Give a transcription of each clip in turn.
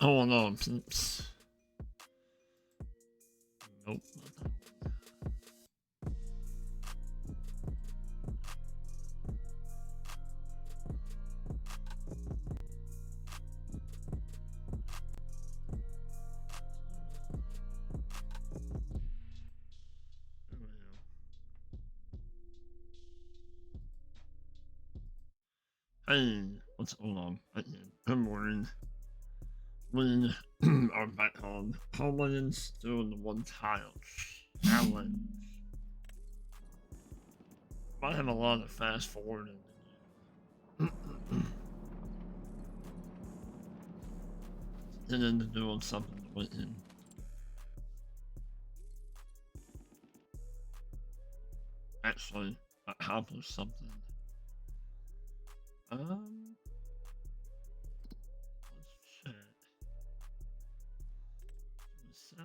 Oh no, peeps. Nope. Hey, what's going on? Good morning. We are back on Homelands doing the one tile challenge. Might have a lot of fast forwarding to do. Get into doing something with him. Actually, accomplish something. Let's check. Sell.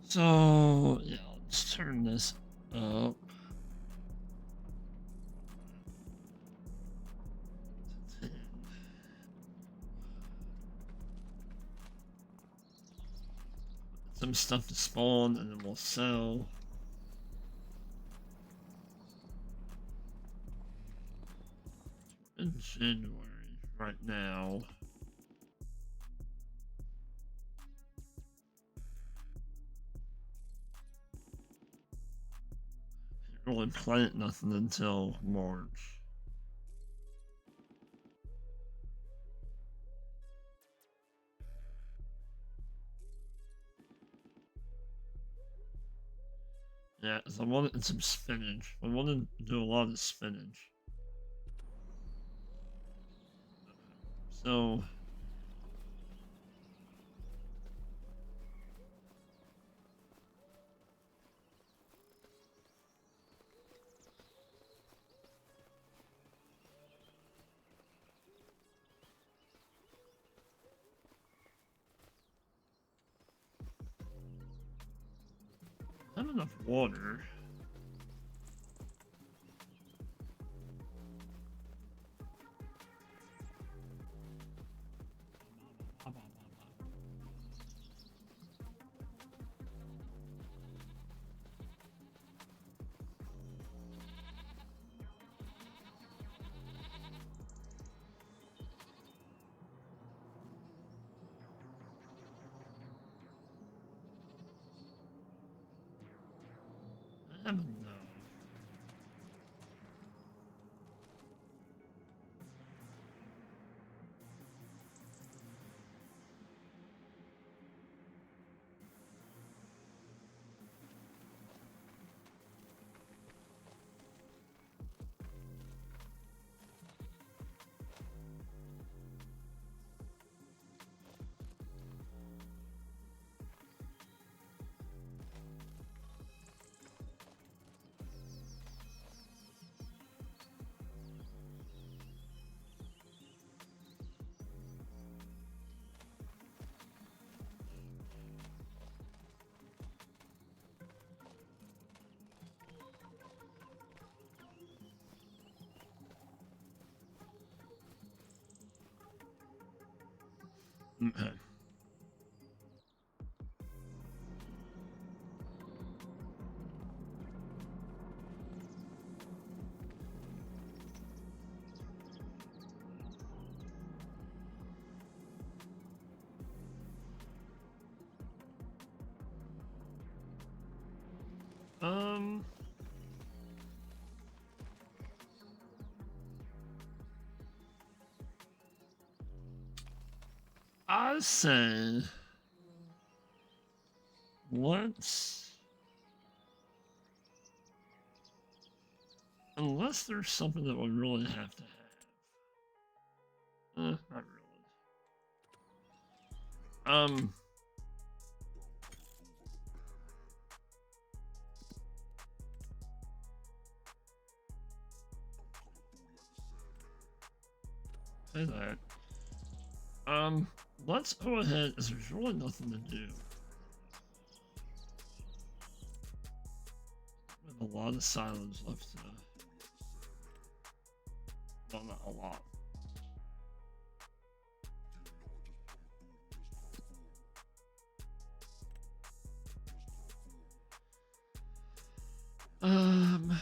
So yeah, let's turn this up. Some stuff to spawn and then we'll sell. In January right now. Can't really plant nothing until March. Yeah, because I wanted some spinach. I wanted to do a lot of spinach. So I have enough water. I have enough. Okay. Um, I say let's, unless there's something that we really have to have. Not really. Say that. Let's go ahead, as there's really nothing to do. We have a lot of silence left to Well, not a lot. Um,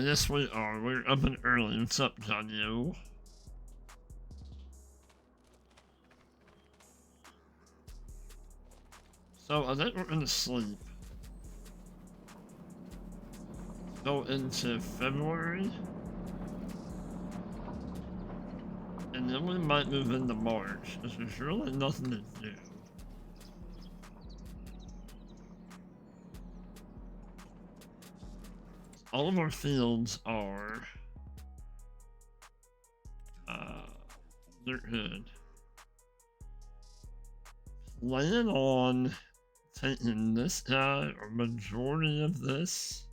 yes we are. We're up and early. What's up, Daniel? So I think we're gonna sleep. Go into February. And then we might move into March, because there's really nothing to do. All of our fields are they're good. Plan on taking this guy or majority of this.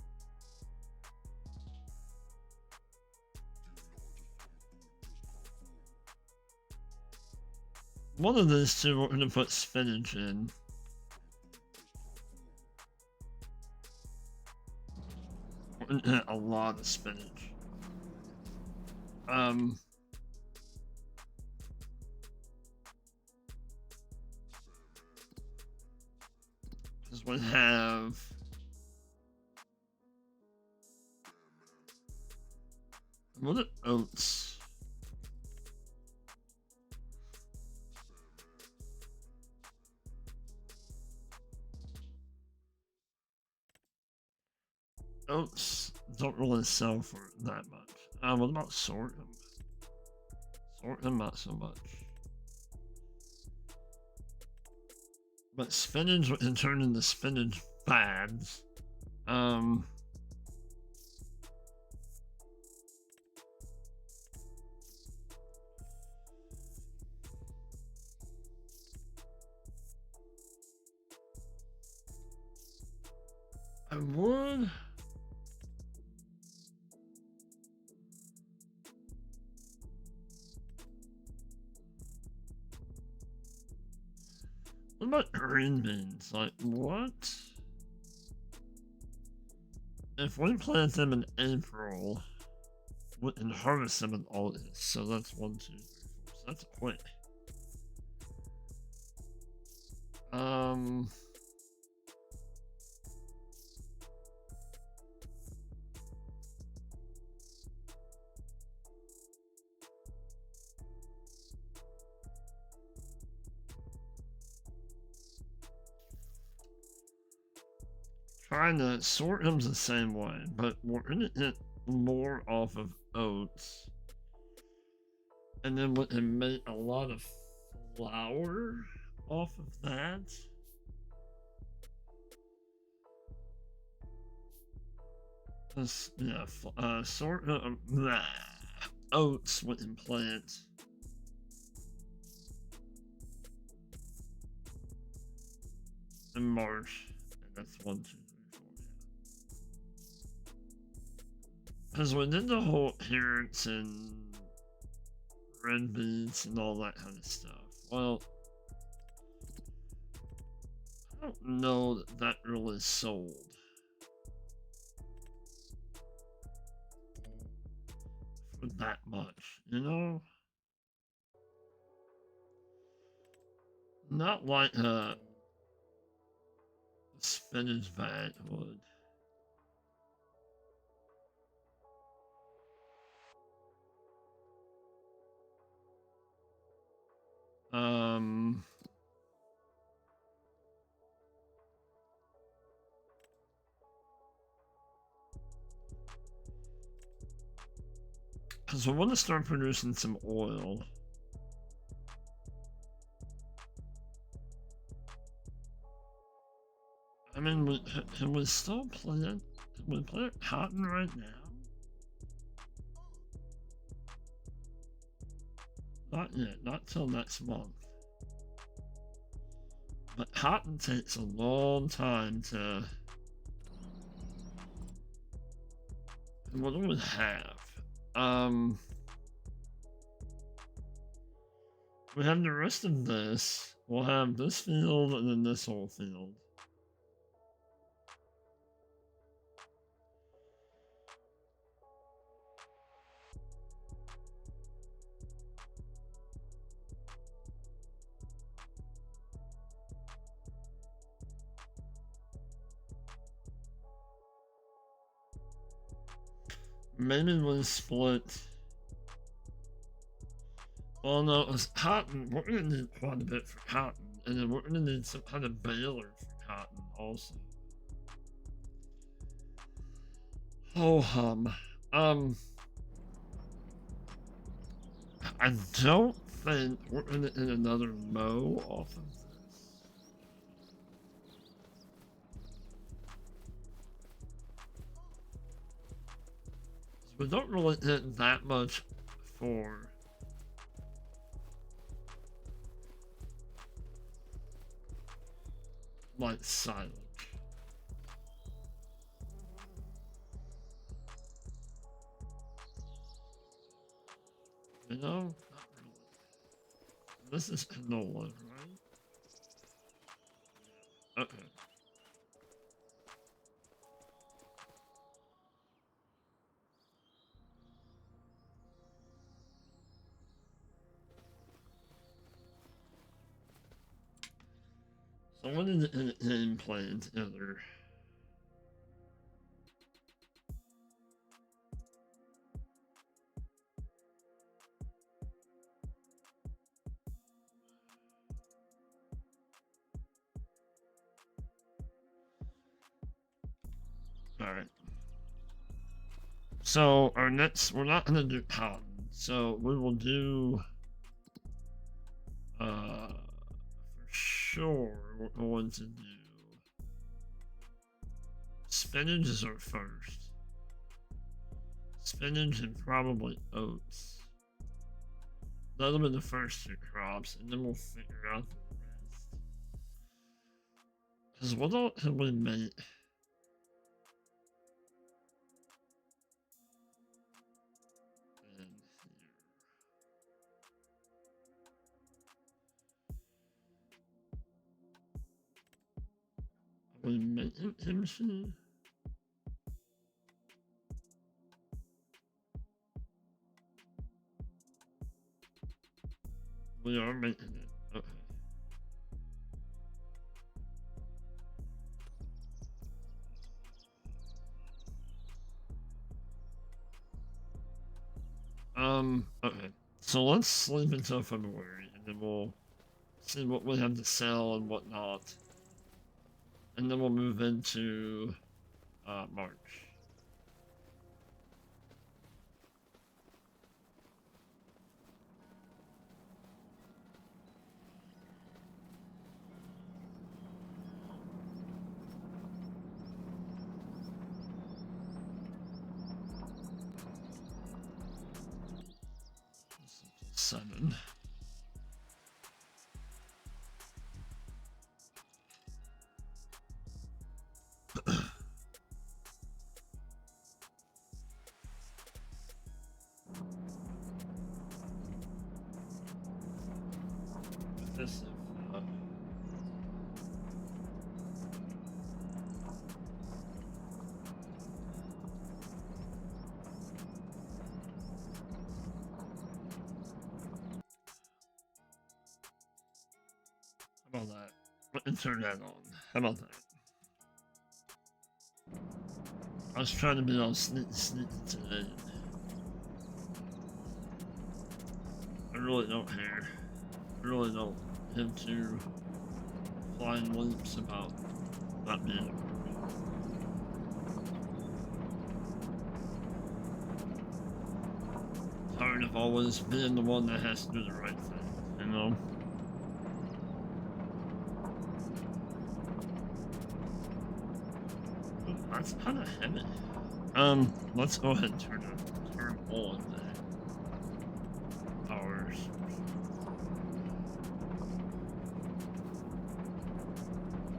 One of these two we're gonna put spinach in. We're gonna get a lot of spinach. Because we have what are oats? Oats don't really sell for that much. What about sorghum? Sorghum, not so much. But spinach can turn into spinach fads. I would. What about green beans? Like, what? If we plant them in April, we can harvest them in August. So that's 1, 2, 3, 4. So that's quick. Trying to sort them the same way, but we're gonna get more off of oats. And then we can make a lot of flour off of that. Yeah, sort of oats we can plant. In March. And that's 1, 2, 3, 4. Because we did the whole carrots and red beans and all that kind of stuff. Well, I don't know that that really sold. For that much, you know? Not like a spinach bag would. Because we want to start producing some oil. I mean, can we still plant? Can we plant cotton right now? Not yet, not till next month. But cotton takes a long time to... And what do we have? We have the rest of this. We'll have this field and then this whole field. Maybe we split. Well, no, it's cotton. We're gonna need quite a bit for cotton, and then we're gonna need some kind of baler for cotton also. Oh I don't think we're gonna get another mow off of this. We don't really get that much for like silage. You know, not really. This is canola, right? Okay. So what is the game plan together? Alright. So our next, we're not gonna do cotton. So we will do, for sure, we're going to do spinach is our first. Spinach and probably oats. That'll be the first two crops, and then we'll figure out the rest. Because what else can we make? In here. We make kimchi. We are making it. Okay. Okay. So let's sleep until February, and then we'll see what we have to sell and whatnot. And then we'll move into March. Seven. This is how about that? Let me turn that on. How about that? I was trying to be all sneaky today. I really don't care. I really don't give two flying leaps about not being able to read. Tired of always being the one that has to do the right thing, you know? Ooh, that's kind of heavy. Let's go ahead and turn on the power source.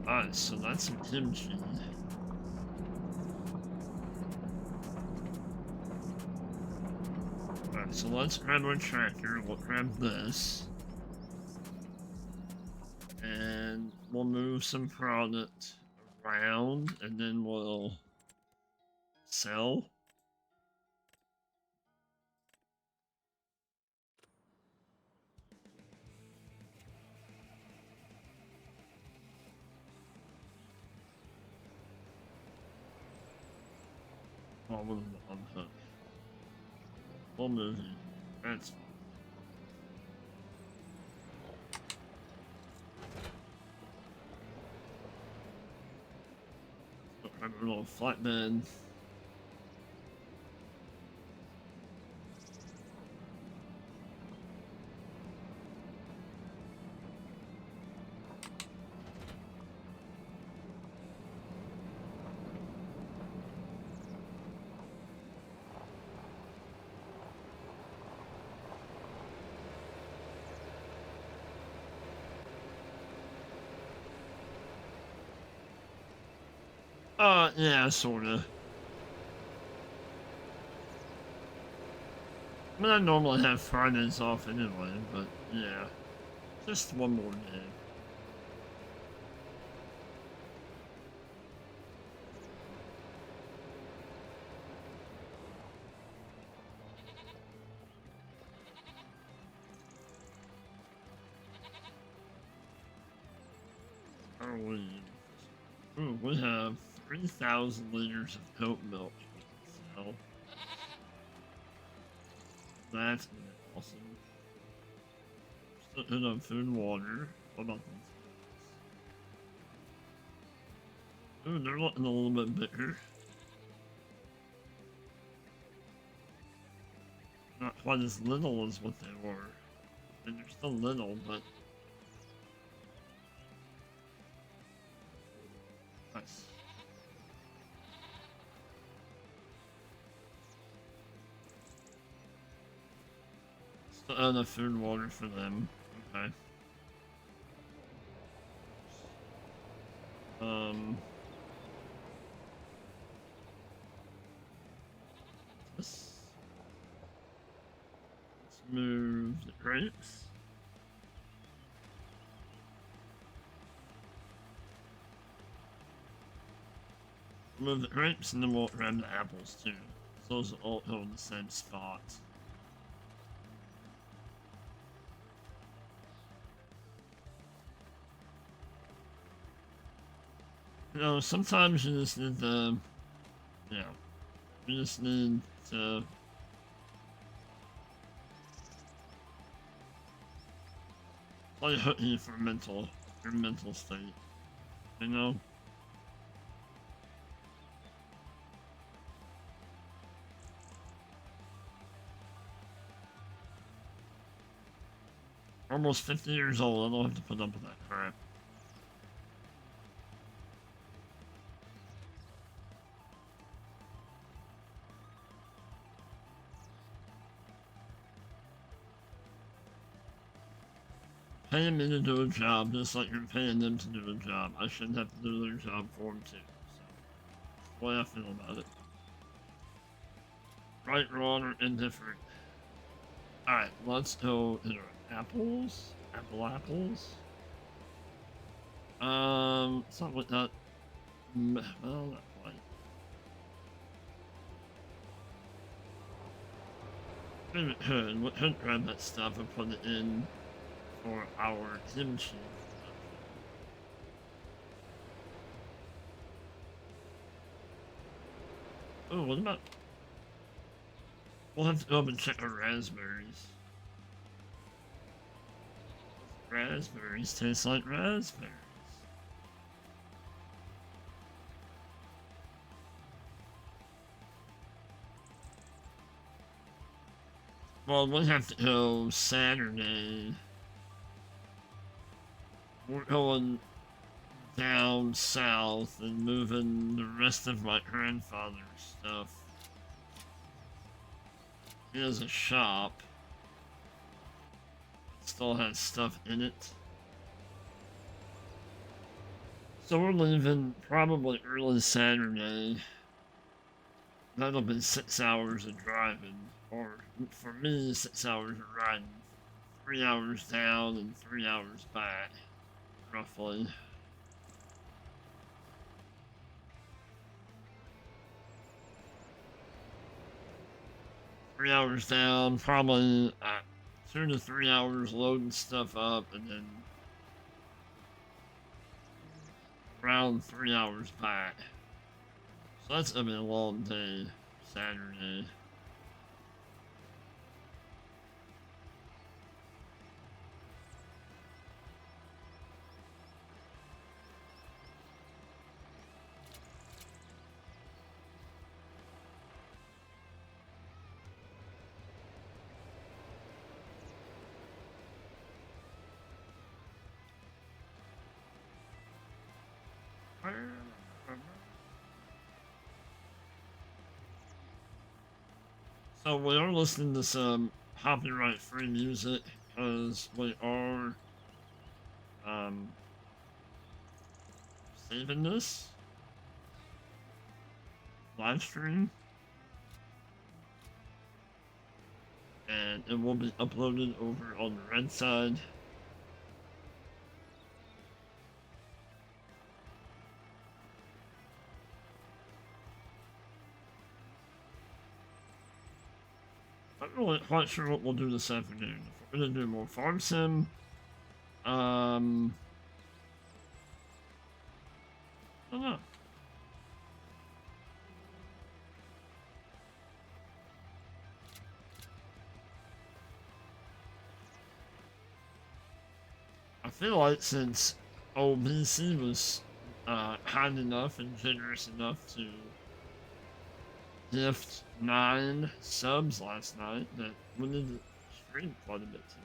Alright, so that's some kimchi. Alright, so let's grab our tractor. We'll grab this. we'll move some product around and then we'll sell. Oh, what is the unhook? We'll move you. That's fine. Have a little flatbed. Yeah, sorta. I mean, I normally have Fridays off anyway, but yeah. Just one more day. Are we? Ooh, we have 3,000 liters of goat milk we can sell. That's awesome. Still good on food and water. What about these guys? Ooh, they're looking a little bit bigger. Not quite as little as what they were. And they're still little, but nice. Still enough food and water for them. Okay. This. Let's move the grapes. Move the grapes and then we'll grab the apples too. So those will all go in the same spot. You know, sometimes you just need to, yeah, you just need to play hooky for your mental state, you know? Almost 50 years old, I don't have to put up with that crap. Paying me to do a job just like you're paying them to do a job. I shouldn't have to do their job for them too. So, that's the way I feel about it. Right, wrong, or indifferent. Alright, let's go to apples. Apples. Something like that. Well, not quite. Maybe it could. We could grab that stuff and put it in for our kimchi. Oh, what about... We'll have to go up and check our raspberries. Raspberries taste like raspberries. Well, we have to go Saturday. We're going down south and moving the rest of my grandfather's stuff. He has a shop. It still has stuff in it. So we're leaving probably early Saturday. That'll be 6 hours of driving. Or, for me, 6 hours of riding. 3 hours down and 3 hours back, roughly. 3 hours down, probably 2 to 3 hours loading stuff up, and then around 3 hours back. So that's gonna be a long day, Saturday. So we are listening to some copyright-free music because we are um, saving this live stream, and it will be uploaded over on the red side. I'm not really quite sure what we'll do this afternoon. If we're gonna do more farm sim, I don't know. I feel like since OBC was kind enough and generous enough to gift 9 subs last night, that we need to stream quite a bit today.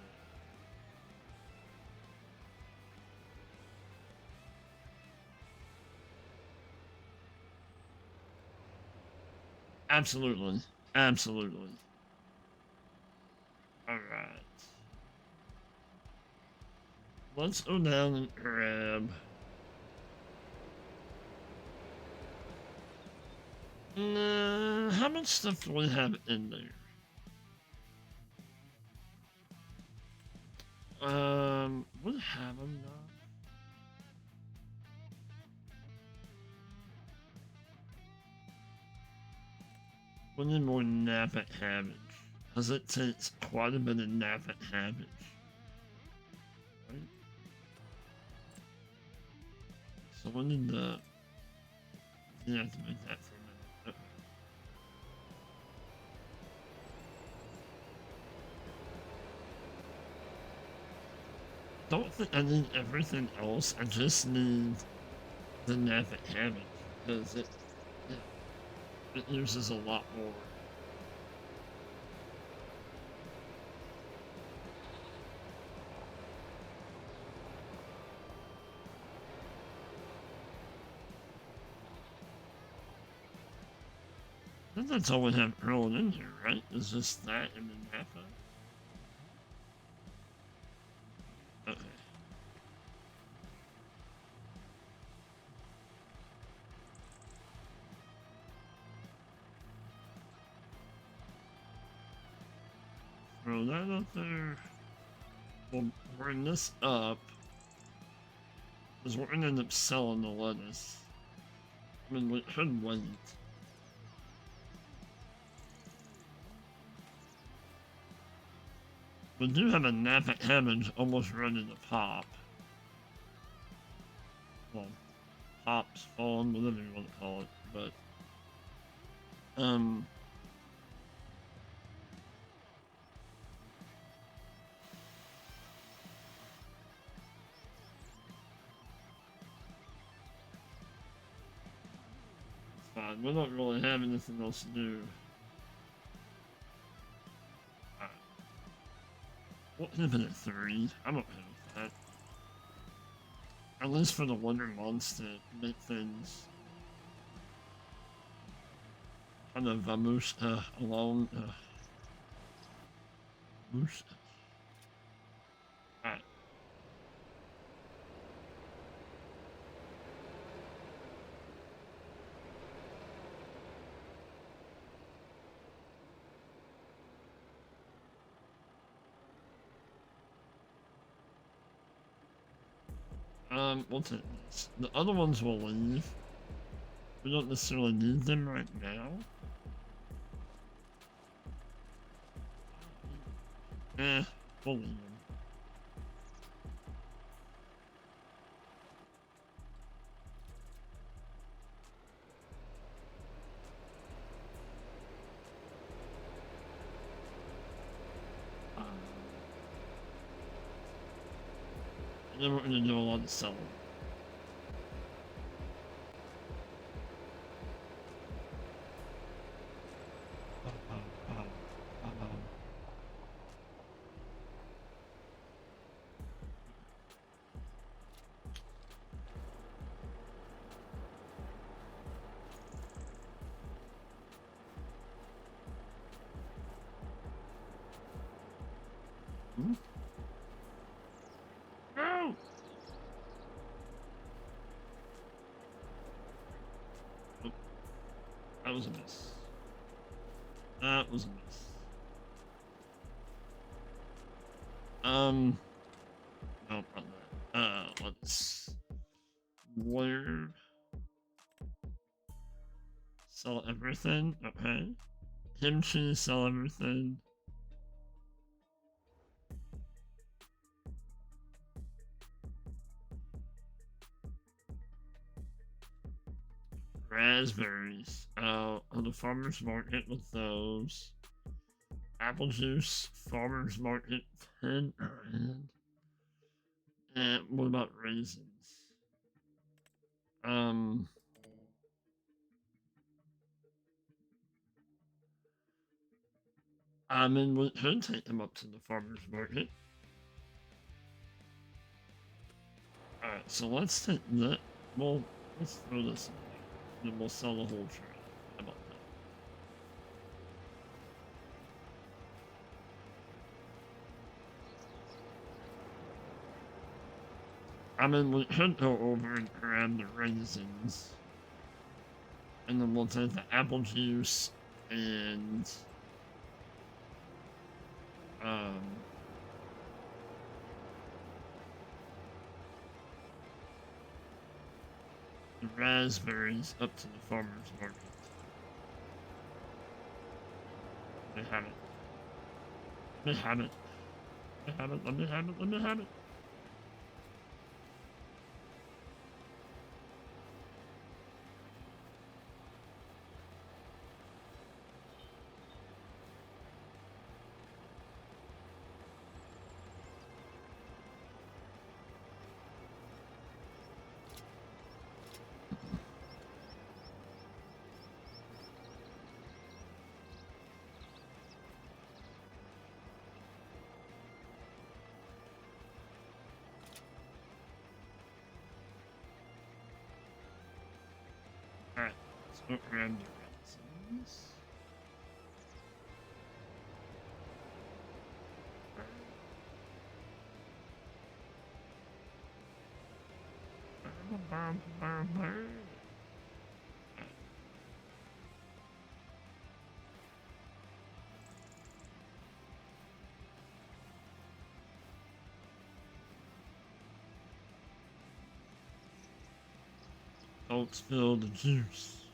Absolutely. Absolutely. Alright. Let's go down and grab... how much stuff do we have in there? We have enough. We need more Napa cabbage, because it takes quite a bit of Napa cabbage. Right? So we need to deactivate that for a minute. Okay. Don't think I need everything else, I just need the Napa cabbage, because it uses a lot more. I think that's all we have growing in here, right? Is just that and the Napa? Okay. Throw that up there. We'll bring this up. Because we're gonna end up selling the lettuce. I mean, we could wait. We do have a Napa cabbage almost ready to pop. Well, pop, spawn, whatever you want to call it, but... it's fine, we don't really have anything else to do. We'll keep it at 3. I'm okay with that. At least for the winter months to make things kind of moose alone. Moose. Alright. We'll take this. The other ones will leave. We don't necessarily need them right now. We'll leave him. And then we're gonna do a lot of selling. Hmm? No! Oh, that was a miss. That was a miss. No, not that. Let's where sell everything. Okay. Kimchi, sell everything. Raspberries. On the farmer's market with those. Apple juice, farmer's market, 10 grand. And what about raisins? Um, I mean, we could take them up to the farmer's market. Alright, so let's take that. Well, let's throw this in there. Then we'll sell the whole tree. How about that? I mean, we could go over and grab the raisins. And then we'll take the apple juice and um the raspberries up to the farmer's market. They have it. They have it. They have it. Let me have it. Let me have it. Alright, let's go grab the raisins. Don't spill the juice.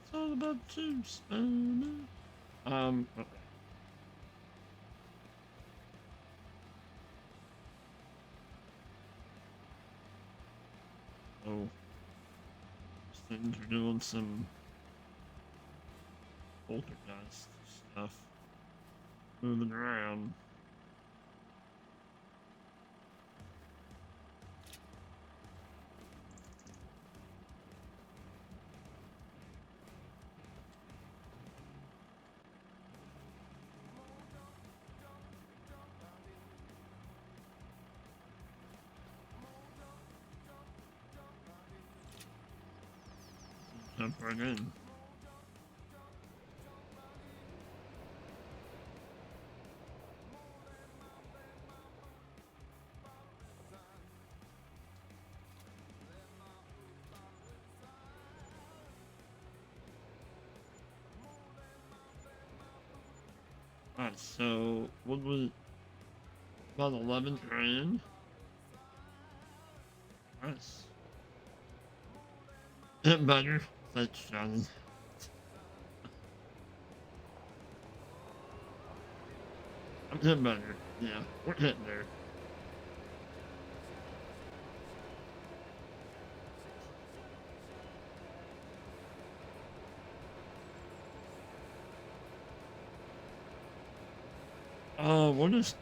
It's all about juice, baby. Okay. Oh, these things are doing some poltergeist stuff. Moving around. Jump right in. Alright, so what was about 11 grand? Nice. Better. Thanks, Johnny. We're getting better. Yeah, we're getting there. What is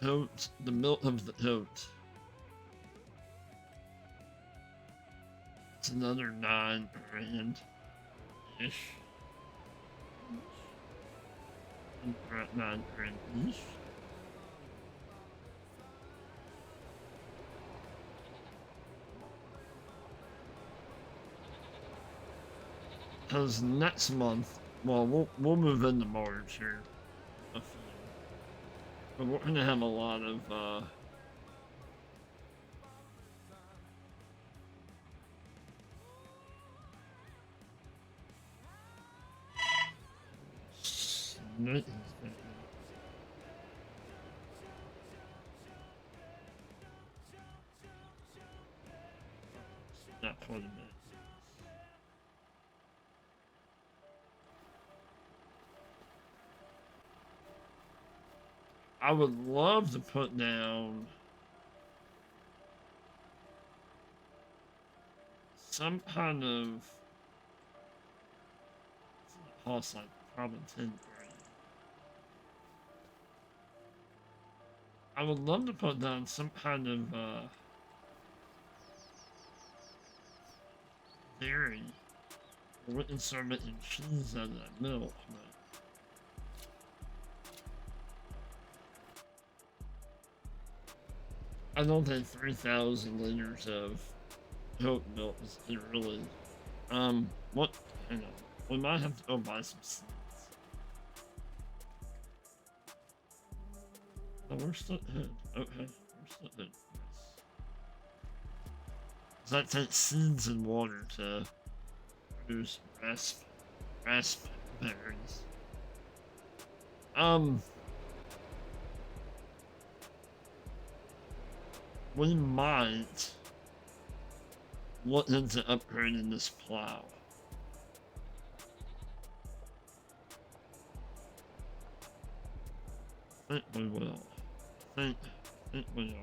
goat? The milk of the goat. It's another 9 grand ish. We're at 9 grand ish. Because next month, well, we'll move into March here. A few. But we're gonna have a lot of not quite a bit. I would love to put down some kind of cost like probably 10 grand. I would love to put down some kind of dairy. We can start making cheese out of that milk, but I don't think 3,000 liters of goat milk is really. What? Hang on. We might have to go buy some seeds. Oh, we're still good. Okay, we're still good. Nice. Does that take seeds and water to produce raspberries? We might look into upgrading this plow. I think we will. I think we are.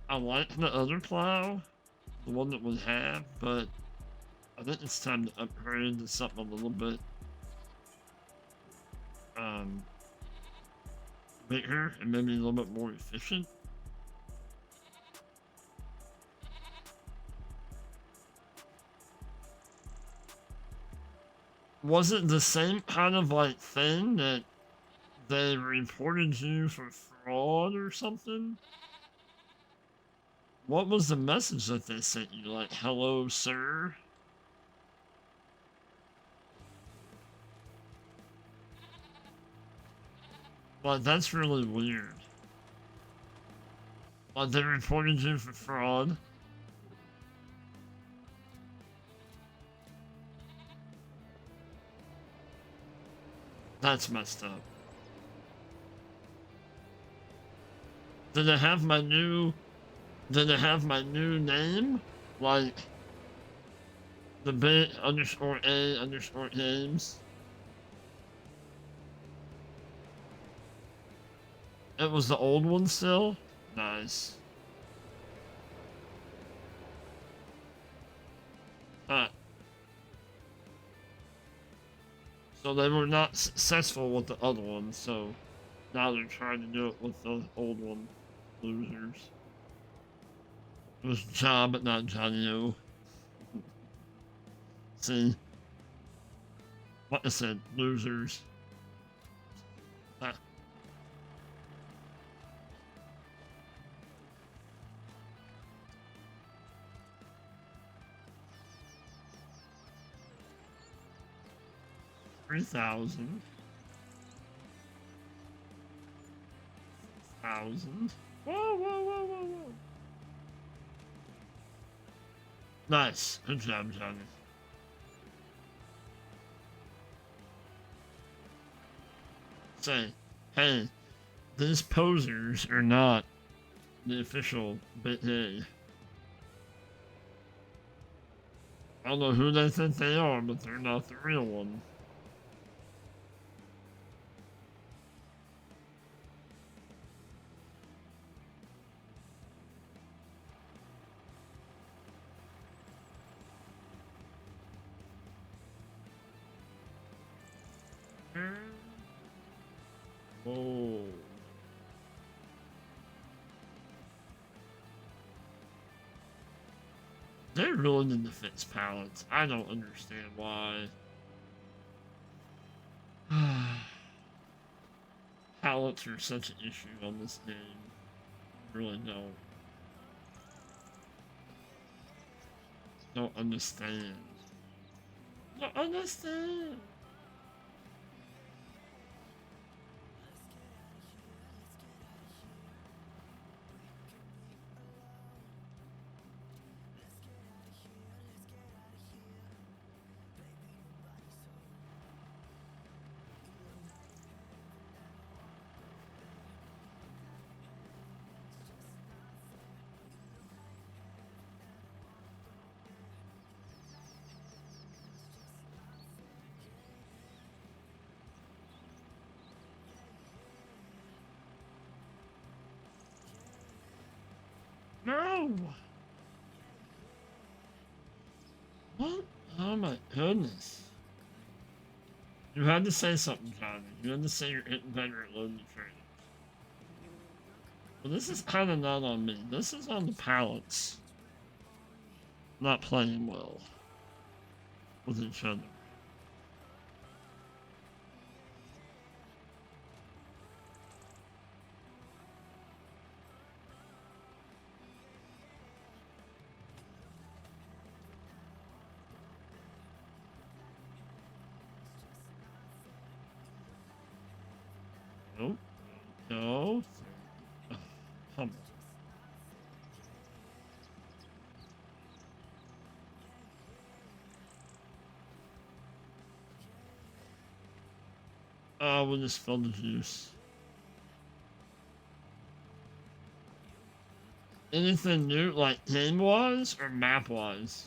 I like the other plow, the one that we have, but I think it's time to upgrade to something a little bit bigger and maybe a little bit more efficient. Was it the same kind of like thing that they reported you for fraud or something? What was the message that they sent you? Like, hello, sir? Like, that's really weird. Like, they reported you for fraud. That's messed up. Did it have my new... Did it have my new name? Like, the bit underscore A underscore games? It was the old one still? Nice. So they were not successful with the other one, so now they're trying to do it with the old one. Losers. It was John, but not Johnny O. See? Like I said, losers. Ah. $3,000. $1,000. Whoa, whoa, whoa, whoa, whoa. Nice. Good job, Johnny. Say, hey, these posers are not the official bit A. I don't know who they think they are, but they're not the real one. Oh. They really need to fix pallets. I don't understand why. Pallets are such an issue on this game. I really don't. Don't understand. Don't understand. No! What? Oh my goodness. You had to say something, Johnny. You had to say you're getting better at loading training. Well, this is kind of not on me. This is on the pallets. Not playing well with each other. Nope. No. Come on. We'll just fill the juice. Anything new, like game-wise or map-wise?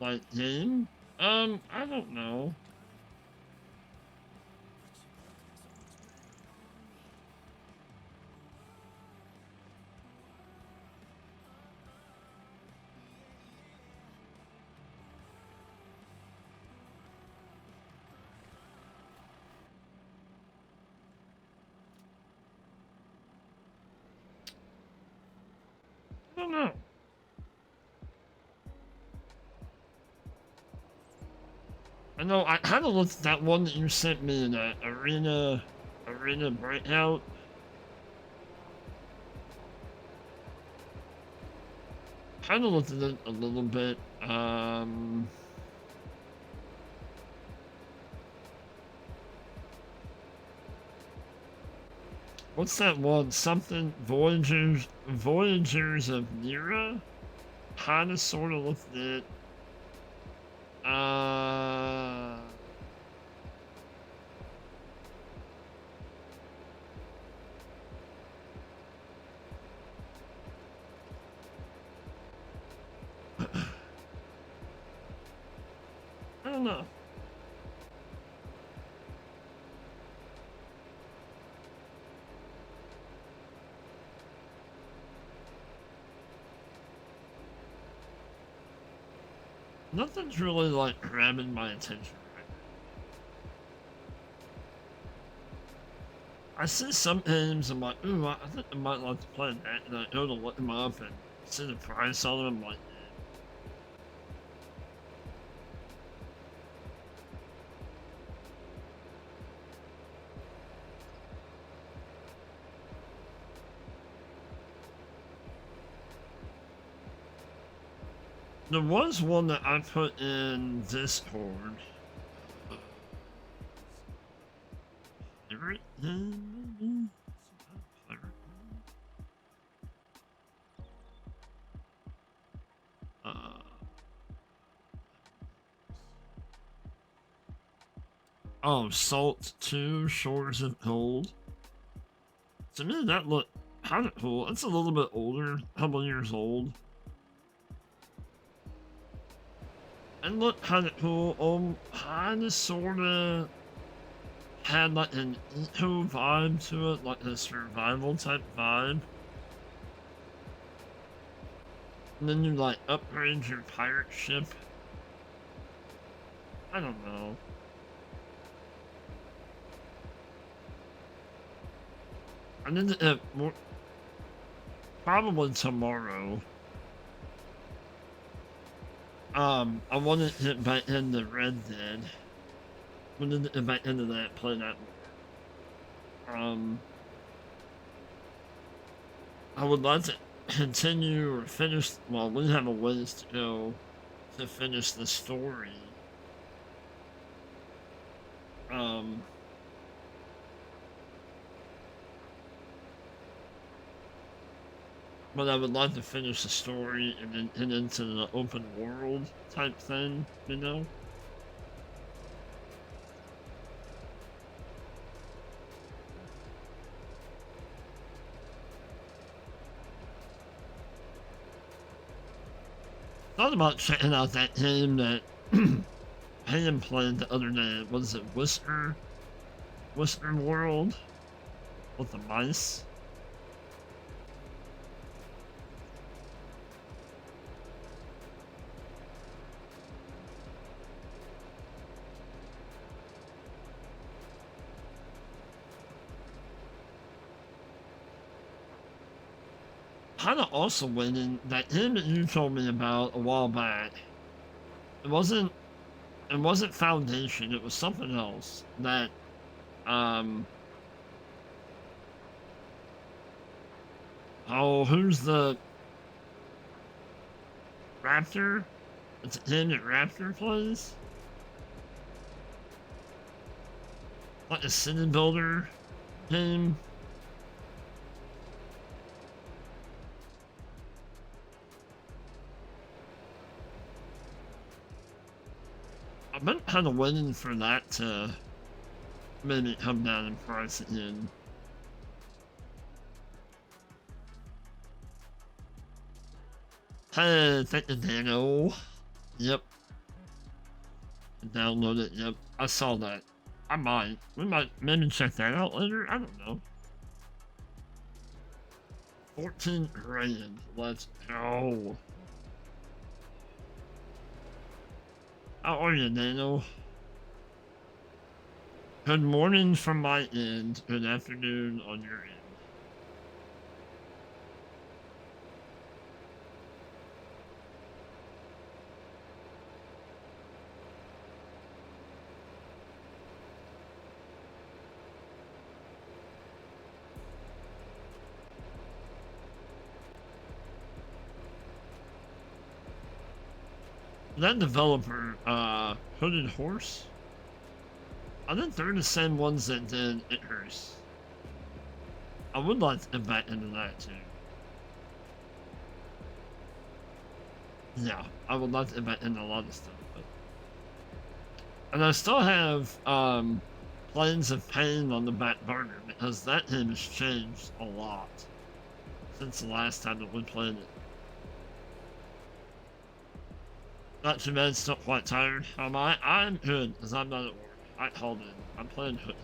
Like game? I don't know. I don't know. I know I kind of looked at that one that you sent me in that arena breakout. Kind of looked at it a little bit. What's that one? Something Voyagers of Nira? Kinda sorta looked at it. I don't know. Nothing's really like grabbing my attention right now. I see some games, I'm like, ooh, I think I might like to play that, and I go to look them up and see the price on them, I'm like, there was one that I put in Discord. Pirate Den, maybe? Pirate Den? Oh, Salt 2, Shores of Gold. To me, that looked kind of cool. It's a little bit older, a couple years old. and looked kind of cool. Kind of, sort of had like an eco vibe to it, like a survival type vibe. And then you like upgrade your pirate ship. I don't know. I need to probably tomorrow. I want to get back into Red Dead. We need to get back into that, play that more. I would like to continue or finish. Well, we have a ways to go to finish the story. But I would like to finish the story and then get into the open world type thing, you know? Thought about checking out that game that Ham played the other day. Was it Whisper World? With the mice? Kinda also waiting that game that you told me about a while back. It wasn't Foundation, it was something else that oh, who's the Raptor? It's a game that Raptor plays? Like a city builder game? I've been kind of waiting for that to maybe come down in price again. Hey, thank you, Dano. Yep. Download it, yep. I saw that. I might. We might maybe check that out later. I don't know. 14 grand. Let's go. How are you, Dano? Good morning from my end. Good afternoon on your end. That developer, Hooded Horse? I think they're the same ones that did Icarus. I would like to get back into that too. Yeah, I would like to get back into a lot of stuff. But... And I still have Planes of Pain on the back burner because that game has changed a lot since the last time that we played it. Not too bad, still quite tired. I'm good because I'm not at work. I called in. I'm playing Hood.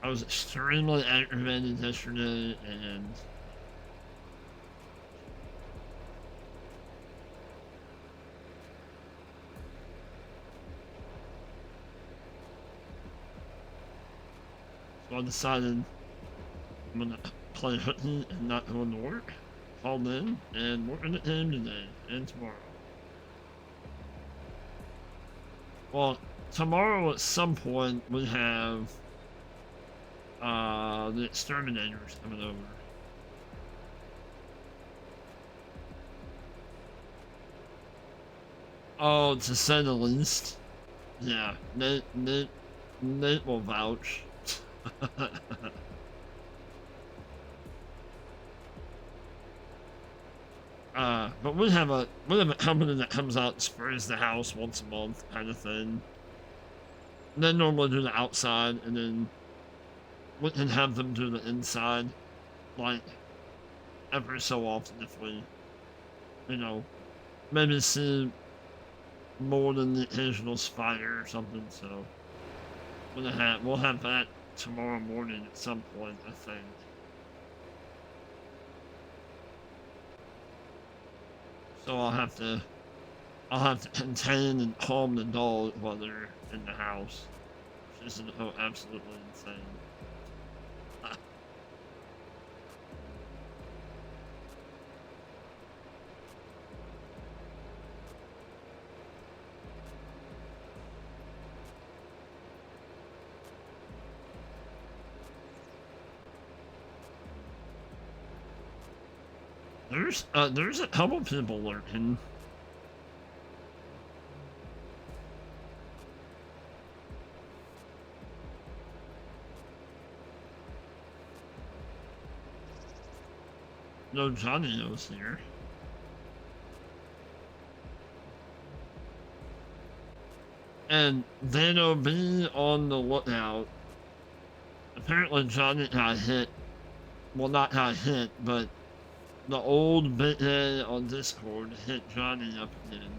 I was extremely aggravated yesterday and so I decided I'm gonna play Hooten and not go to work. Called in and we're gonna game today and tomorrow. Well, tomorrow at some point we have the exterminators coming over. Oh, to say the least. Yeah, Nate will vouch. But we have a company that comes out and sprays the house once a month, kind of thing. And they normally do the outside, and then we can have them do the inside, like, every so often if we, you know, maybe see more than the occasional spider or something, so we'll have that tomorrow morning at some point, I think. So I'll have to contain and calm the dog while they're in the house, which is absolutely insane. There's a couple people lurking. No, Johnny knows here. And Dano be on the lookout. Apparently Johnny got hit. Well, not got hit, but the old Big A on Discord hit Johnny up again.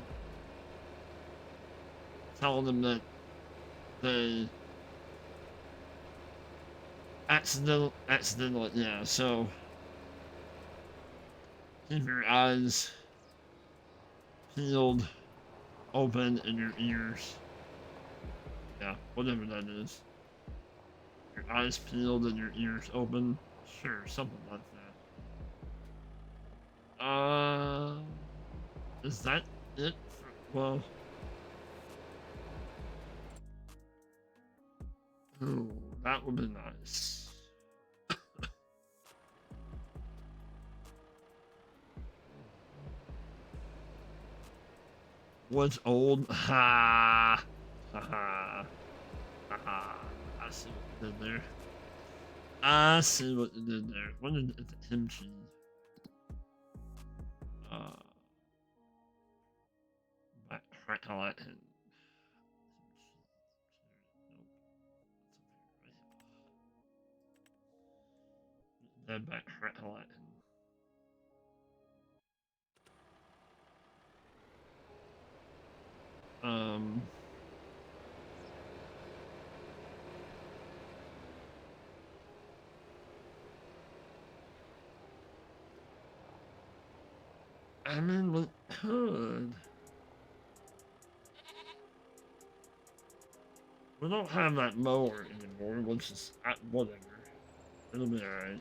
Telling him that they accidentally, yeah, so keep your eyes peeled, open, and your ears. Yeah, whatever that is. Your eyes peeled and your ears open. Sure, something like that. Is that it? Well, ooh, that would be nice. What's old? Ha! Ha ha! Ha ha! I see what you did there. I see what you did there. What is the kimchi? Back highlight and then back highlight and I mean, we could. We don't have that mower anymore, which is whatever. It'll be alright.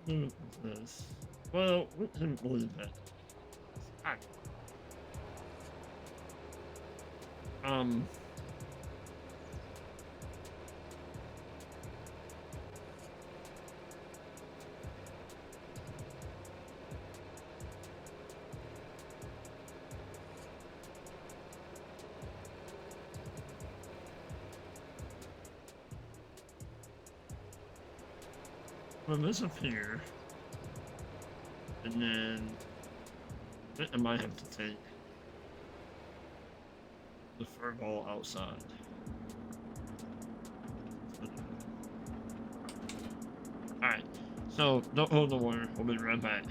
What is this? Well, we can leave it. We'll disappear. And then I might have to take the fur ball outside. Alright, so don't hold the water. We'll be right back.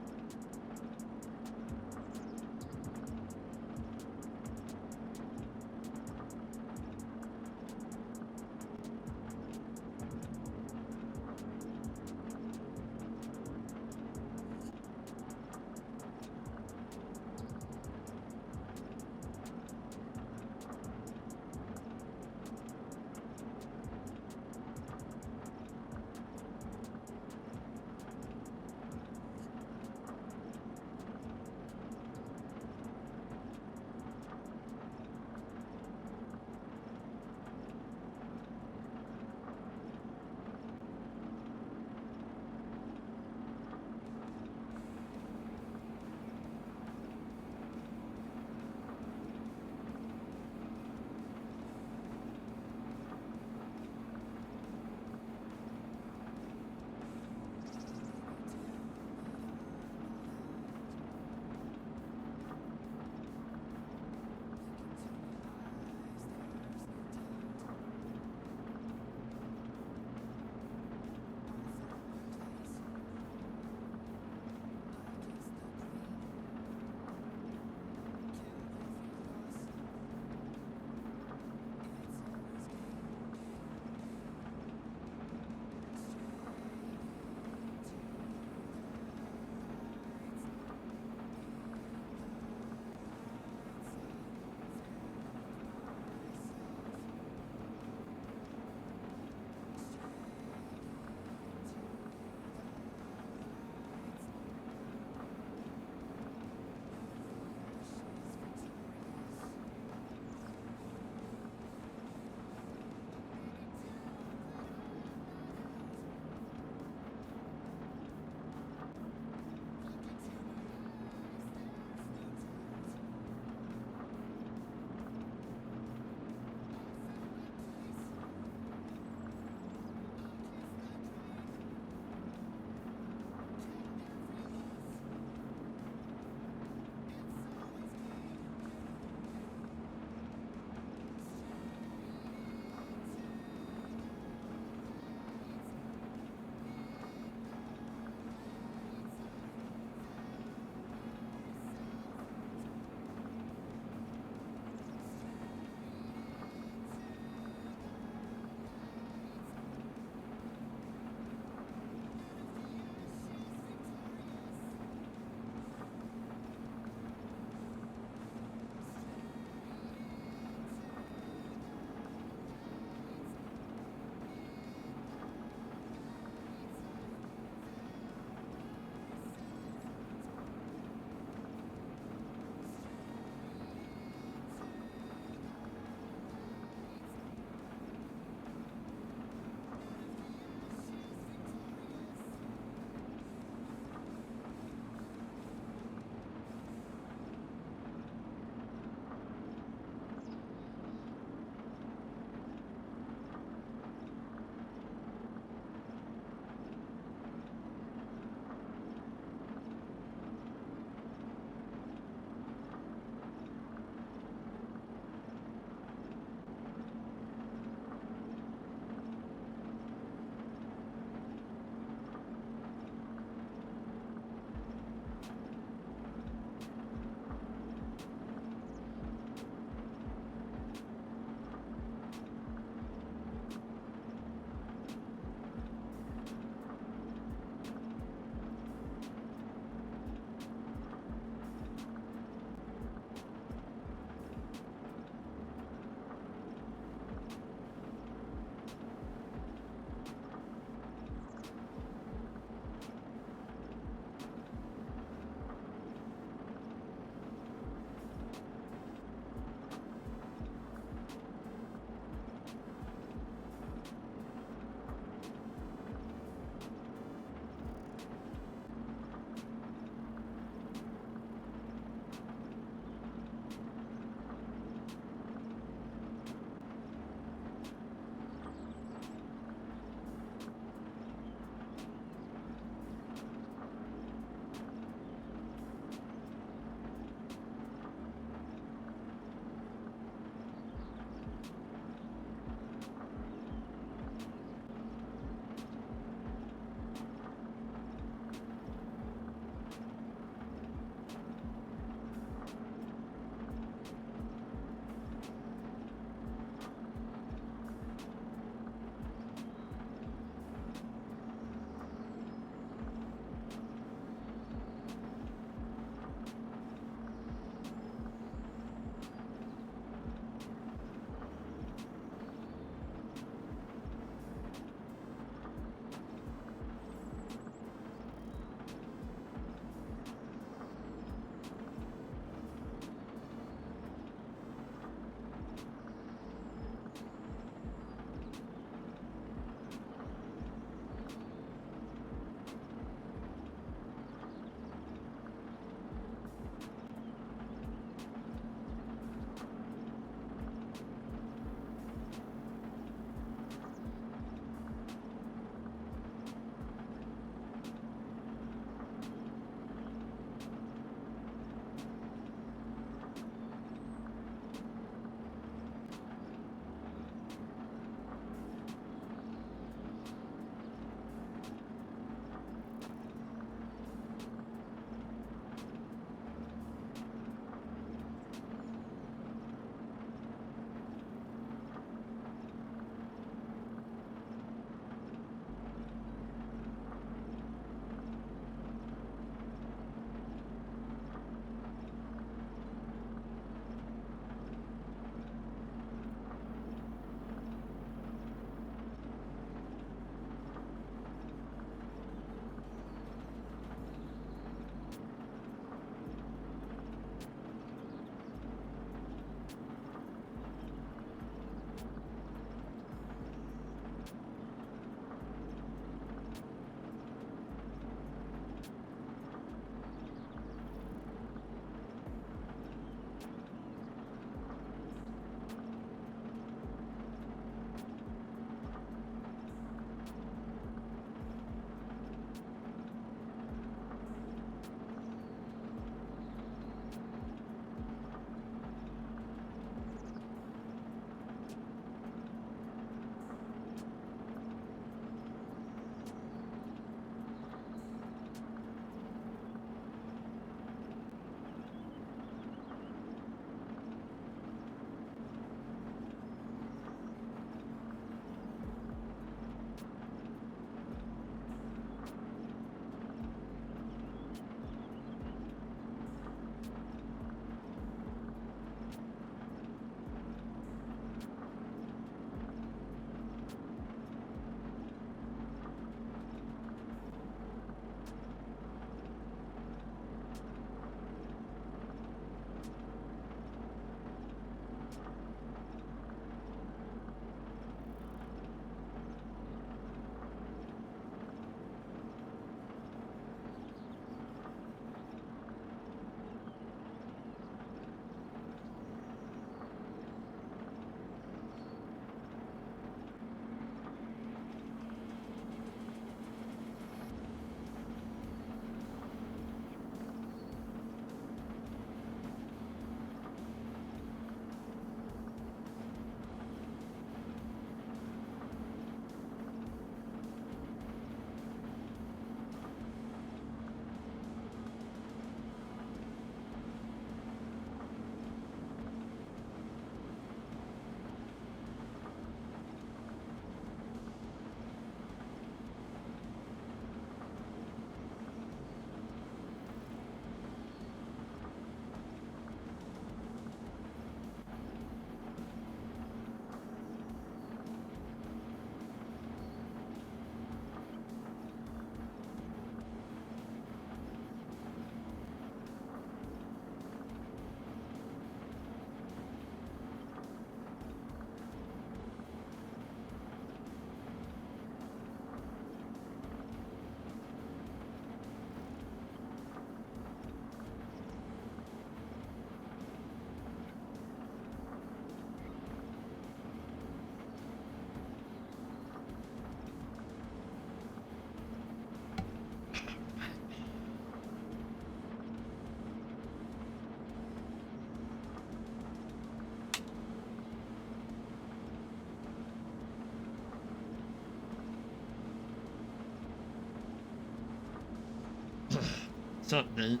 What's up, Nate?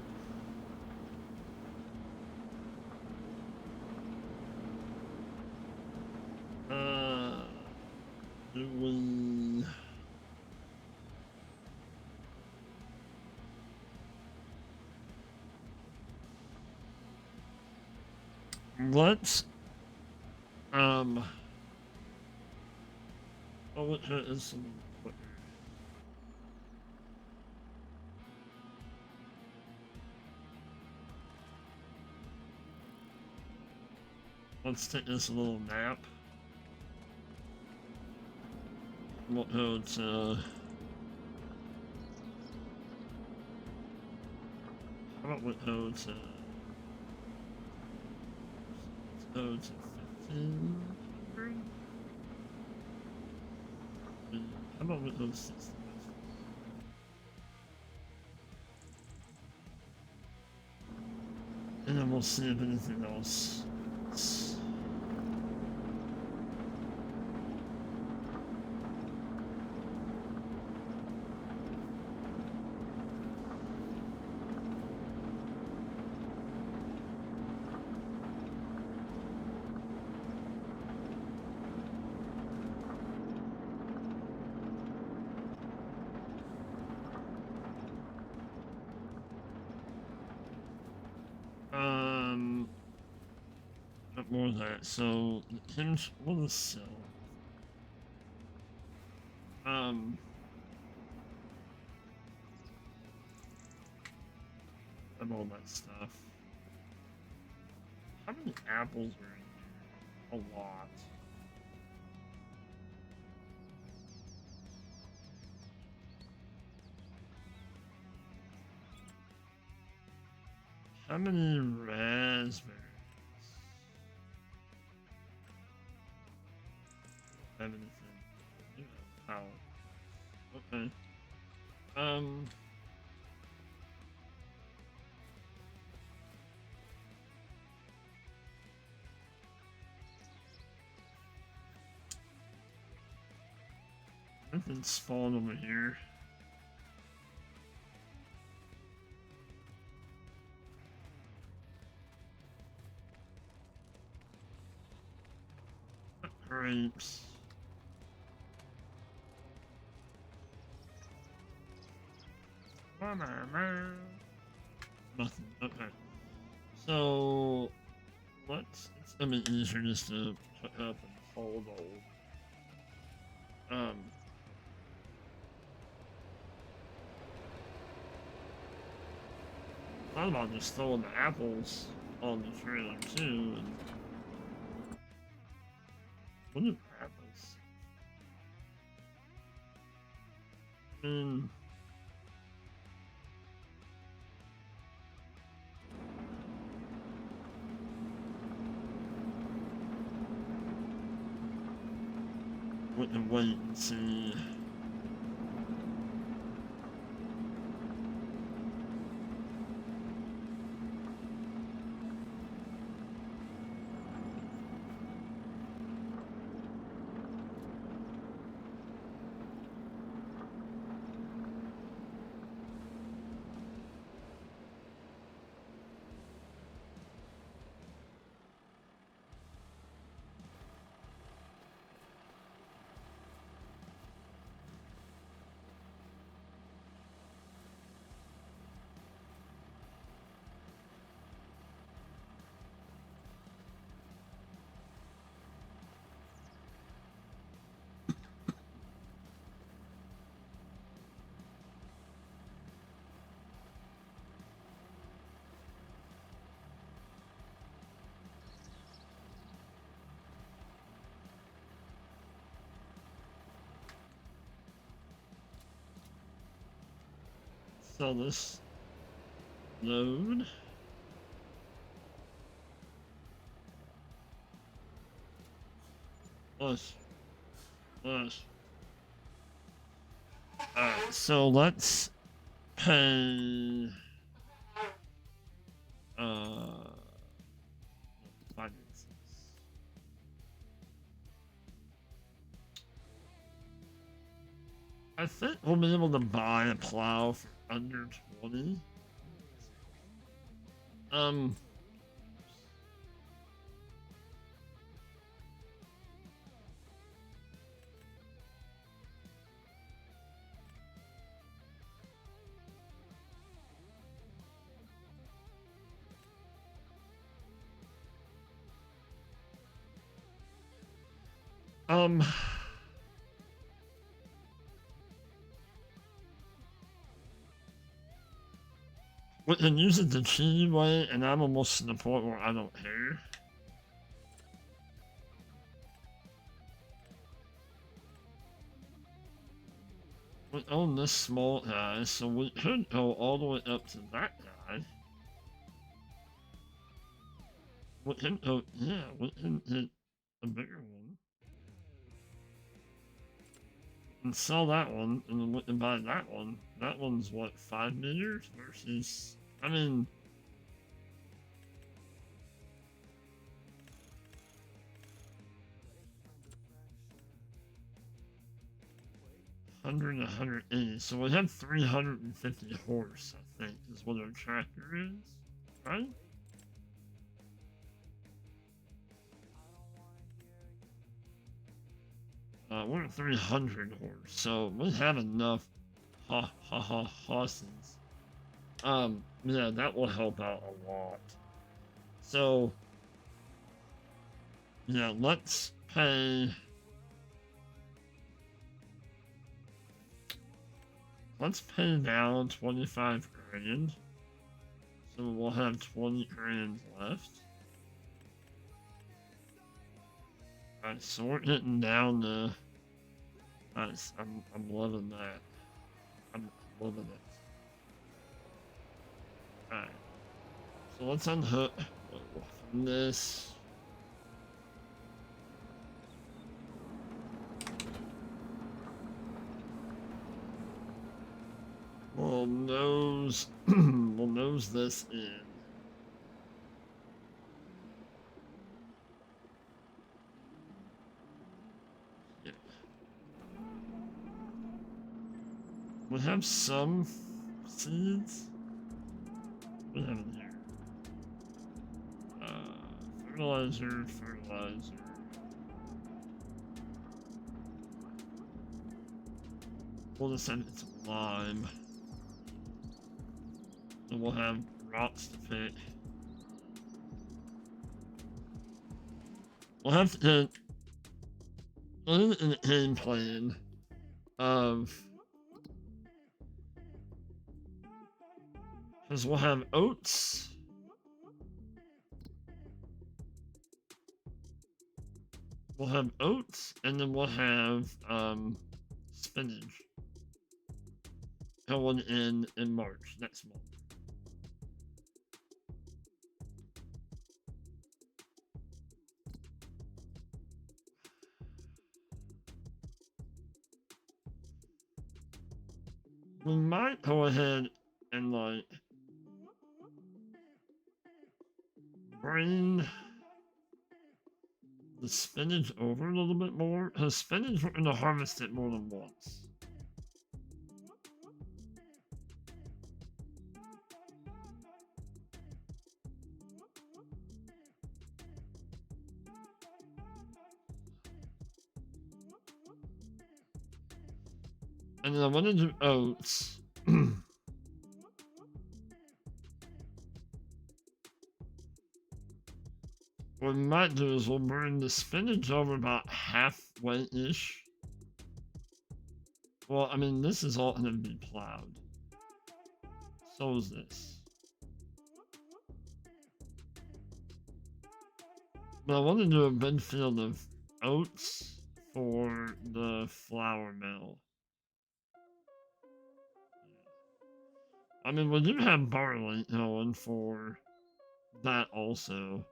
Do we... Let's, oh, what is some... Let's take this little nap. We'll go to... How about we go to... Let's go to 1500? How about we go 60? And then we'll see if anything else. Not more of that. So, hinge will sell. And all that stuff. How many apples are in here? A lot. How many raspberries? Have anything? You know, power. Okay. Nothing's spawned over here. Grapes. Nothing. Okay. So it's gonna be easier just to put up and hold all. I thought about just throwing the apples on the trailer too, and what are apples? I mean, we can wait and see. So this load. Plus. Alright, so let's pay finances. I think we'll be able to buy a plow for under 20. Um, um, we can use it the cheaty way, and I'm almost to the point where I don't care. We own this small guy, so we could go all the way up to that guy. We can go, yeah, we can hit a bigger one. And sell that one, and then we can buy that one. That one's what, 5 meters versus, I mean, hundred and 180. So we have 350 horse, I think, is what our tractor is, right? We're at 300 horse, so we have enough horses. Yeah, that will help out a lot. So, yeah, let's pay. Let's pay down 25 grand. So we'll have 20 grand left. Alright, so we're getting down to. Nice, I'm loving that. I'm loving it. Alright. So let's unhook from this. We'll nose we'll nose this in. Yeah. We have some seeds. What do we have in here? Fertilizer. We'll just send it to lime. And we'll have rocks to pick. We'll have to put in a game plan of, because we'll have oats. We'll have oats, and then we'll have spinach going in March next month. We might go ahead and like bring the spinach over a little bit more, because spinach we're going to harvest it more than once. And then I want to do oats. What we might do is we'll bring the spinach over about halfway-ish. Well, I mean, this is all going to be plowed. So is this. But I want to do a big field of oats for the flour mill. I mean, we do have barley going for that also.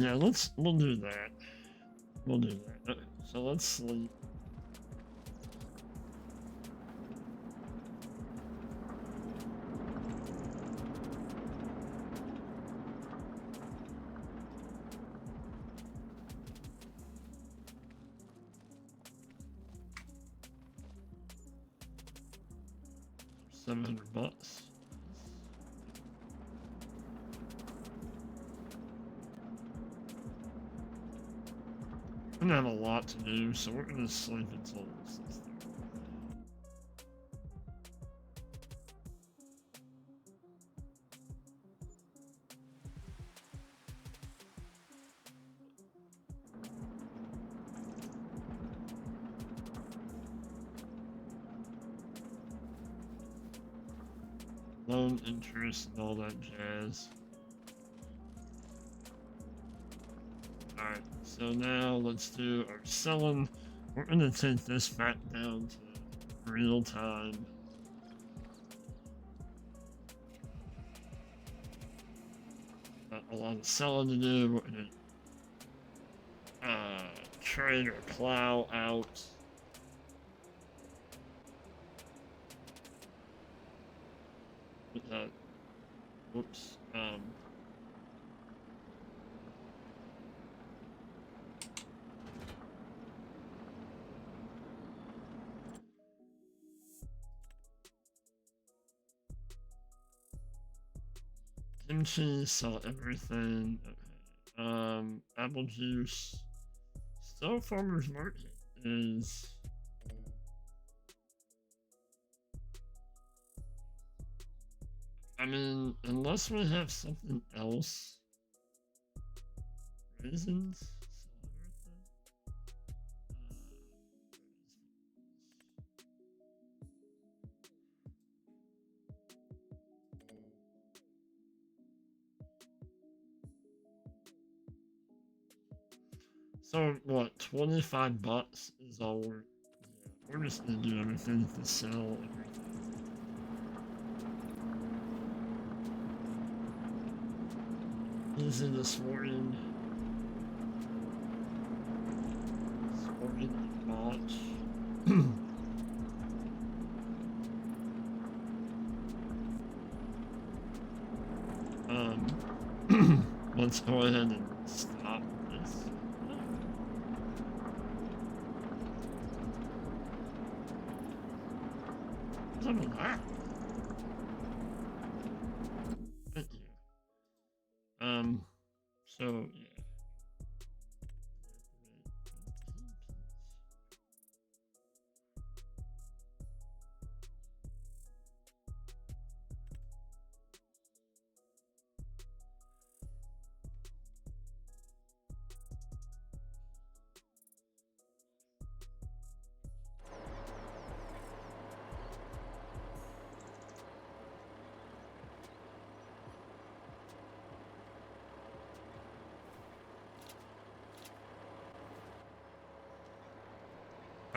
Yeah, we'll do that. We'll do that. Okay, so let's sleep. $700. I'm gonna have a lot to do, so we're gonna sleep until 6:30. Loan interest and all that jazz. Alright, so now let's do our selling. We're gonna take this back down to real time. Got a lot of selling to do. We're gonna trade or plow out. Whoops. Kimchi, saw everything. Okay. Apple juice. Still farmer's market is. I mean, unless we have something else. Raisins? Sell everything? So what, $25 is all we're just gonna do everything to sell everything. Using the Sworian botch. Let's go ahead and stop this. What's up with that? Thank you. So yeah.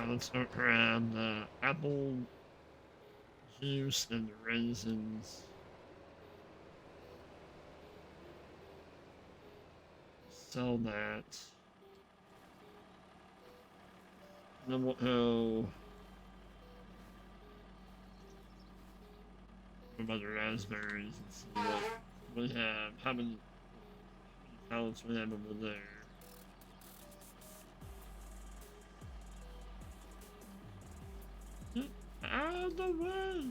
Let's go grab the apple juice and the raisins. Sell that. Then we'll go. What about the raspberries and see what we have? How many pallets we have over there? Get out of the way!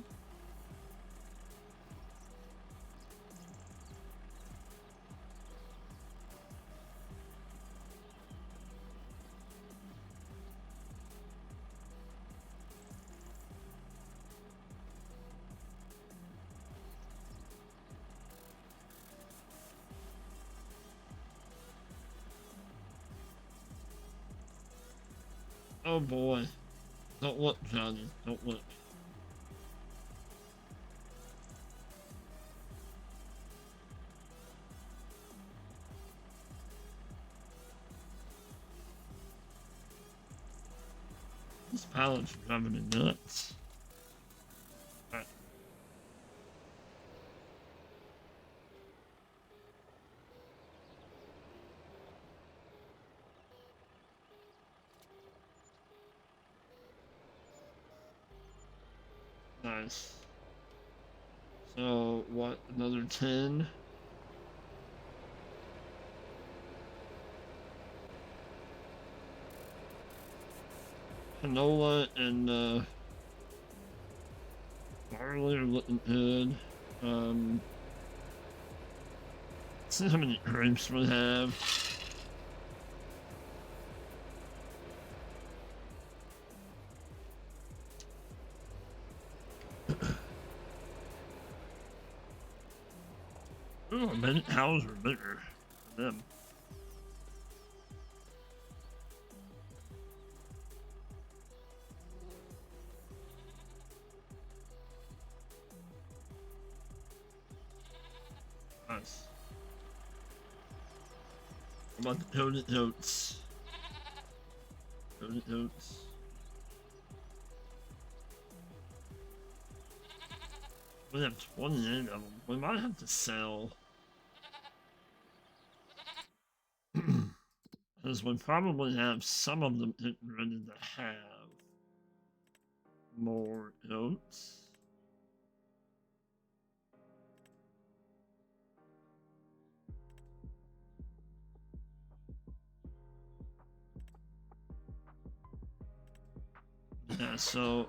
Oh boy. Don't look, Johnny. Don't look. These pallets are driving me nuts. Alright. Nice. So, what, another 10? Canola and, barley are looking good. Let's see how many grapes we have. Oh, many cows are bigger than them. Nice. How about the coated oats? Coated oats. We have 28 of them. We might have to sell. Because we probably have some of them getting ready to have more oats. Yeah, so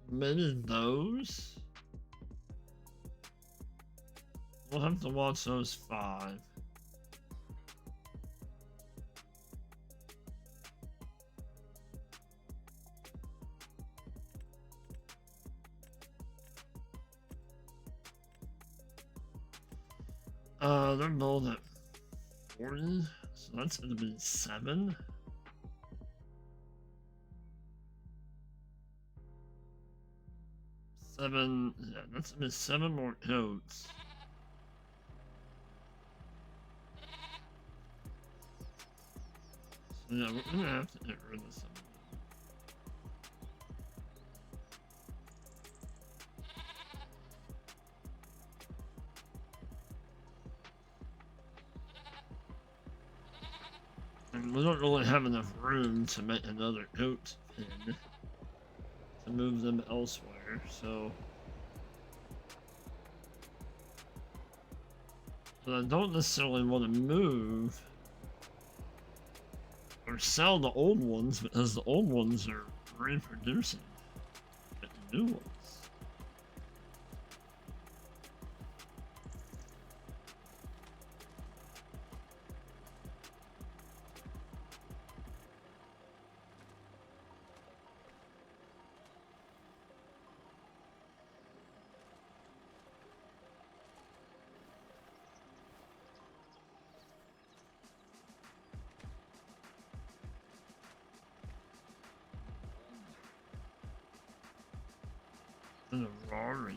maybe those. We'll have to watch those 5. They're both at 40, so that's gonna be 7. Yeah, that's gonna be 7 more coats. So yeah, we're gonna have to get rid of some of them. And we don't really have enough room to make another coat pin to move them elsewhere, so. But I don't necessarily want to move or sell the old ones because the old ones are reproducing at the new ones. And a Rari.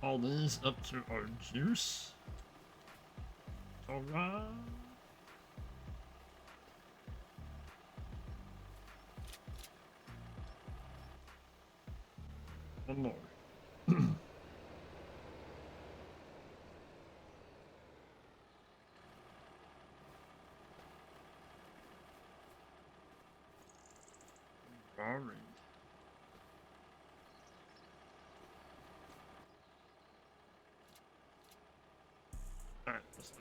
all these up to our juice. Alright. One more. Alright. Alright, let's go.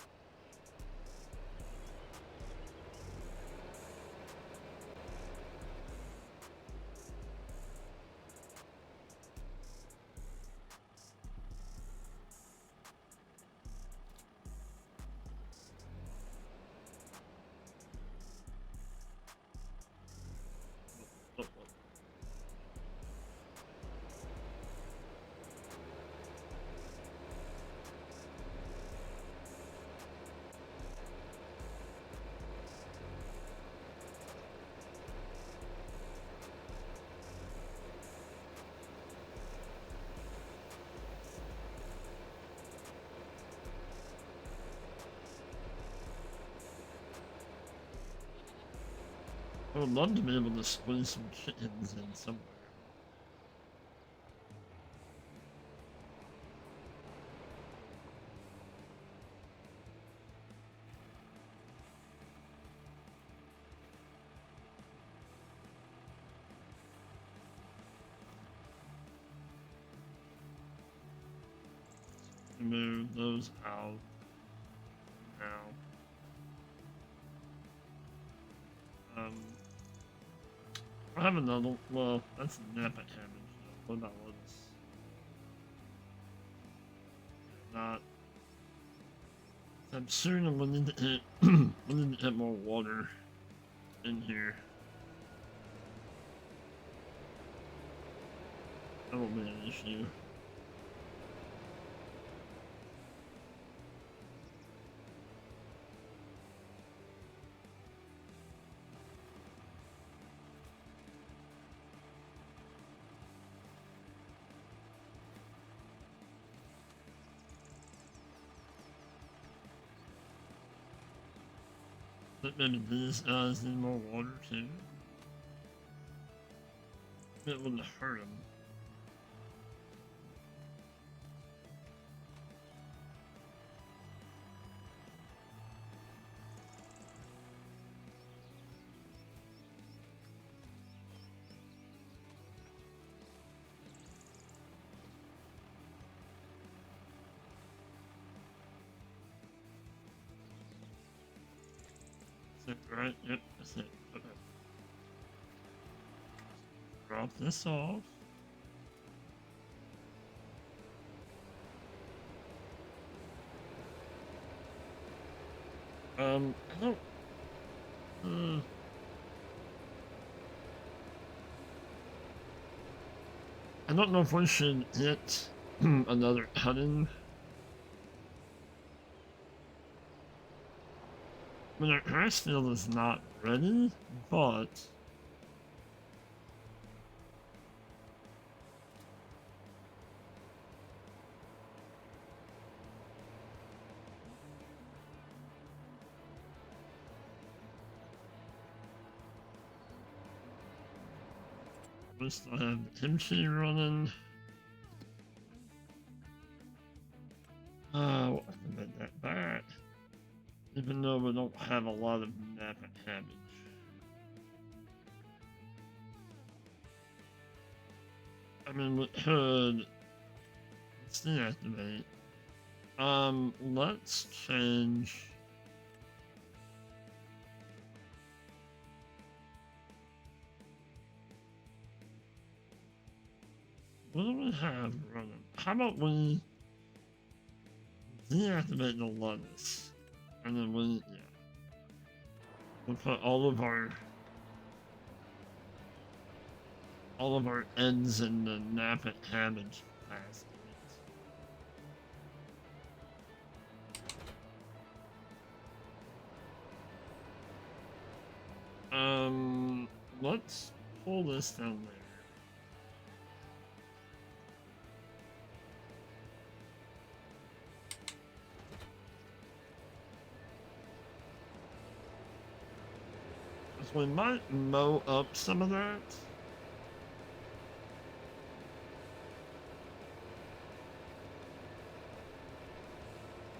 Look, look. I would love to be able to squeeze some chickens in somewhere. Move those out now. I have another. Well, that's Napa cabbage. What about lettuce? Not. I'm soon I'm gonna need to hit, we need to hit more water in here. That won't be an issue. But maybe these guys need more water too. It wouldn't hurt them. Is that right? Yep, that's it. Okay. Drop this off. I don't. I don't know if we should hit another cutting. I mean, our grass field is not ready, but we still have kimchi running. We'll have to make that back. Even though we don't have a lot of Napa cabbage. I mean, we could. Let's deactivate. Let's change. What do we have running? How about we deactivate the lettuce? And then we, yeah. We'll put all of our eggs in the Napa cabbage basket. Let's pull this down there. 'Cause we might mow up some of that.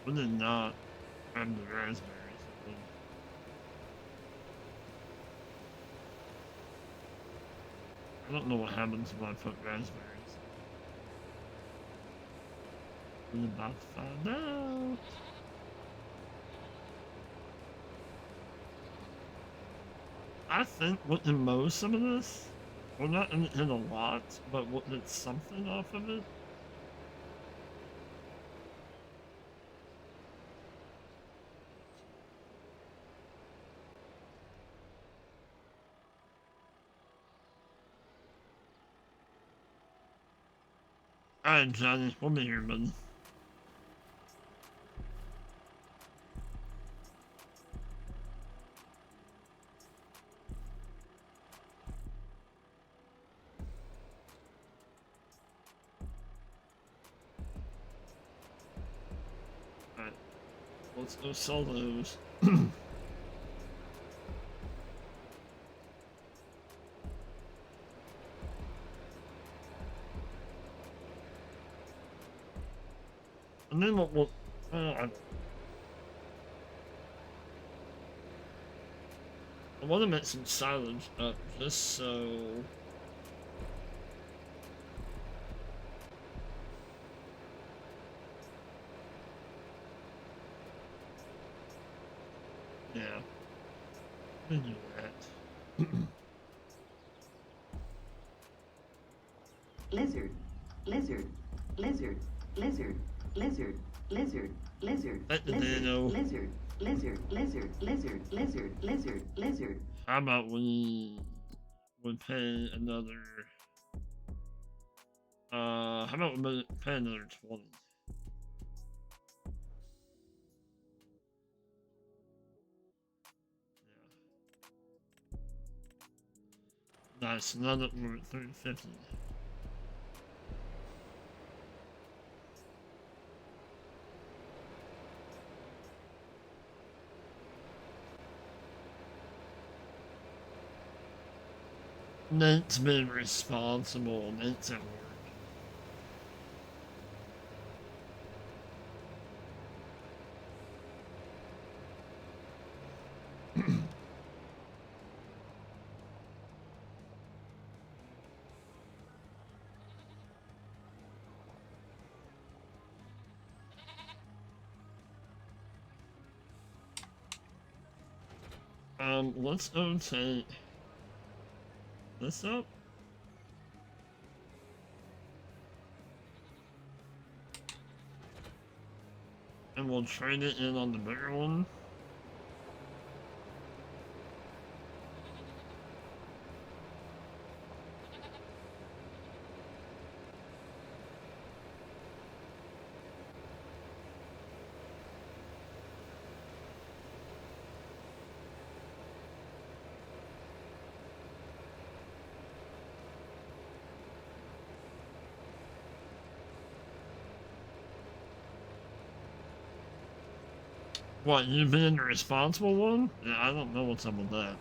We did not grab the raspberries. I think. I don't know what happens when I put raspberries. We're about to find out. I think we can mow some of this. We're not gonna hit a lot, but we'll hit something off of it. Alright, Johnny, we'll be here, buddy. Alright, let's go sell those. And then we'll I want to make some silage up just so. Yeah. We do that. Lizard, lizard, lizard, lizard, lizard, lizard, lizard, Let the lizard, nano. lizard, lizard, lizard, lizard, lizard, lizard, lizard. How about we would pay another? How about we pay another 20? Yeah. Nice. Now that we're at 350. Nate's been responsible. Nate's at work. Let's go take this up. And we'll trade it in on the bigger one. What, you being the responsible one? Yeah, I don't know what's up with that.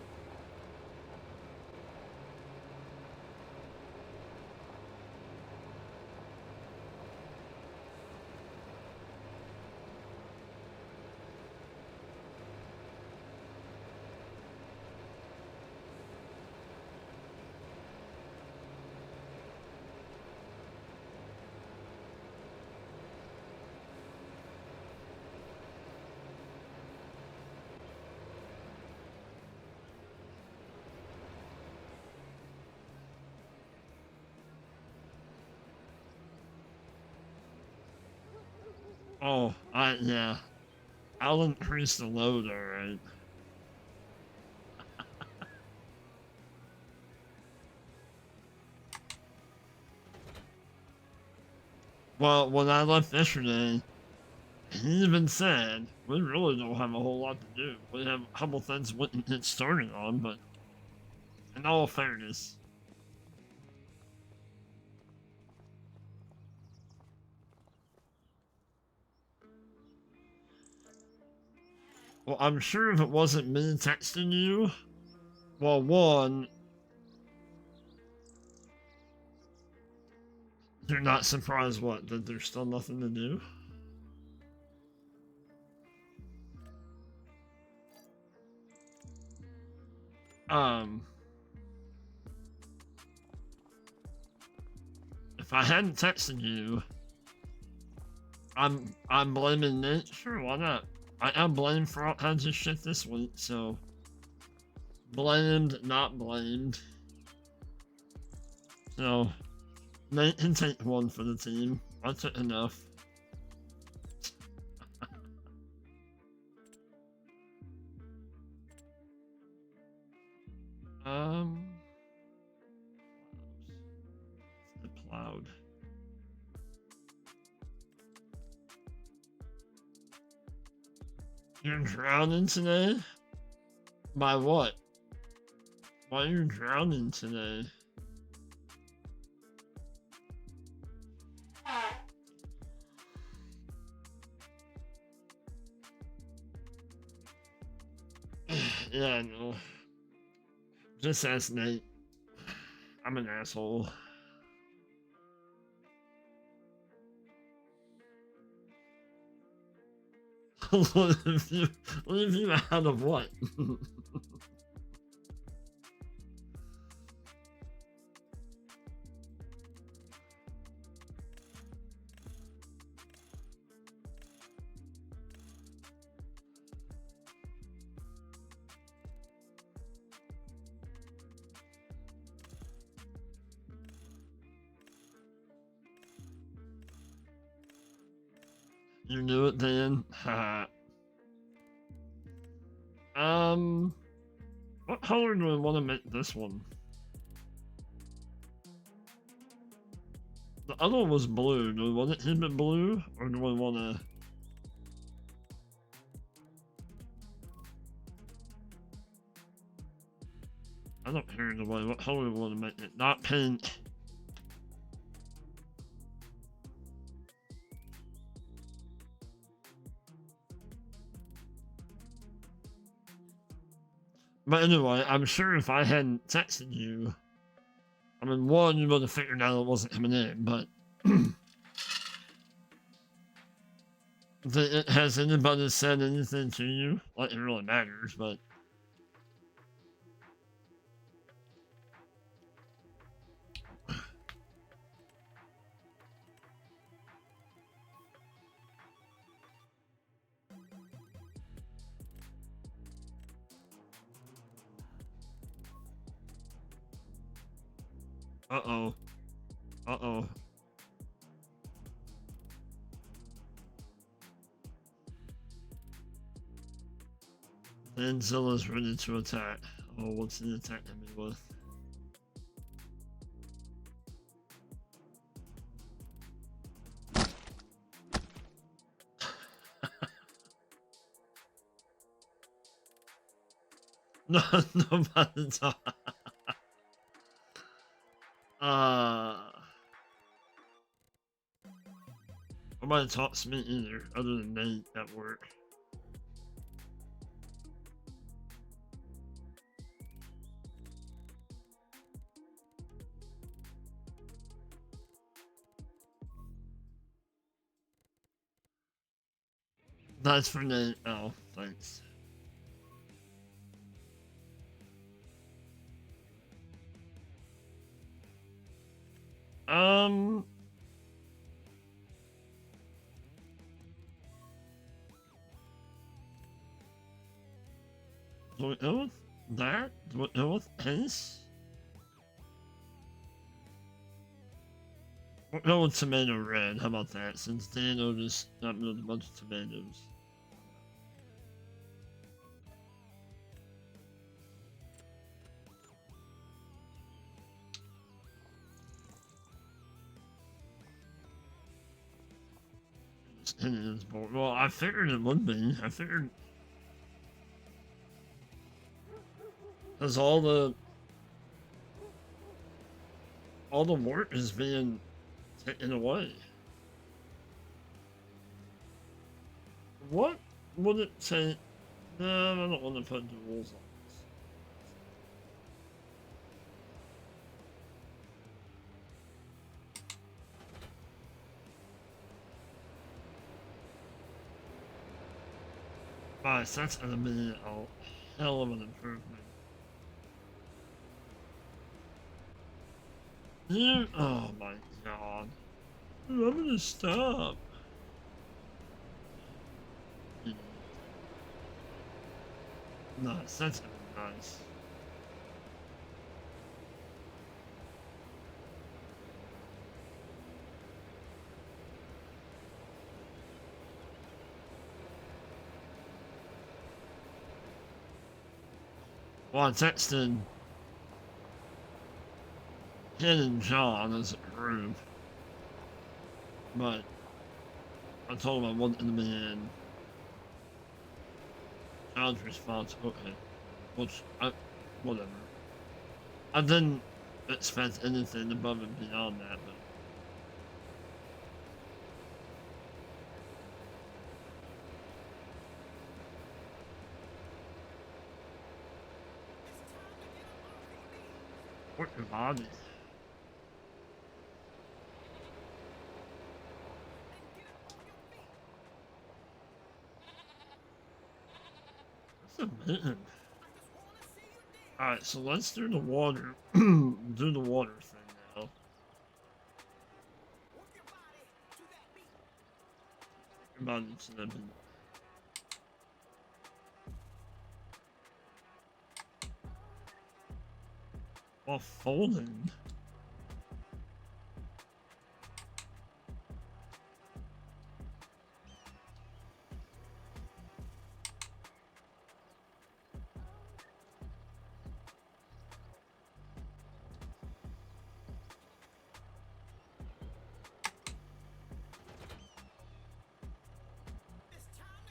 Oh, yeah. I'll increase the load, alright. Well, when I left yesterday, he even said, we really don't have a whole lot to do. We have a couple things we can get started on, but in all fairness, well, I'm sure if it wasn't me texting you, Well, one, you're not surprised what, that there's still nothing to do? If I hadn't texted you, I'm blaming Nate. Sure, why not? I'm blamed for all kinds of shit this week, so blamed, not blamed. So Nate can take one for the team. I took enough. The cloud. You're drowning today? By what? Why are you drowning today? Yeah, I know. Just ask Nate. I'm an asshole. Leave you out of what? You knew it then? What color do I want to make this one? The other one was blue. Do I want it to be blue? Or do I want to... I don't care the way. What color do I want to make it? Not pink. But anyway, I'm sure if I hadn't texted you, I mean, one, you would have figured out it wasn't coming in, but has anybody said anything to you? Like, it really matters, but... Uh-oh. Uh-oh. Anzilla's ready to attack. Oh, what's he attacking me with? No, nobody talk. Nobody talks to me either, other than Nate at work. That's for Nate. Oh, thanks. Do we go with that? Do we go with Ace? We'll go with tomato red. How about that? Since Dano just got me with a bunch of tomatoes. Well, I figured it would be. I figured... Because all the work is being taken away. What would it take? No, I don't want to put the rules on this. My sense of me a hell of an improvement. You, oh my god. I'm gonna stop. Idiot. Nice, that's nice. Well, I texted Ken and John as a group, but I told him I wasn't gonna be in. John's response, okay, which, whatever. I didn't expect anything above and beyond that, but work your body. That's a man. Alright, so let's do the water, do the water thing now. Your body to the beat. While folding.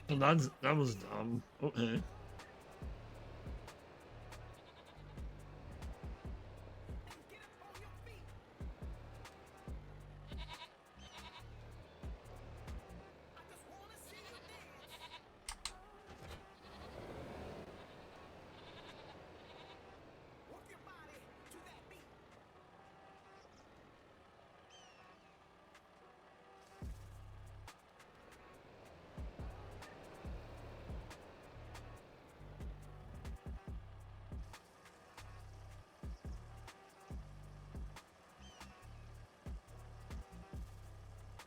So that was dumb. Okay.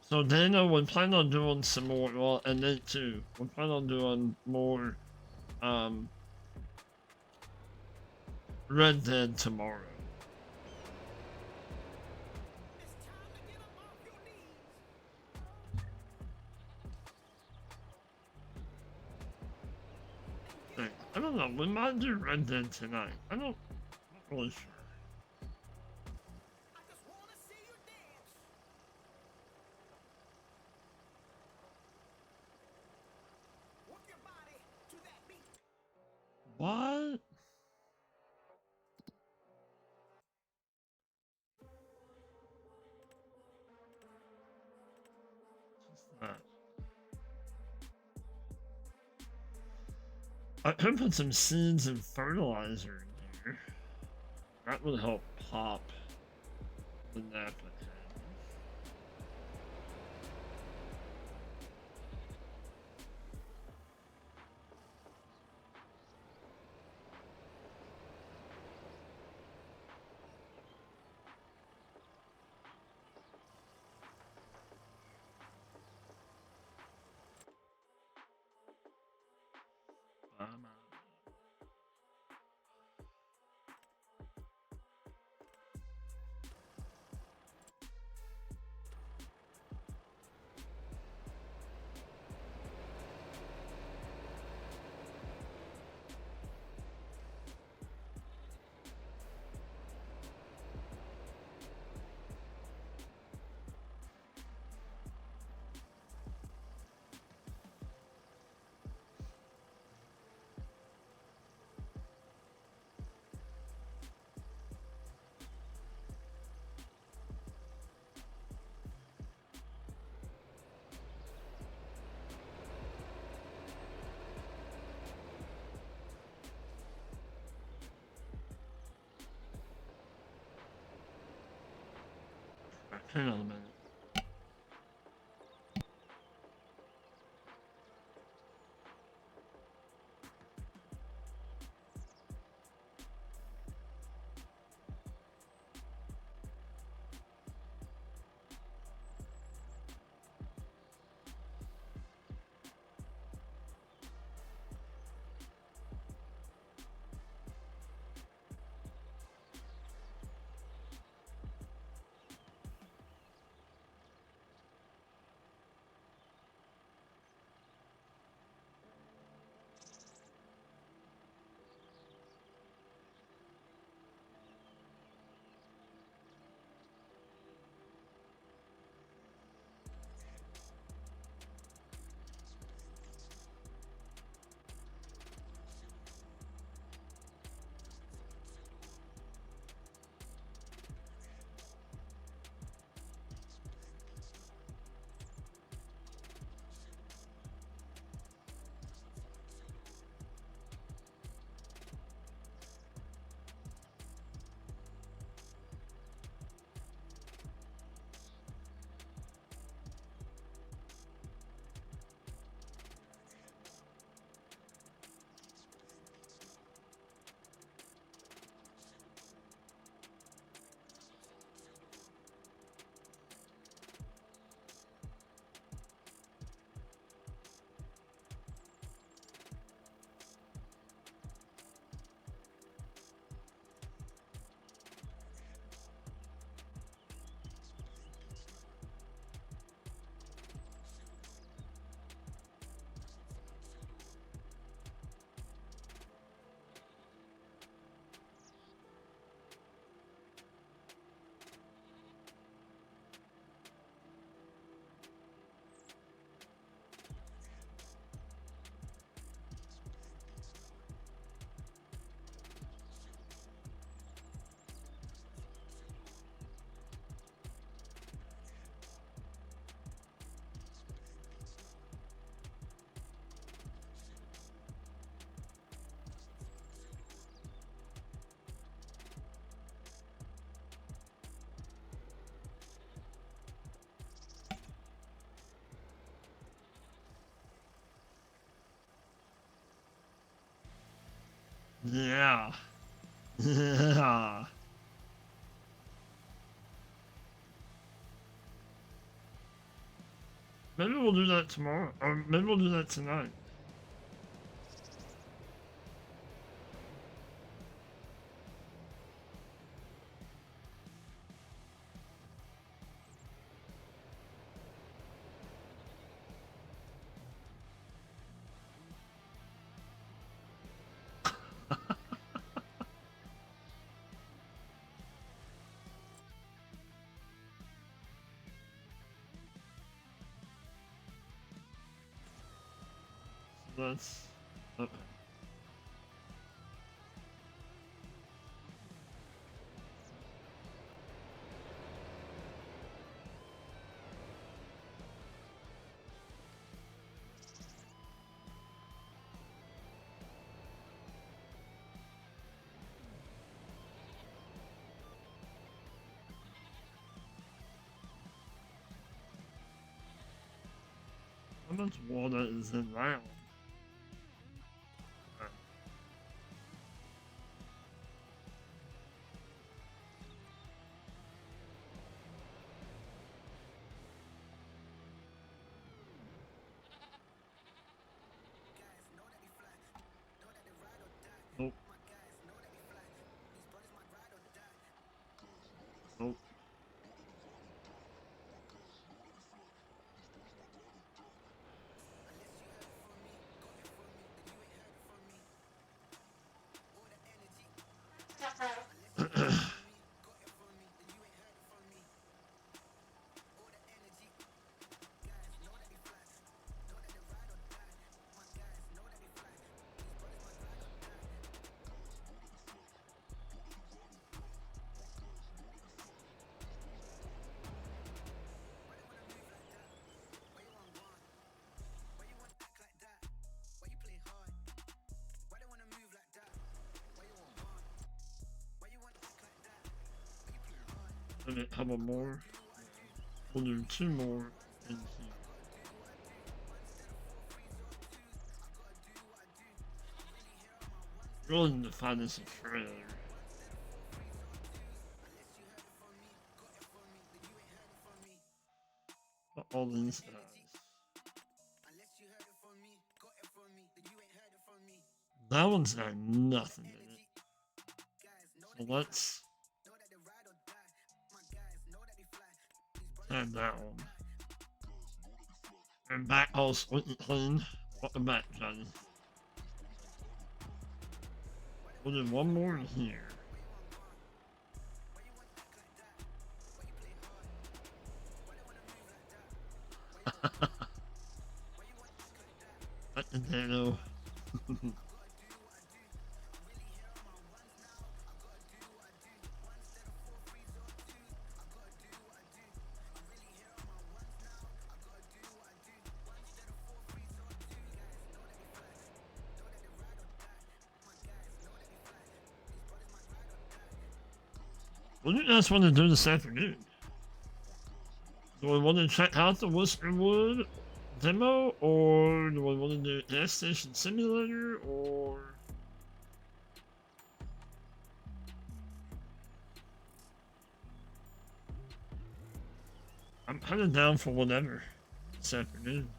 So Dana, we plan on doing some more, well, and Nate too. We plan on doing more, um, Red Dead tomorrow. I don't know, we might do Red Dead tonight. I'm not really sure. What? What's that? I could put some seeds and fertilizer in here. That would help pop the napkin. Hang on a minute. Yeah. Yeah. Maybe we'll do that tomorrow. Or maybe we'll do that tonight. That's... How much water is in that one? Nope. Nope. Okay, how about more? We'll do 2 more in here. Really need to find this a trailer. All these guys. That one's got nothing in it. So let's add that one. And back all squint and clean. Welcome back, Johnny. We'll do one more in here. Potato. What do you guys want to do this afternoon? Do we want to check out the Whisperwood demo, or do we want to do Gas Station Simulator, or... I'm kind of down for whatever this afternoon.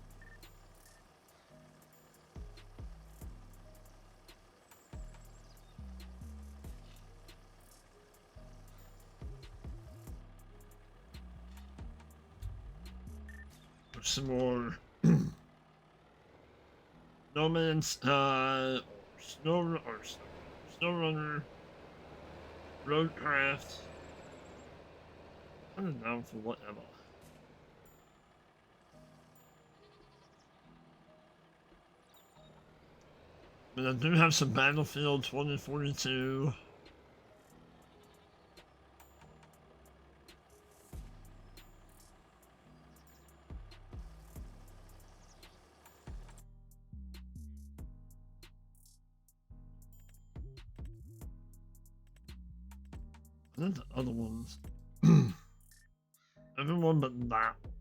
There's some more No Man's SnowRunner, Roadcraft. I'm down for whatever. But I do have some Battlefield 2042. And then the other ones. Everyone but that one.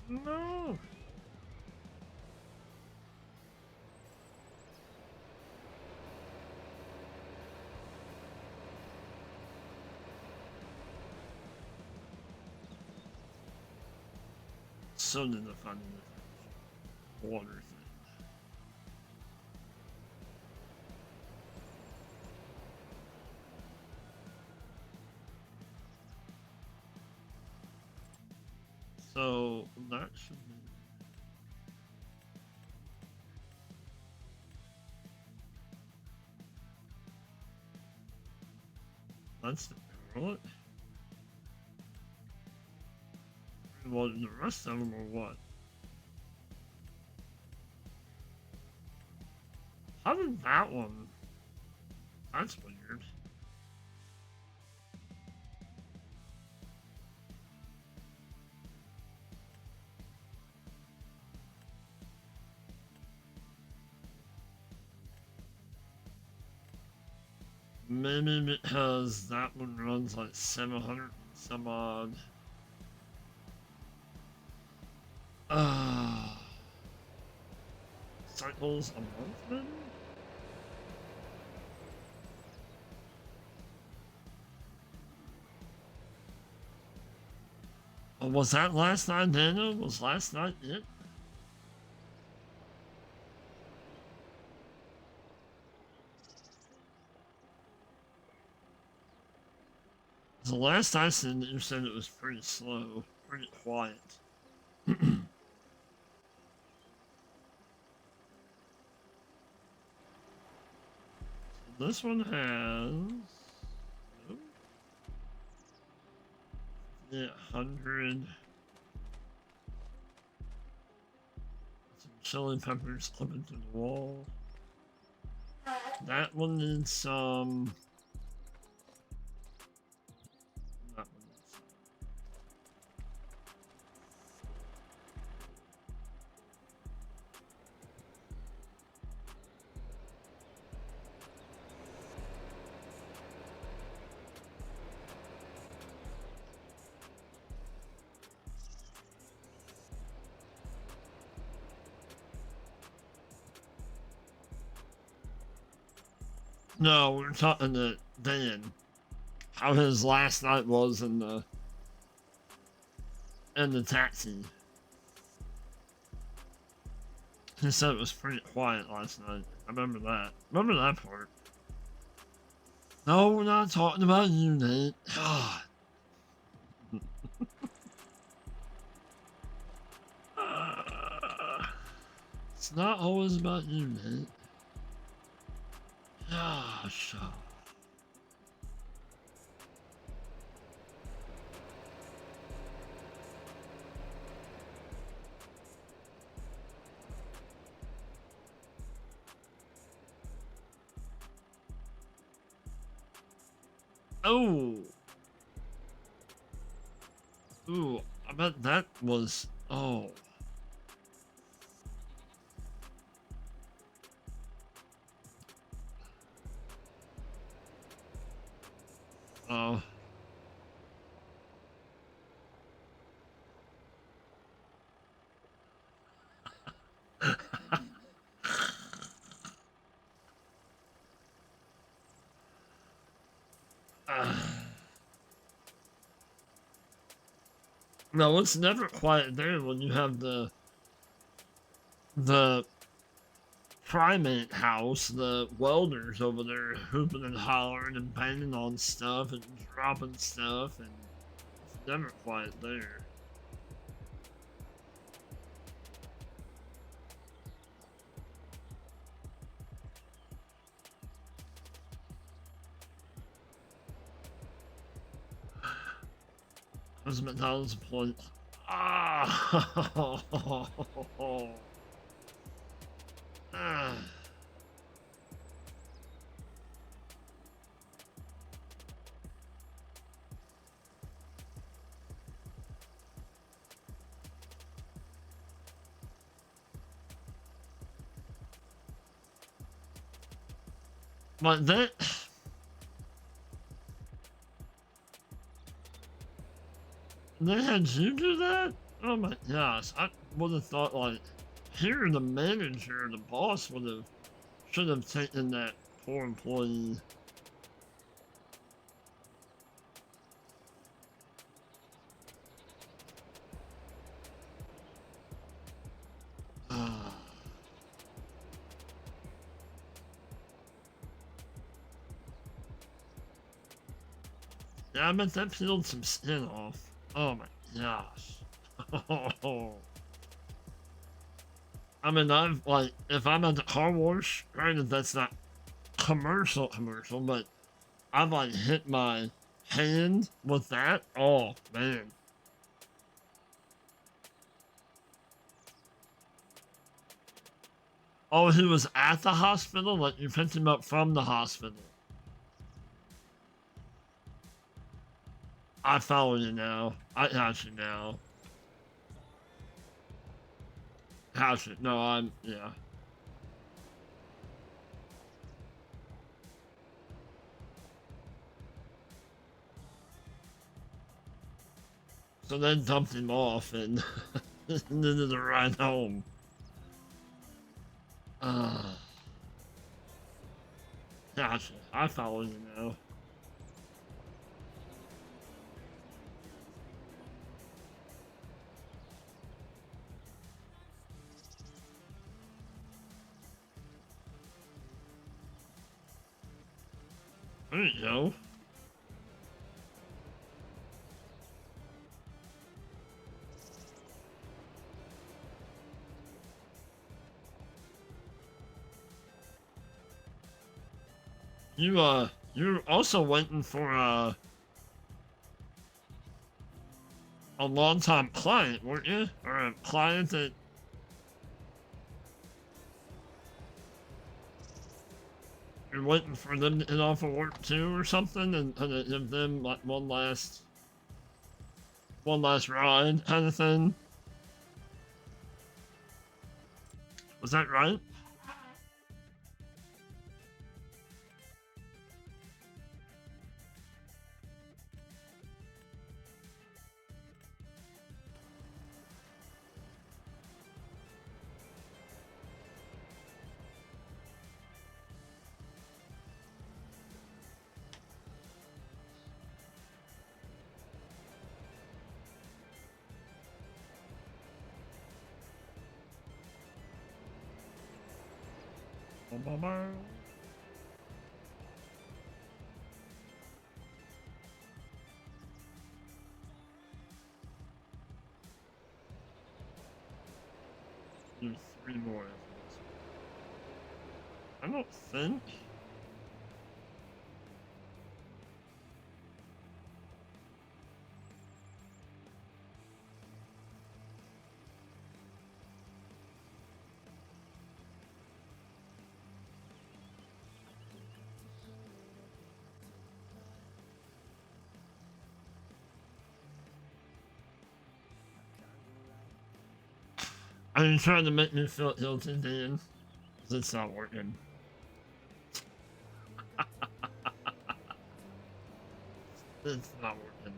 No. So did the fun water thing. So that should be. That's the what? Well, the rest of them are what? How did that one? That's weird. Maybe because that one runs like 700 some odd. Cycles a month, maybe? Oh, was that last night, Daniel? Was last night it? The last I seen it, you said it was pretty slow, pretty quiet. This one has. Oh, yeah, 100. Some chili peppers clipping to the wall. That one needs some. That one needs some. No, we're talking to Dan. How his last night was in the taxi. He said it was pretty quiet last night. I remember that. Remember that part. No, we're not talking about you, Nate. God. It's not always about you, Nate. Gosh. Oh. Ooh, I bet that was. Oh. Oh. No, it's never quiet there when you have the primate house, the welders over there hooping and hollering and banging on stuff and dropping stuff, and it's never quiet there. There's a McDonald's employee. Ah! Ah. But that. They had you do that? Oh my gosh, I would have thought like here the manager, the boss should have taken that poor employee. Yeah, I bet that peeled some skin off. Oh my gosh. I mean, I've like, if I'm at the car wash, granted that's not commercial, but I've like hit my hand with that. Oh man. Oh, he was at the hospital? Like you picked him up from the hospital. I follow you now. I got you now. Got you. No, yeah. So then dumped him off and and then did a ride home. Uh, gotcha. I follow you now. There you go. You're also waiting for a long-time client, weren't you? Or a client that you're waiting for them to get off of work too, or something, and give them like one last ride, kind of thing. Was that right? Ba-ba-ba. Do three more of these. I don't think. Are you trying to make me feel guilty, Dan? 'Cause it's not working. It's not working.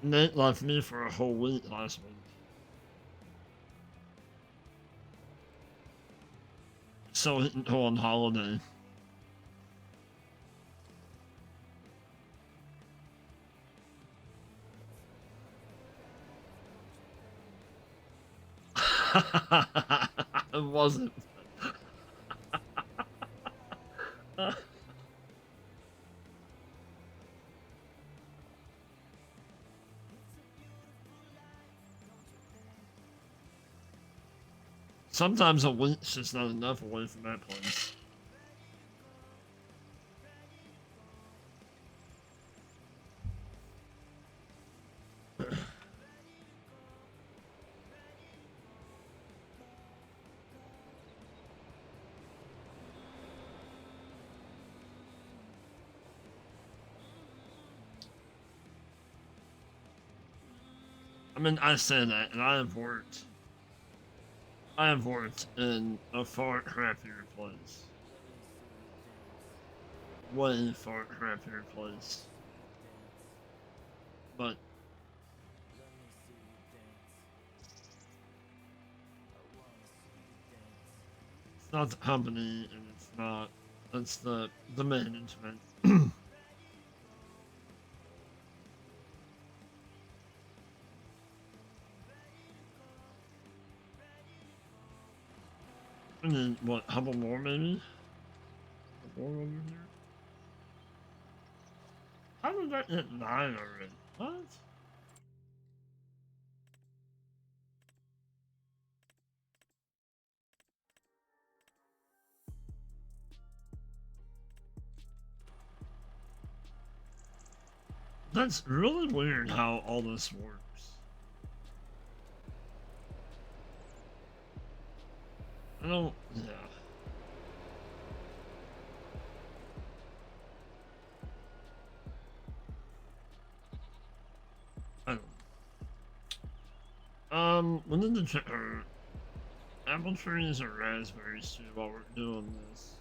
Nate left me for a whole week last week. So he can go on holiday. It wasn't. Sometimes a week's just not enough away from that place. I mean, I say that, and I have worked in a far crappier place. Way far crappier place. but it's not the company, and it's not. It's the management. And then what? A couple more maybe? A couple more over here. How did that hit 9 already? What? That's really weird how all this works. I don't. Yeah. I don't. We need to check our apple trees or raspberries too while we're doing this.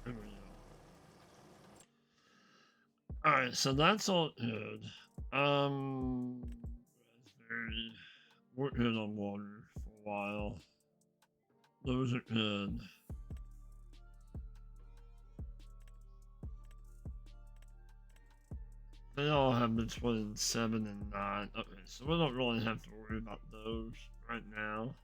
There we go. Alright, so that's all good. Raspberry. We're good on water for a while. Those are good. They all have between 7 and 9. Okay, so we don't really have to worry about those right now.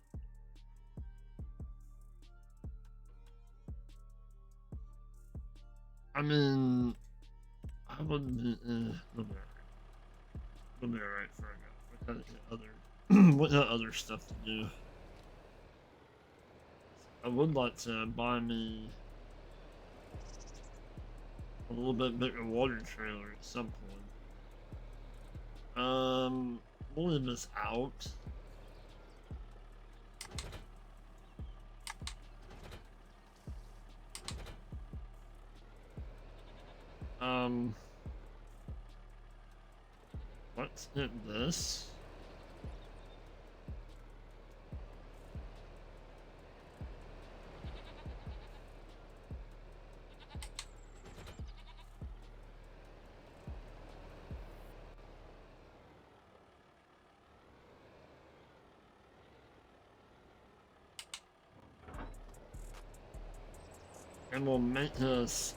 I mean, I wouldn't be. We'll be alright. We'll be alright for a minute. We gotta get other. We got other stuff to do. I would like to buy me a little bit bigger water trailer at some point. We'll leave this out. Let's hit this. And we'll make this,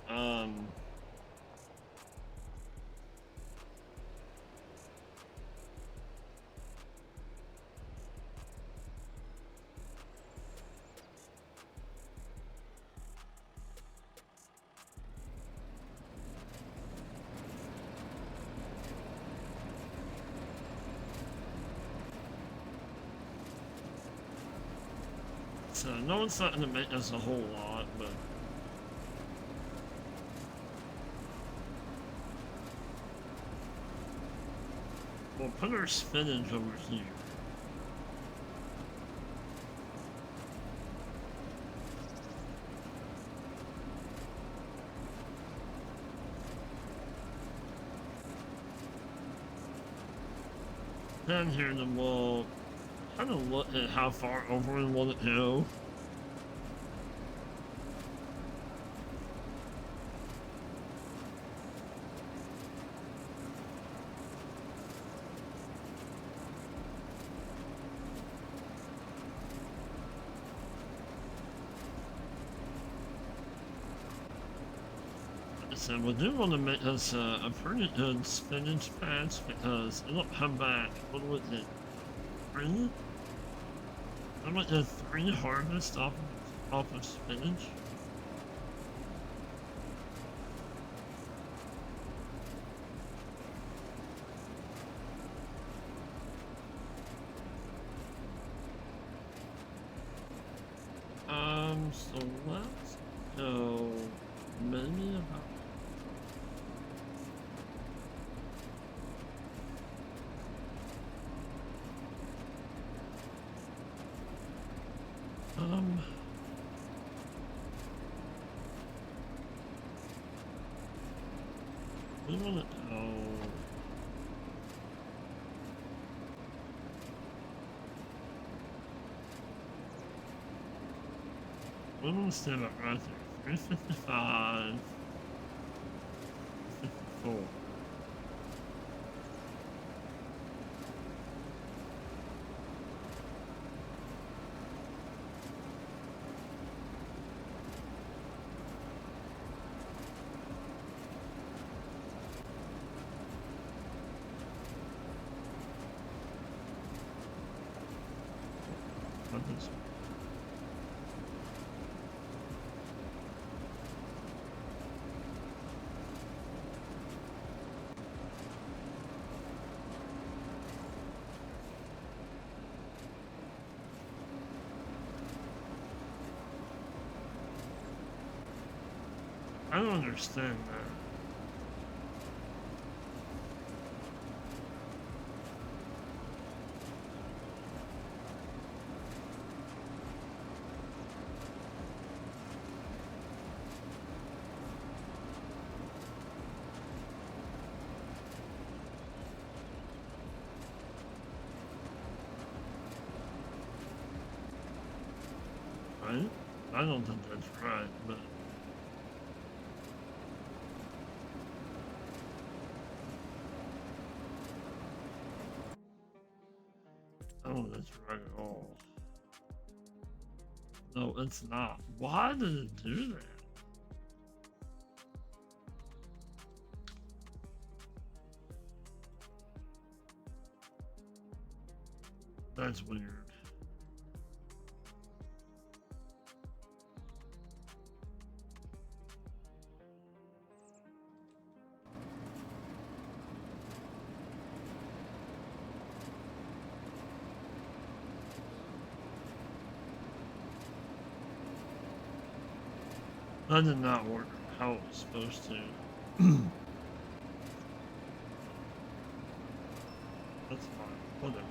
so I know it's not gonna make us a whole lot, but we'll put our spinach over here. Down here, then we'll kind of look at how far over we want it to go. So we do want to make us a pretty good spinach patch because it'll come back. What was it? 3? I might get 3 harvests off of spinach. So let's go maybe about. really want to. Oh. We want to stay about right there. 355. 54. What is I don't understand that. Right? I don't think that's right, but I don't think that's right at all. No, it's not. Why did it do that? That's weird. That did not work how it was supposed to. That's fine. Whatever.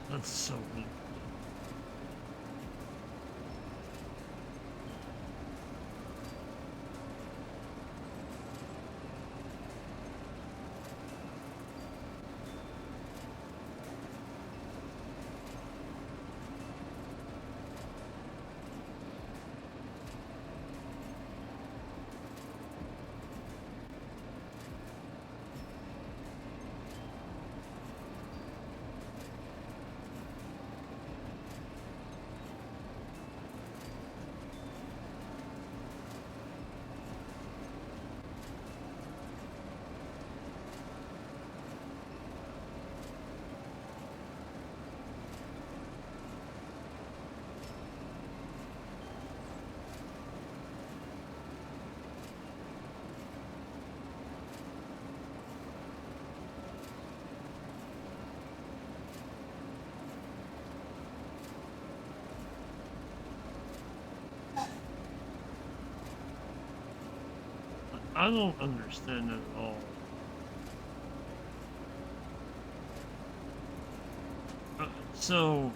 That's so weird. I don't understand it at all. So,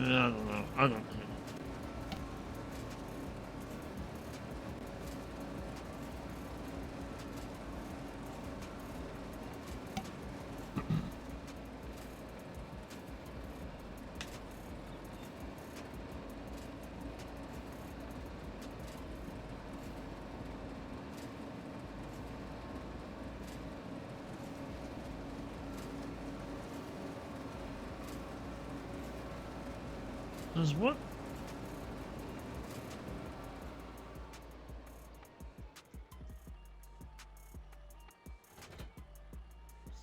Yeah, I don't know. I don't know. Does what?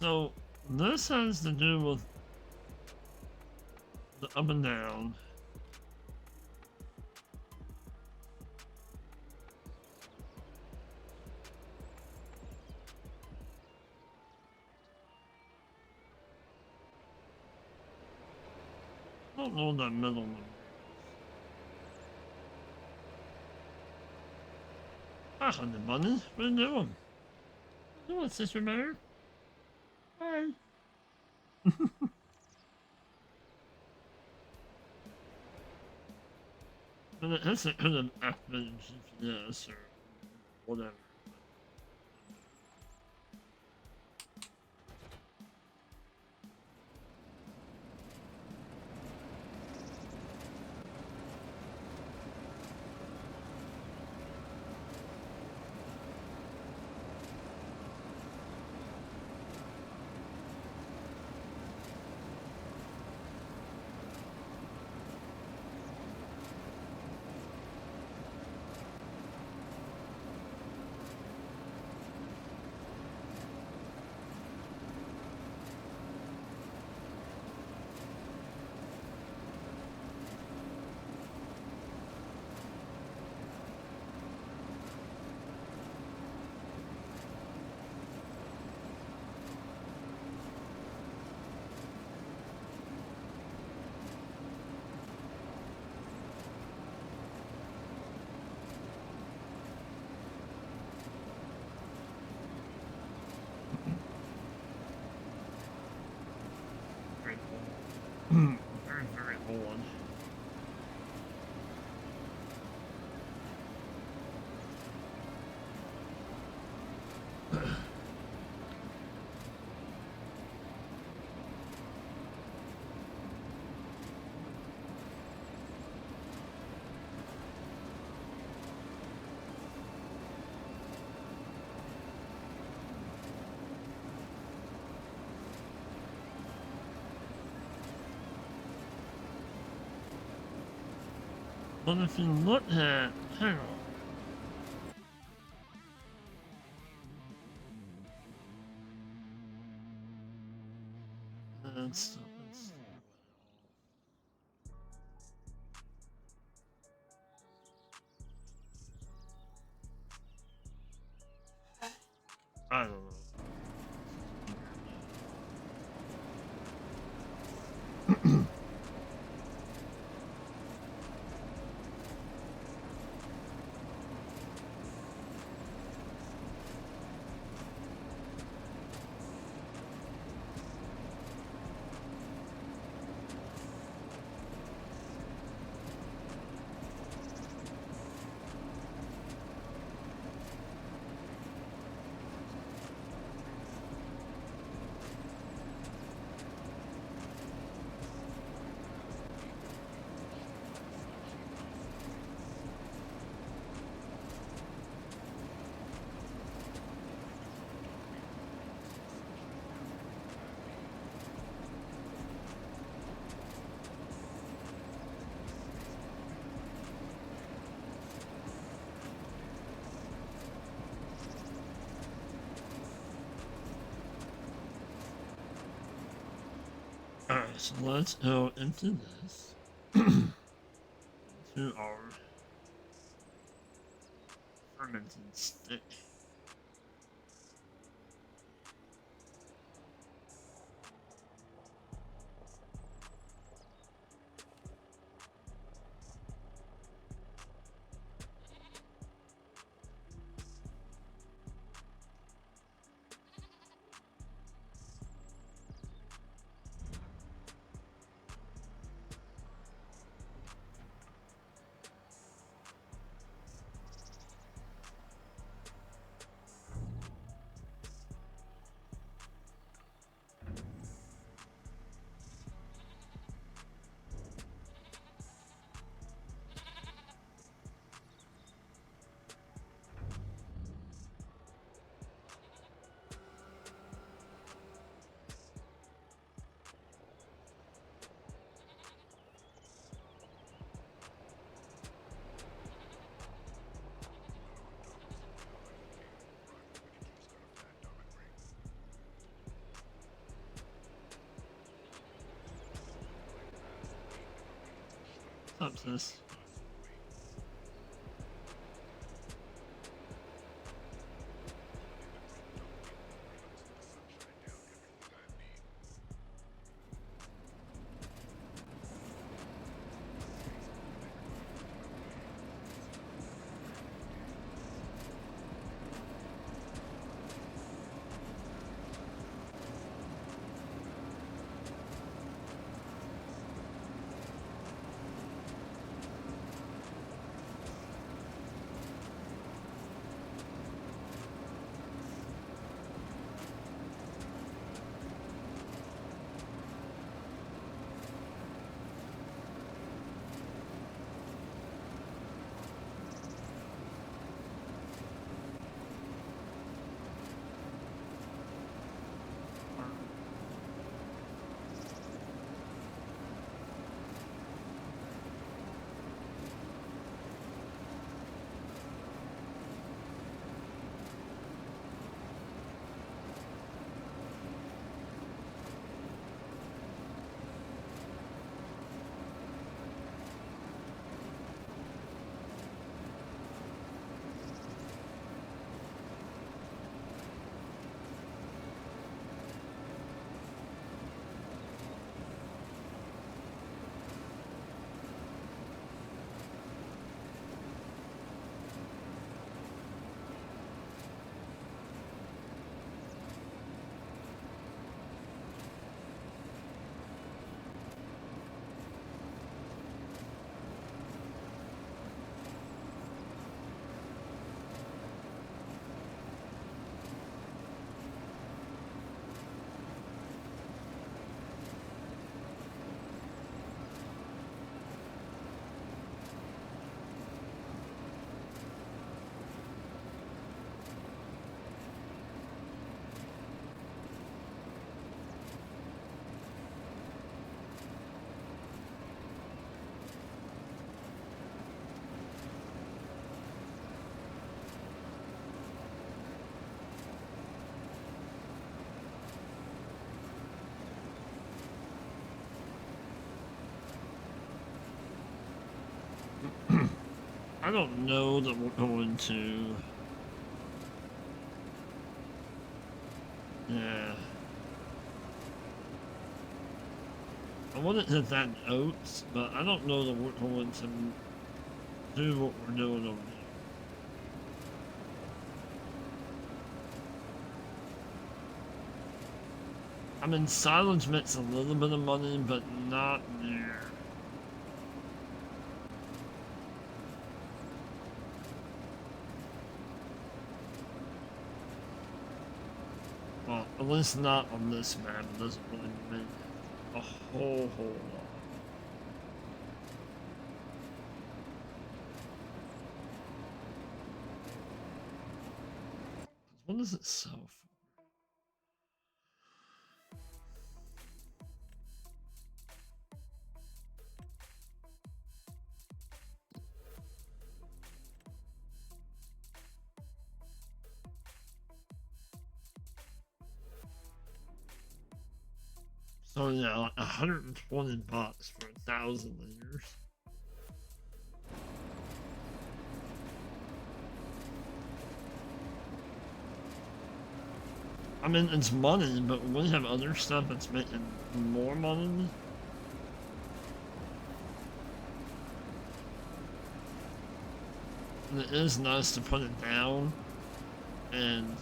So this has to do with the up and down. I don't know what that middle one is. Hi, Honey Bunny. What are you doing? What you doing, Sister Bear? Hi. And it hasn't could have activated GPS or whatever. Very bold. Very, very bold. But if you look at, hang on. Let's I don't know. Alright, so let's go into this. To our fermented stick. Stop this. I don't know that we're going to. Yeah. I wouldn't hit that oats, but I don't know that we're going to do what we're doing over here. I mean, silence makes a little bit of money, but not near. Well, at least not on this map. It doesn't really make a whole lot. What does it sell for? So yeah, like 120 bucks for 1,000 liters. I mean, it's money, but when we have other stuff that's making more money, and it is nice to put it down and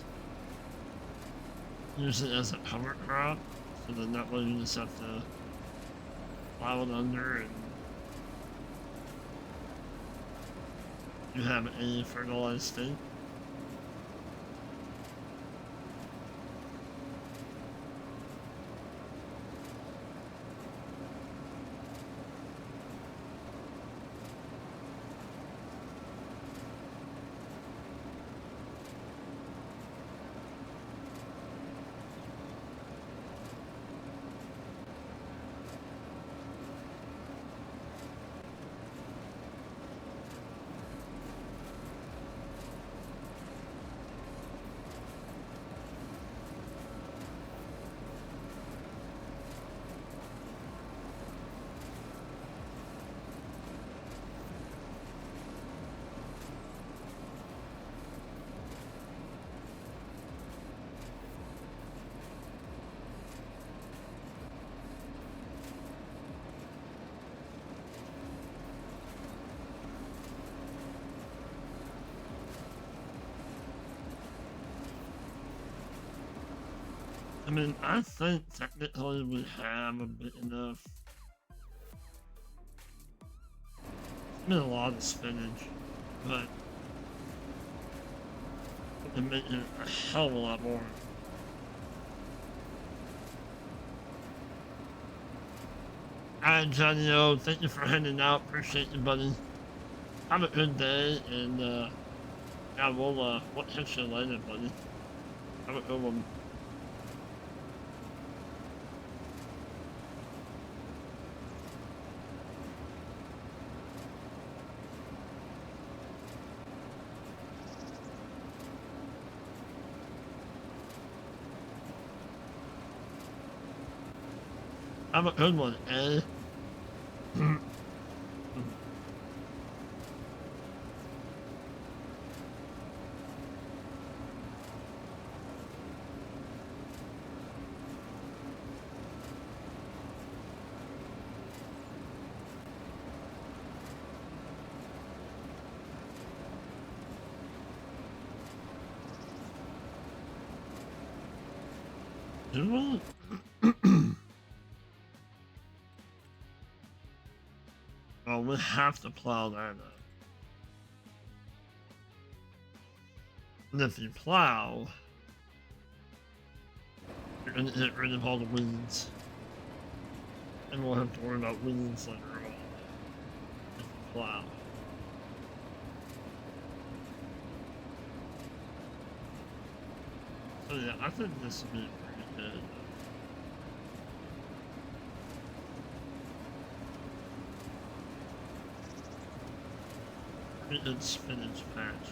use it as a cover crop, so then that way you just have to plow it under and you have a fertilized state. mean, I think technically we have a bit enough. It's been a lot of spinach, but we can make it a hell of a lot more. Alright, Johnny O, thank you for hanging out. Appreciate you, buddy. Have a good day, and yeah, we'll catch you later, buddy. Have a good one. Have a good one, eh? Do we? Oh, we have to plow that up. And if you plow, you're gonna get rid of all the weeds. And we'll have to worry about weeds later on. If you plow. So yeah, I think this would be pretty good. Pretty good spinach patch.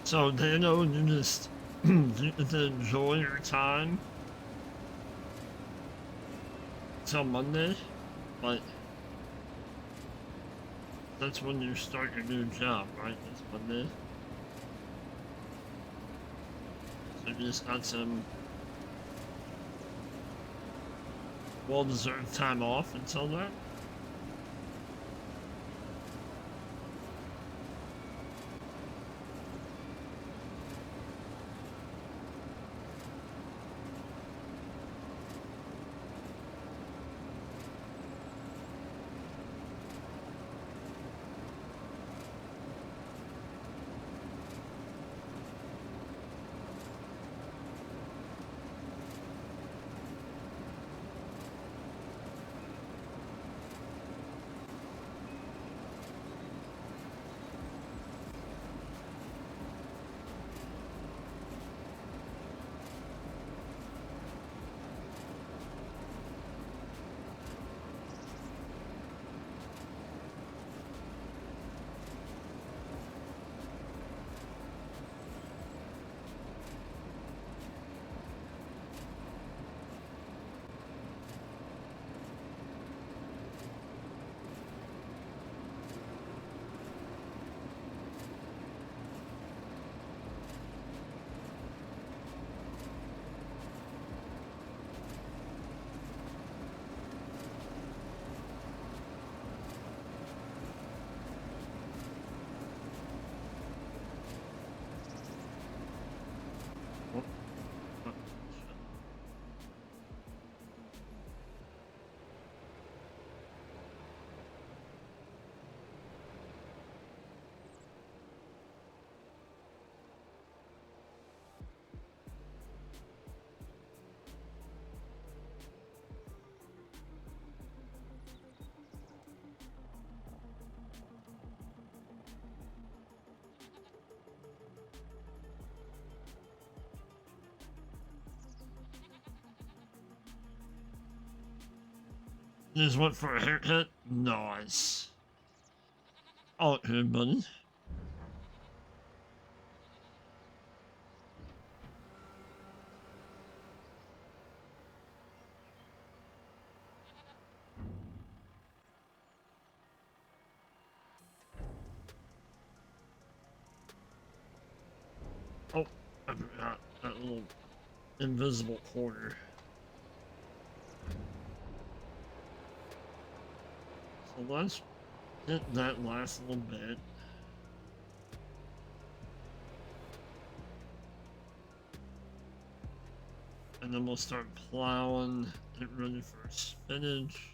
So Dano, you just you get to enjoy your time till Monday. Like that's when you start your new job, right? It's Monday. So you just got some well-deserved time off until then. You just went for a haircut? Nice. Oh, here, buddy. Oh, I forgot that little invisible corner. So let's hit that last little bit. And then we'll start plowing it ready for spinach.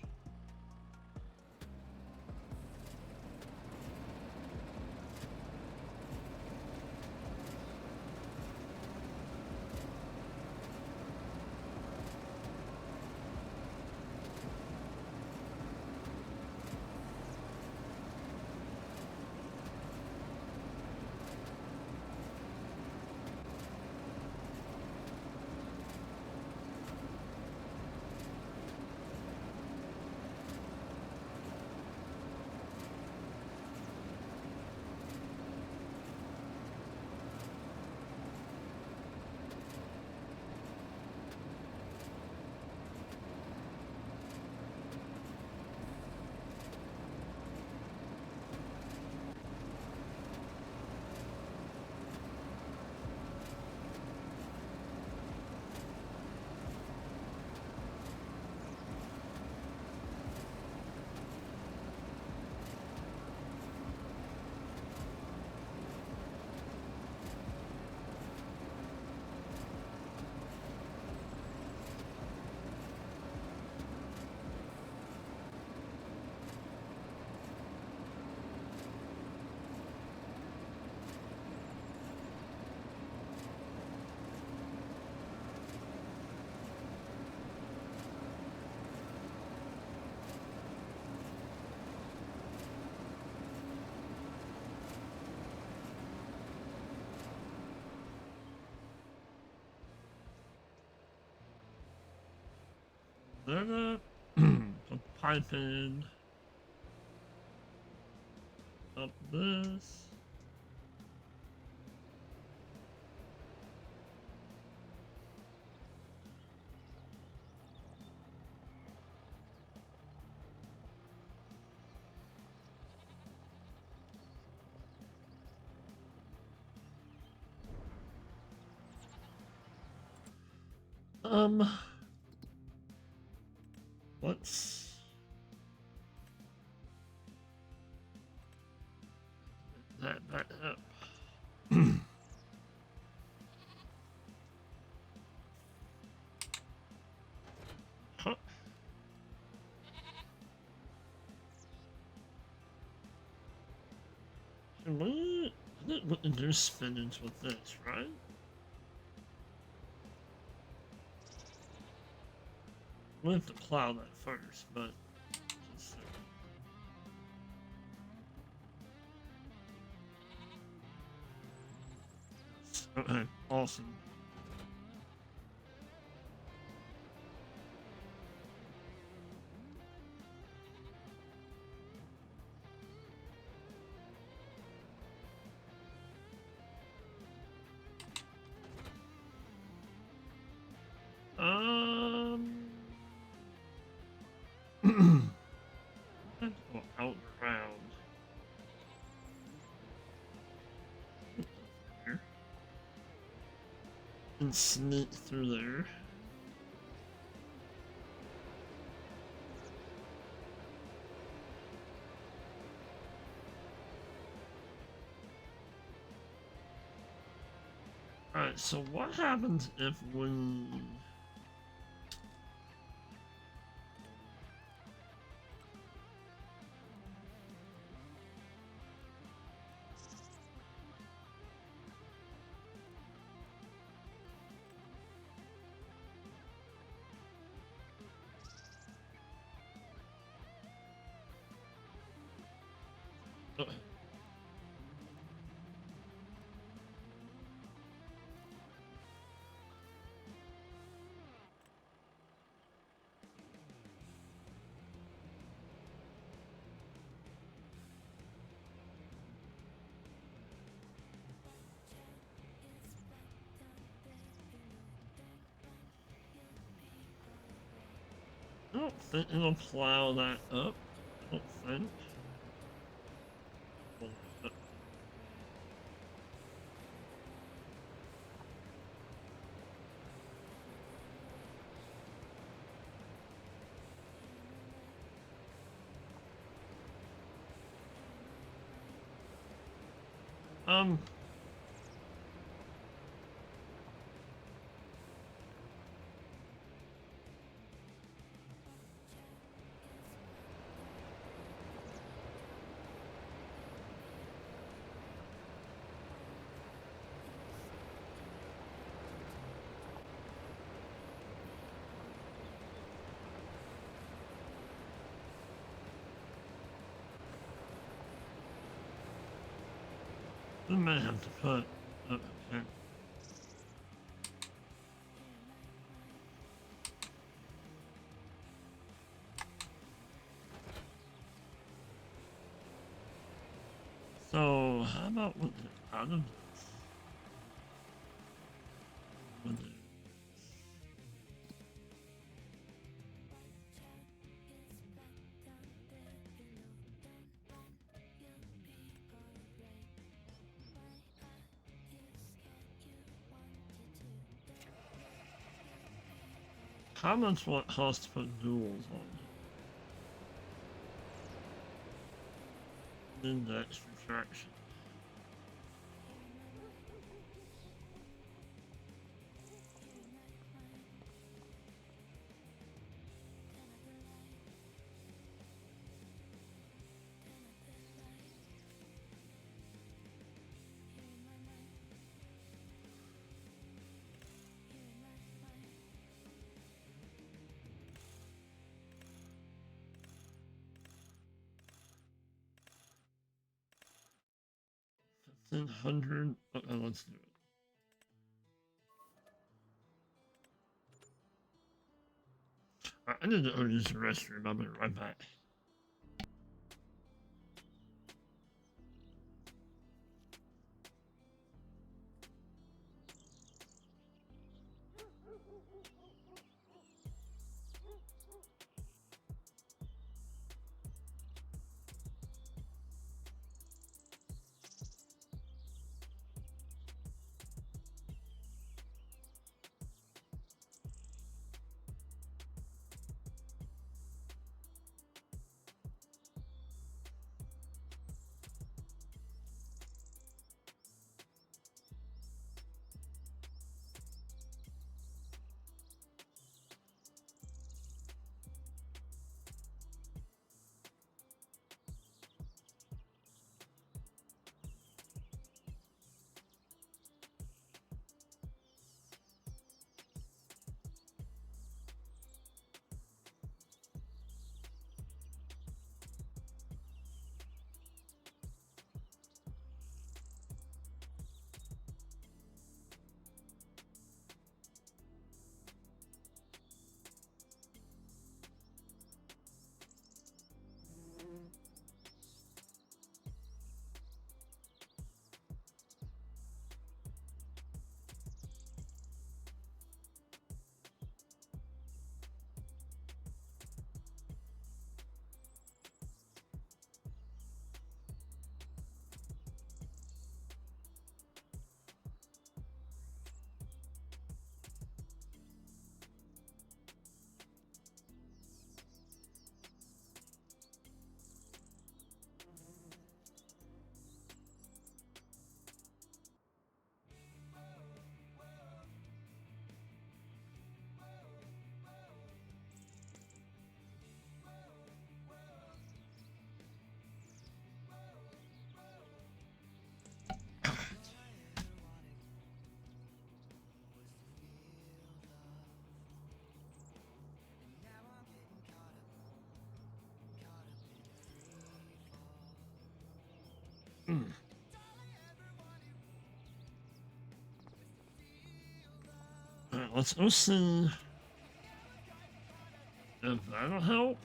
Then put pipe in. Up this. Let's that back up. Huh. Can we do spinach with this, right? We have to plow that first, but just okay, awesome. Um, let's go out around here and sneak through there. Alright, so what happens if we... Oh, don't think it'll plow that up. I don't think. Well, um. We may have to put. Okay. So how about with the out of with the how much will it cost to put duals on it? Then the extra traction. $1,500. Okay, let's do it. Alright, I need to go use the restroom. I'll be right back. Alright, let's go see if that'll help.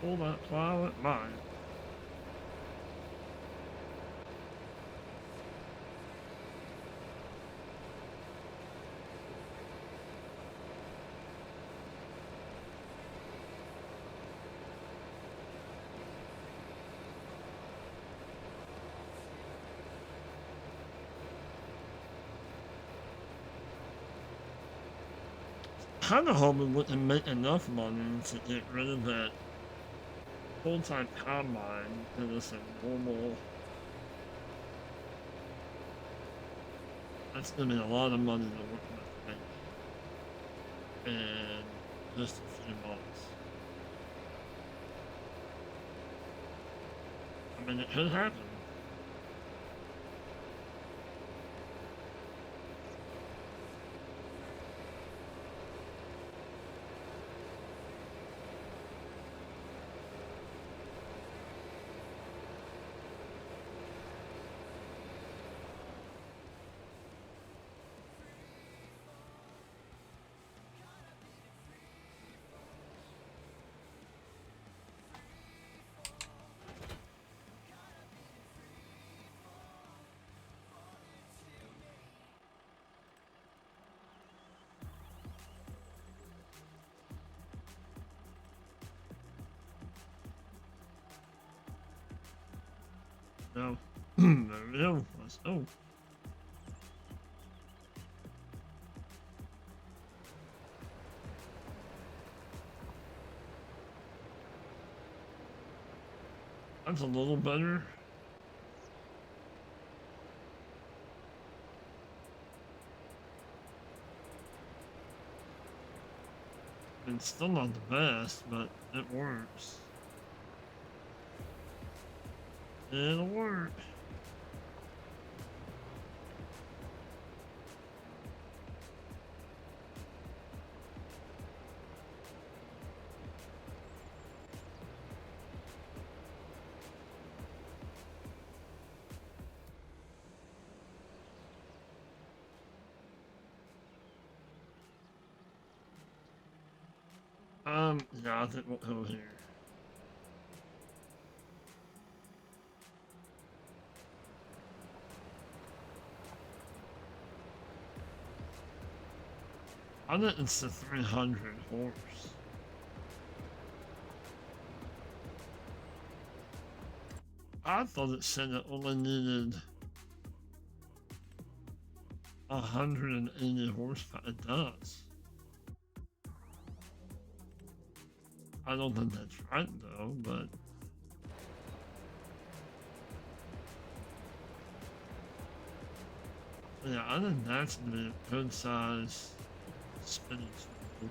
Pull that plow, it might. kind of hoping we can make enough money to get rid of that full-time combine and just a normal. That's gonna be a lot of money to work with, I think, in just a few months. I mean, it could happen. No. There we go. Let's go. That's a little better. It's still not the best, but it works. It'll work. Yeah, I think we'll go here. I think it's the 300 horse. I thought it said it only needed 180 horsepower. It does. I don't think that's right though, but yeah, I think that's gonna be a good size spinning spool.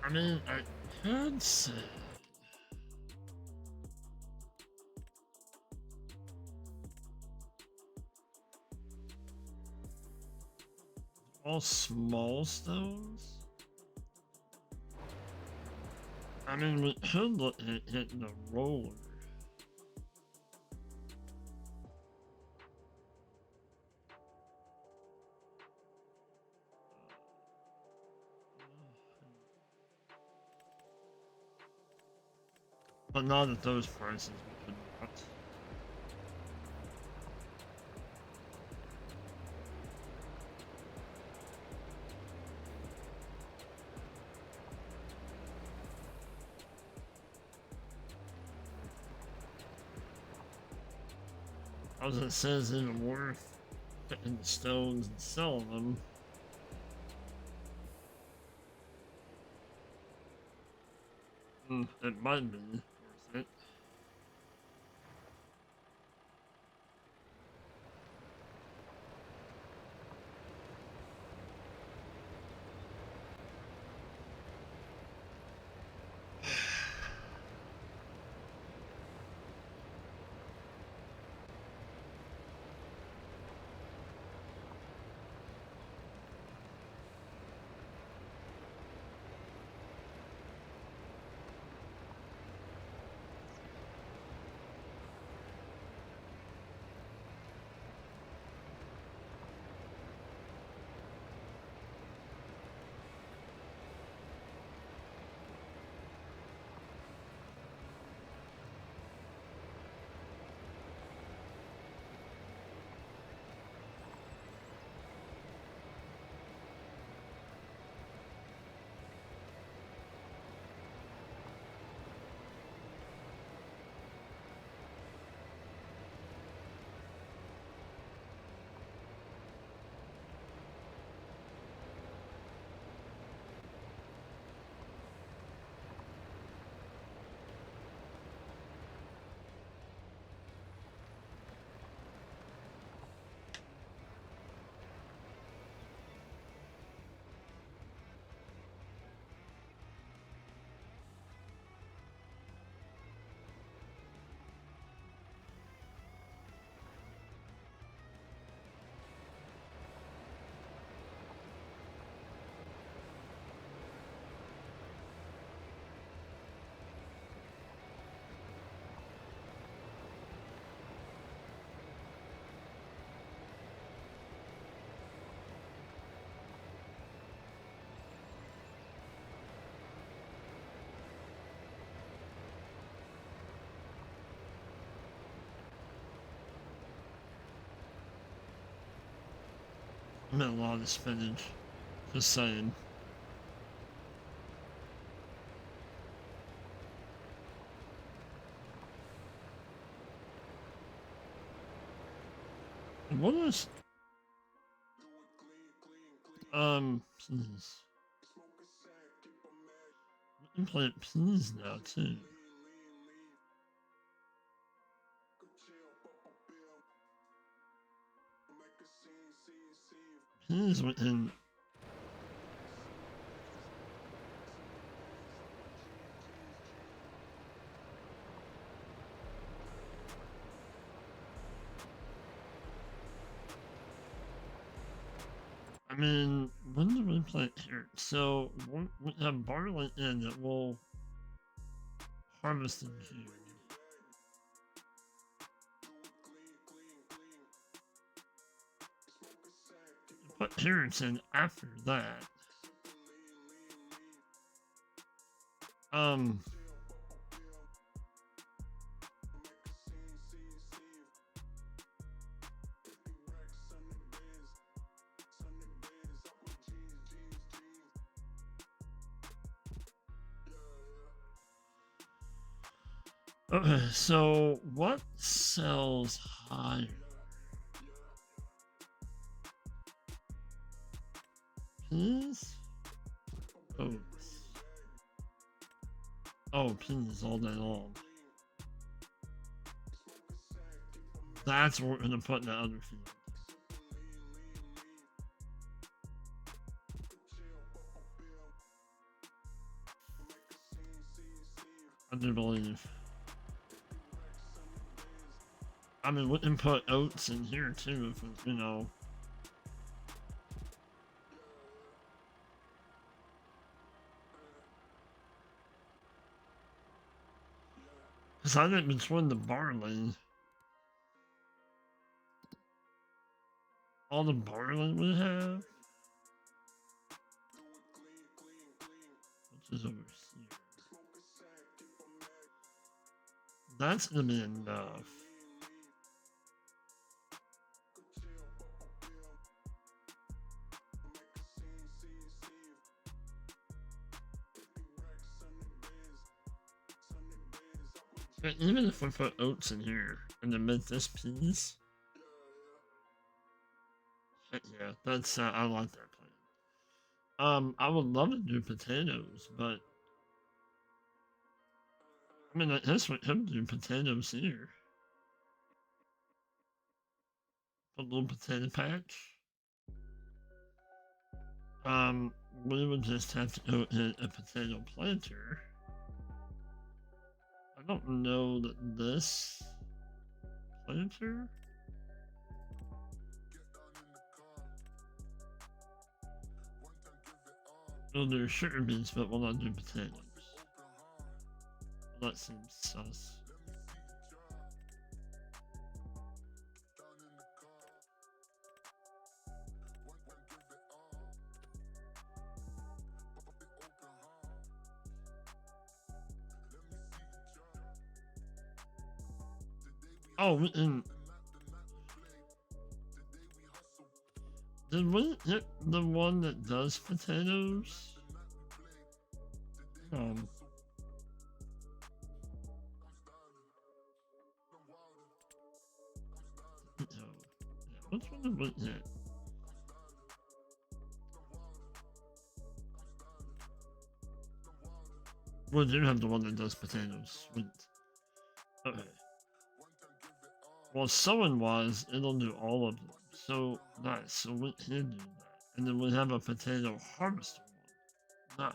I mean, I could say all small stones. I mean, we could look at hitting the roller. But not at those prices, we could not. As it says, it's worth getting the stones and selling them. It might be worth it. I meant a lot of spinach. Just saying. What is... please. We can play it please now, too. Please within... I mean, when do we play it here? So, we have barley in that will harvest in June. Put carrots in after that. Okay, so what sells higher? Peas? Oats. Oh, peas all day long. That's what we're gonna put in the other field. I do believe. I mean, we can put oats in here too if it, you know. Because I think between the barley, all the barley we have, which is over here, that's gonna be enough. But even if we put oats in here and then make this piece, yeah, that's I like that plan. I would love to do potatoes, but I mean, I guess we could do potatoes here. A little potato patch. We would just have to go get a potato planter. I don't know that this planter. We'll do sugar beets, but we'll not do potatoes. Well, that seems sus. Oh, and did we hit the one that does potatoes? Um, no. Yeah, which one did we hit? We do have the one that does potatoes. Sweet. Okay. Well, sewing wise, it'll do all of them. So nice. So we can do that. And then we have a potato harvester one. Nice.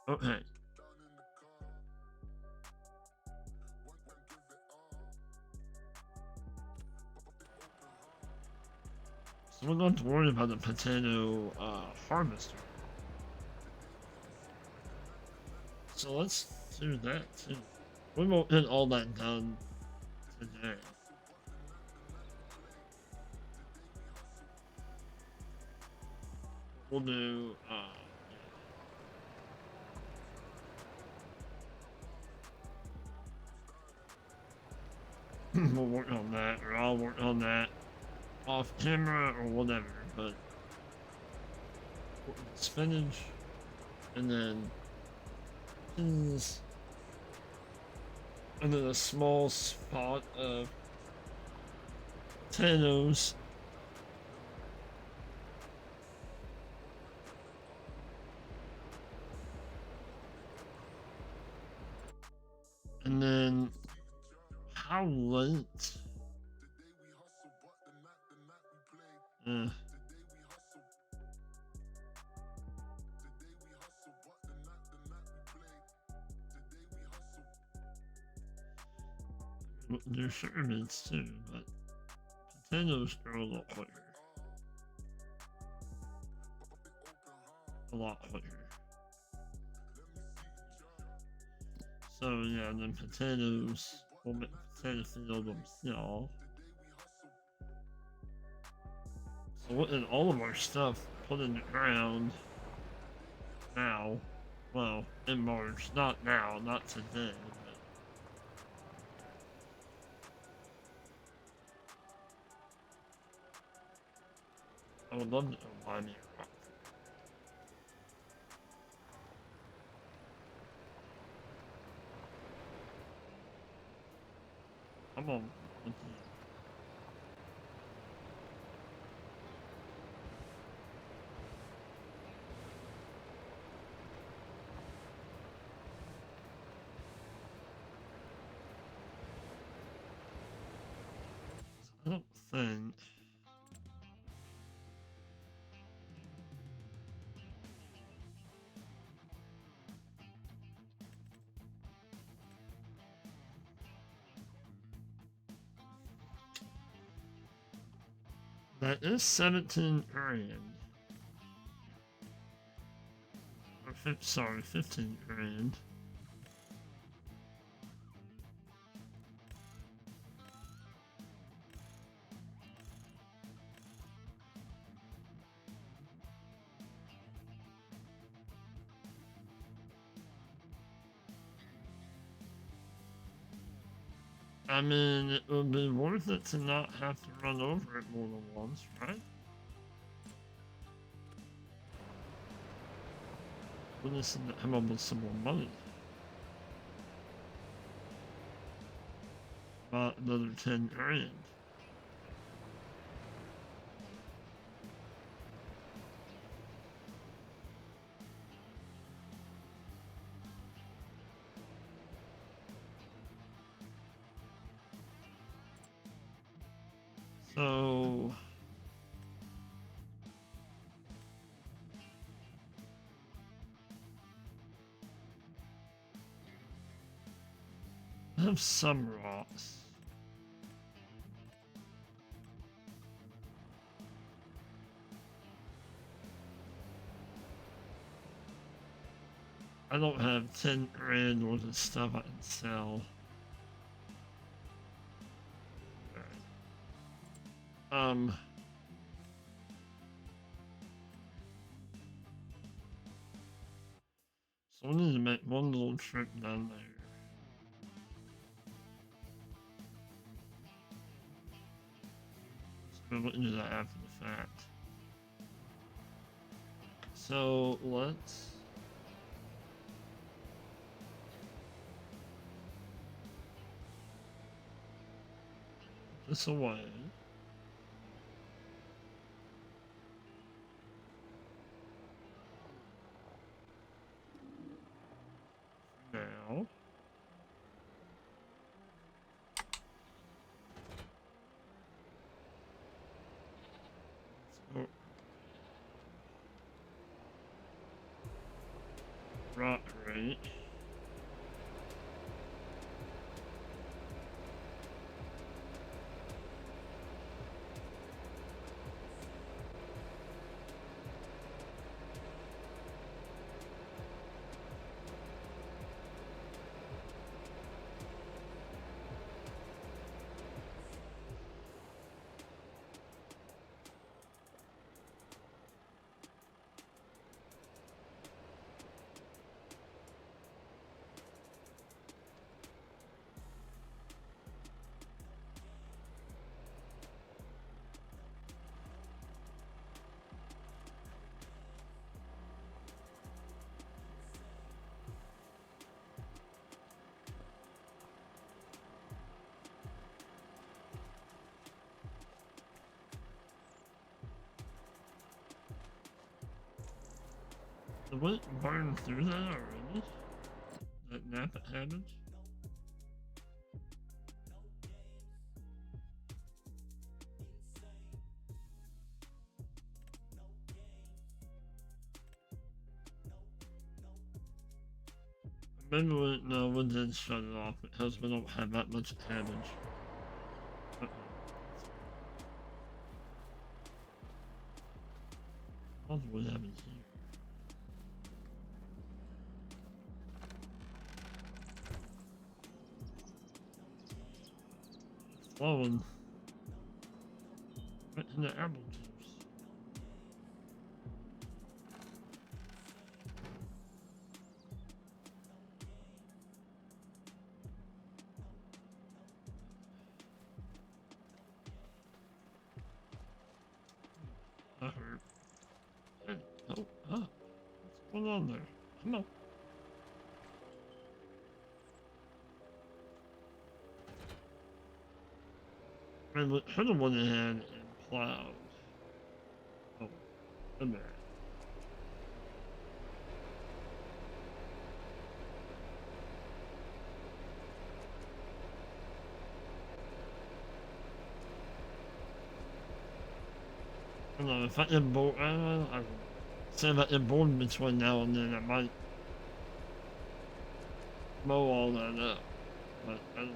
Okay. So we don't have to worry about the potato harvester. So let's do that too. We won't get all that done today. We'll do we'll work on that, or I'll work on that off camera or whatever, but spinach and then peas and then a small spot of potatoes. And then how late? Do sugar beets too, but potatoes are a lot quicker. A lot quicker. So yeah, and then potatoes, we'll make potato field themselves. So we'll get all of our stuff put in the ground now. Well, in March. Not now, not today. But I would love to buy me a rock. Come on. I don't think. That is 17 grand. Or sorry, 15 grand. I mean, it would be worth it to not have to run over it more than once, right? We'll listen to him up with some more money. About another 10 grand. So I have some rocks. I don't have 10 grand worth of stuff I can sell. Um, so I need to make one little trip down there. So we'll do that after the fact. So let's put this away. Now. So, rock rate. Did we burn through that already? That Napa habit? Maybe we did shut it off because we don't have that much damage. What do we have in here? Flowing. Right in the apple juice. I heard. Hey, oh, what's going on there? Come on. Man, we should have went ahead and plowed. Oh, a minute. I don't know, if I import, I say if I import between now and then, I might mow all that up. But I don't.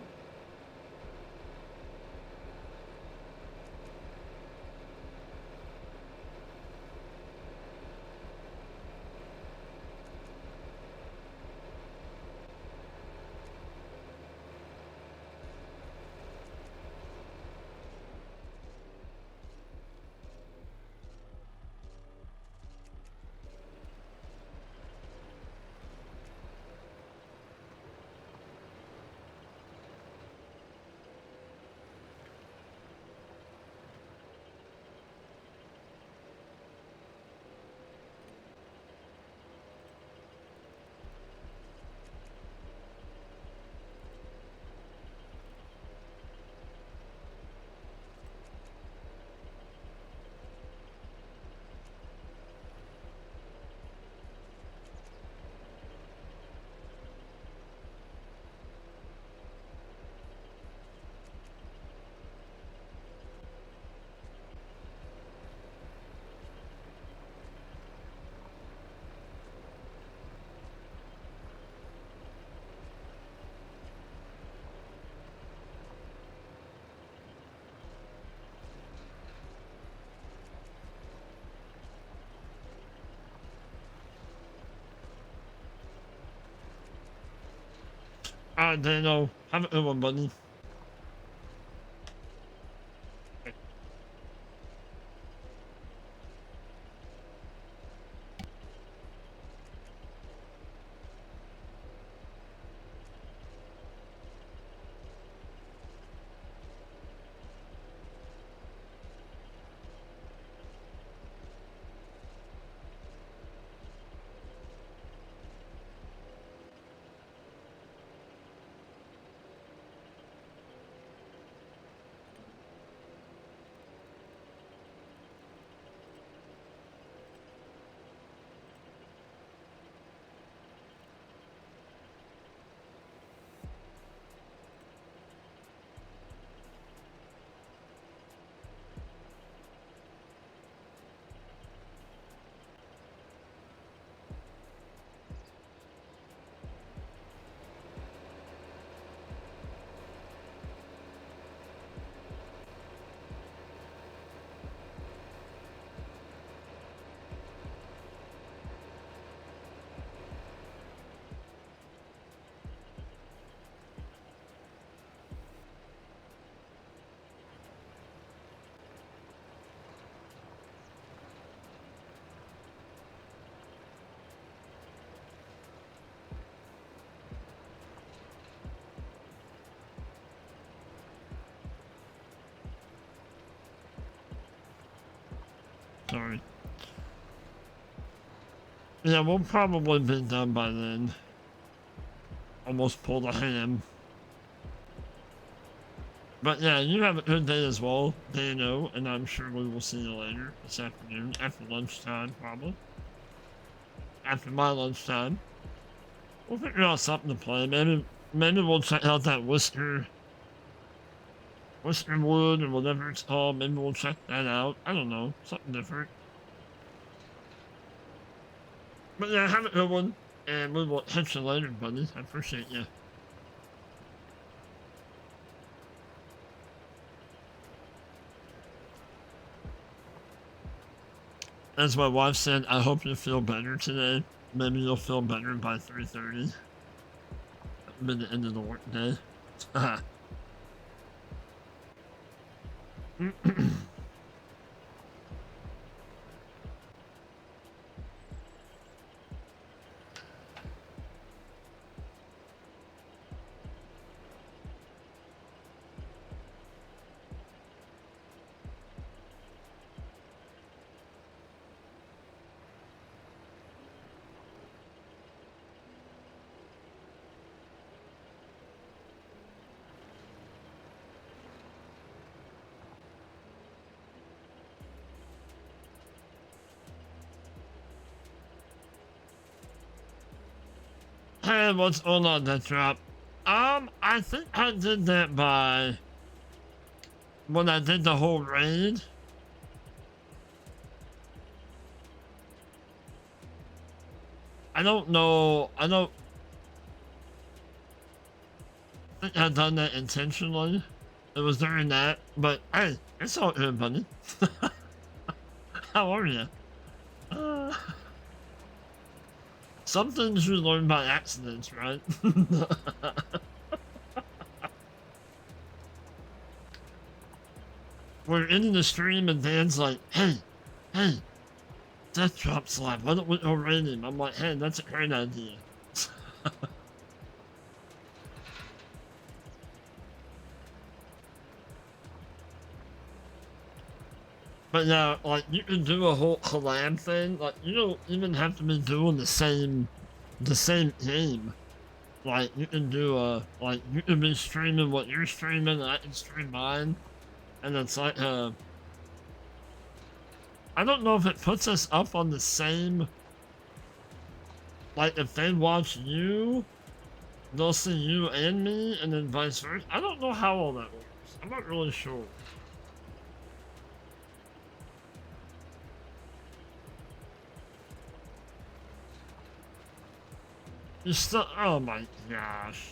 Alright, Dano. Have a good one, buddy. Sorry. Yeah, we'll probably be done by then. Almost pulled a ham. But yeah, you have a good day as well, Dano, and I'm sure we will see you later this afternoon, after lunchtime, probably. After my lunchtime. We'll figure out something to play. Maybe we'll check out that Whisker Wood or whatever it's called. Maybe we'll check that out. I don't know. Something different. But yeah, have a good one. And we will catch you later, buddy. I appreciate you. As my wife said, I hope you feel better today. Maybe you'll feel better by 3:30. By the end of the workday. Hey, what's going on, that drop? I think I did that by when I did the whole raid. I don't know. I don't think I've done that intentionally. It was during that, but hey, it's all good, buddy. How are you? Some things you learn by accidents, right? We're in the stream and Dan's like, hey, Death Drop's live. Why don't we go raid him? I'm like, hey, that's a great idea. But yeah, like, you can do a whole collab thing. Like, you don't even have to be doing the same game. Like, you can do like, you can be streaming what you're streaming, and I can stream mine. And it's like, I don't know if it puts us up on the same, like, if they watch you, they'll see you and me, and then vice versa. I don't know how all that works. I'm not really sure. You still, oh my gosh.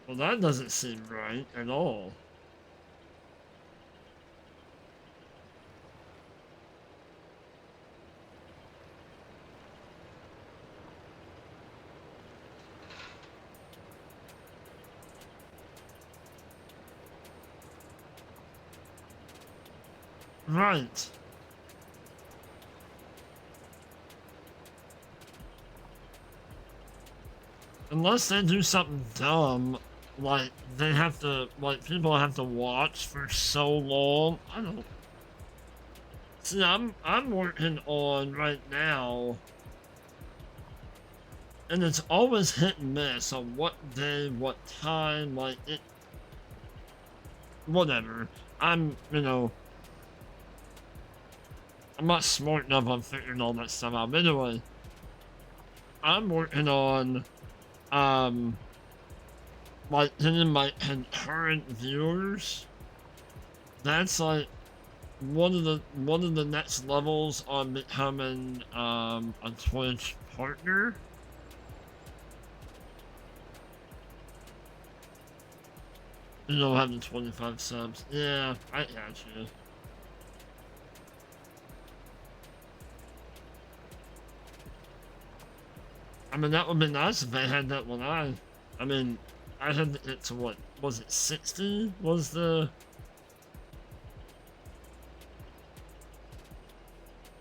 Well, that doesn't seem right at all. Right. Unless they do something dumb, like they have to, like people have to watch for so long. I don't see. I'm working on right now, and it's always hit and miss on what day, what time. Like it, whatever. I'm not smart enough on figuring all that stuff out. But anyway, I'm working on um like getting my concurrent viewers. That's like one of the next levels on becoming a Twitch partner. You know, having 25 subs. Yeah, I got you. I mean, that would be nice if they had that when I mean, I had it to what was it? 60 was the.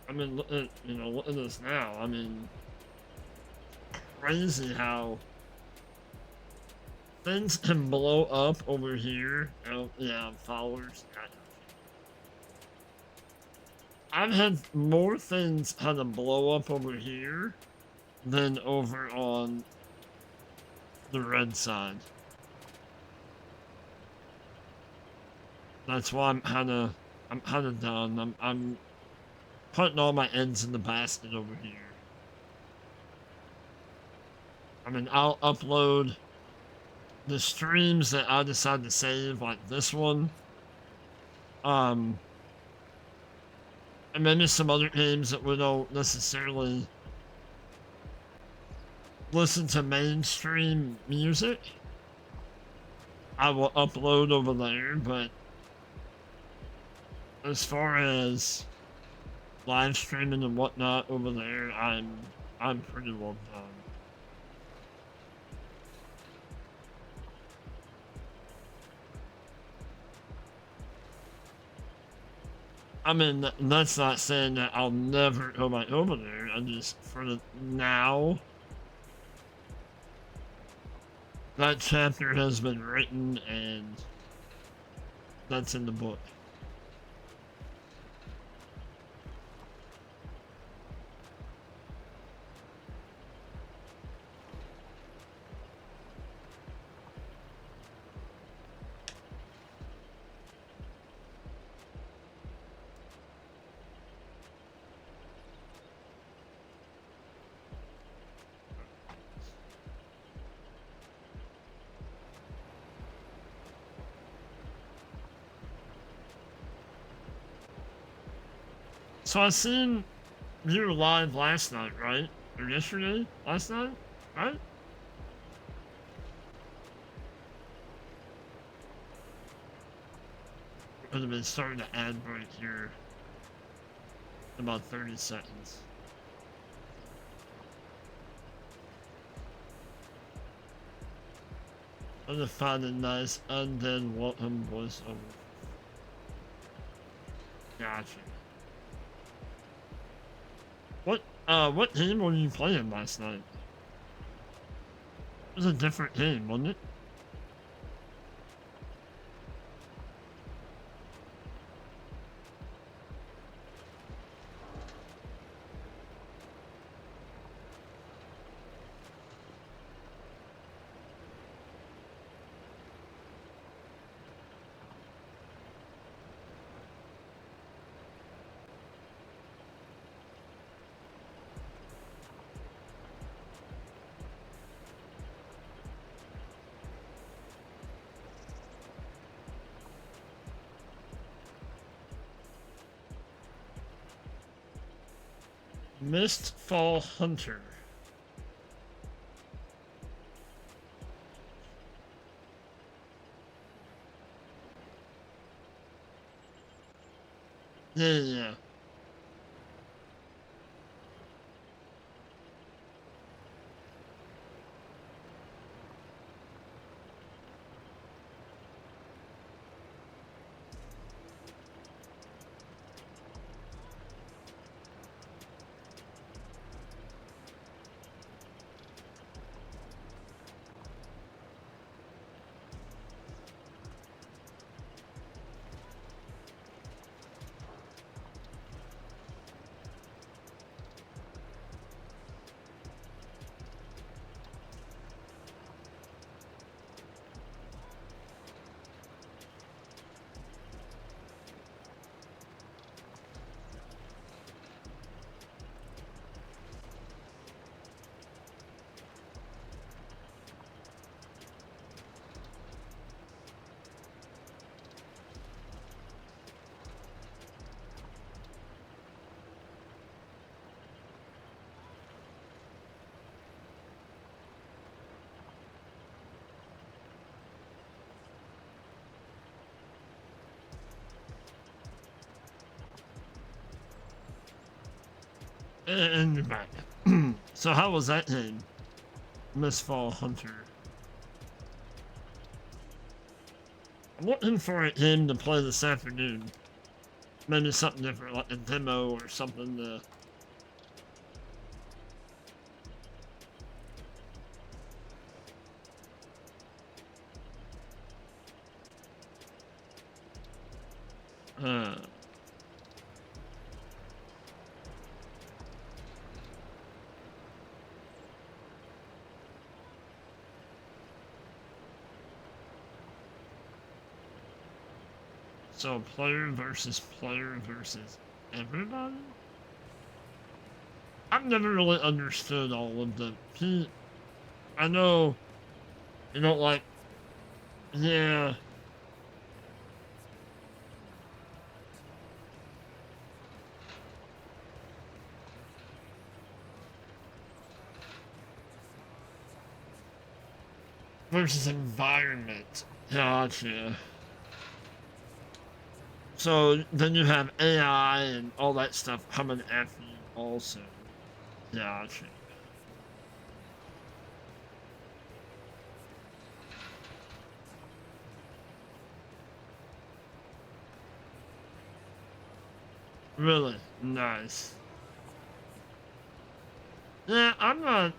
I mean, look at this now. I mean, crazy how things can blow up over here. Oh, yeah, followers. I've had more things kind of blow up over here than over on the red side. That's why I'm kind of done. I'm putting all my eggs in the basket over here. I mean, I'll upload the streams that I decide to save, like this one. Um, and maybe some other games that we don't necessarily listen to mainstream music. I will upload over there, but as far as live streaming and whatnot over there, I'm pretty well done. I mean, that's not saying that I'll never go back over there. I just, for the now, that chapter has been written and that's in the book. So I seen you were live last night, right? Or yesterday? Last night? Right? Could have been starting to ad break here in about 30 seconds. I'm gonna find a nice undead welcome voiceover. Gotcha. What game were you playing last night? It was a different game, wasn't it? Mistfall Hunter. Yeah. And you're back. So how was that game, Mistfall Hunter? I'm looking for a game to play this afternoon. Maybe something different, like a demo or something to... Uh, so player versus everybody? I've never really understood all of them. I know you don't like... Yeah. Versus environment. Gotcha. So then you have AI and all that stuff coming after you also. Gotcha. Really nice. Yeah, I'm not...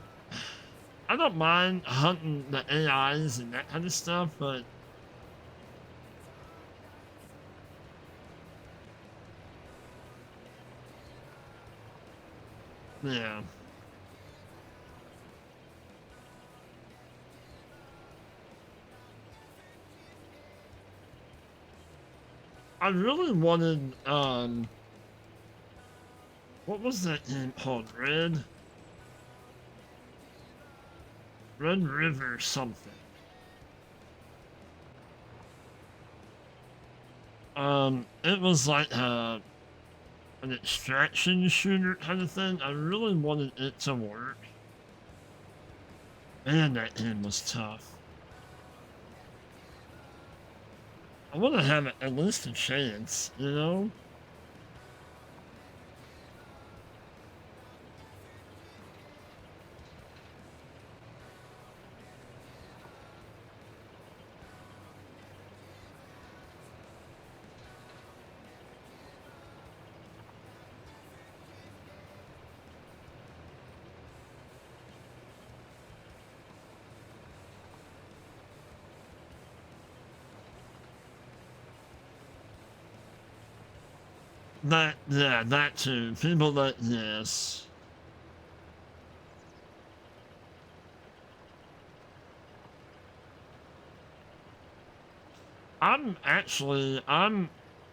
I don't mind hunting the AIs and that kind of stuff, but... Yeah. I really wanted, what was that game called? Red River something. It was like, an extraction shooter kind of thing. I really wanted it to work. Man, that game was tough. I want to have at least a chance, you know? Yeah, that too. People that, yes.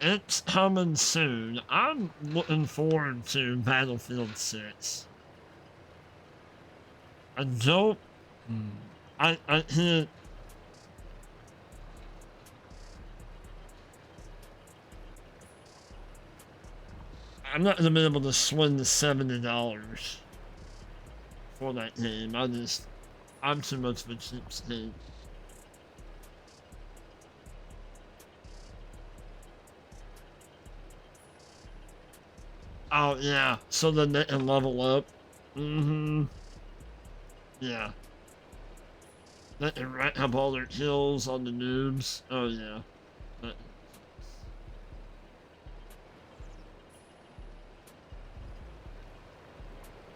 It's coming soon. I'm looking forward to Battlefield 6. I don't, I can't, I'm not gonna be able to swing the $70 for that game. I'm too much of a cheapskate. Oh yeah, so then they can level up. Mm-hmm. Yeah. They can rack up all their kills on the noobs. Oh yeah. That-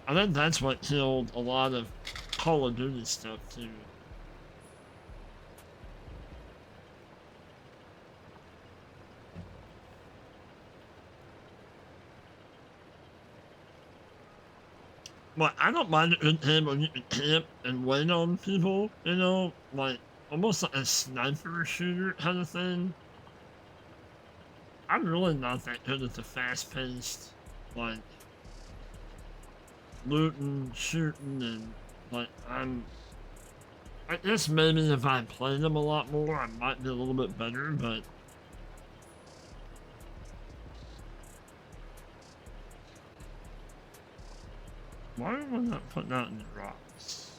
I think that's what killed a lot of Call of Duty stuff too. But I don't mind a good game when you can camp and wait on people, you know, like almost like a sniper shooter kind of thing. I'm really not that good at the fast paced, like looting, shooting, and like I guess maybe if I played them a lot more, I might be a little bit better, but why am I not putting out any rocks?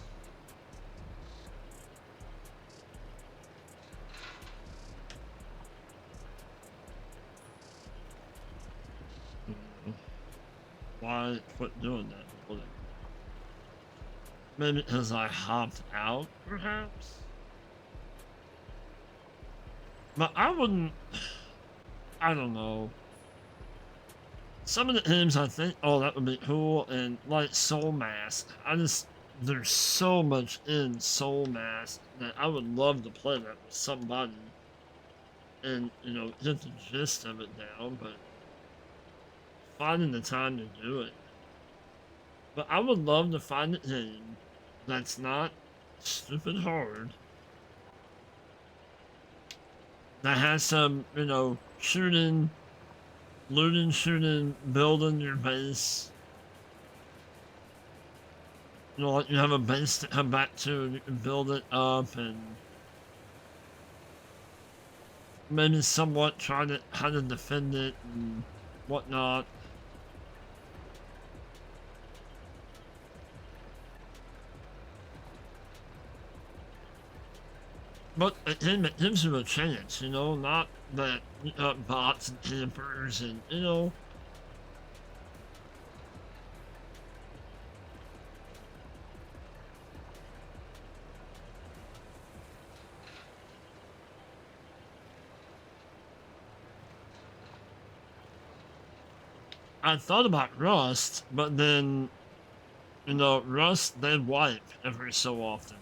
Why why I quit doing that. But maybe because I hopped out, perhaps. But I wouldn't. I don't know. Some of the games I think, oh, that would be cool, and like Soul Mask. There's so much in Soul Mask that I would love to play that with somebody and, get the gist of it down, but finding the time to do it. But I would love to find a game that's not stupid hard, that has some, shooting, looting, shooting, building your base. Like you have a base to come back to and you can build it up and maybe somewhat try to how to defend it and whatnot. But again, it gives you a chance, not that bots and campers and, I thought about Rust, but then, Rust, they wipe every so often.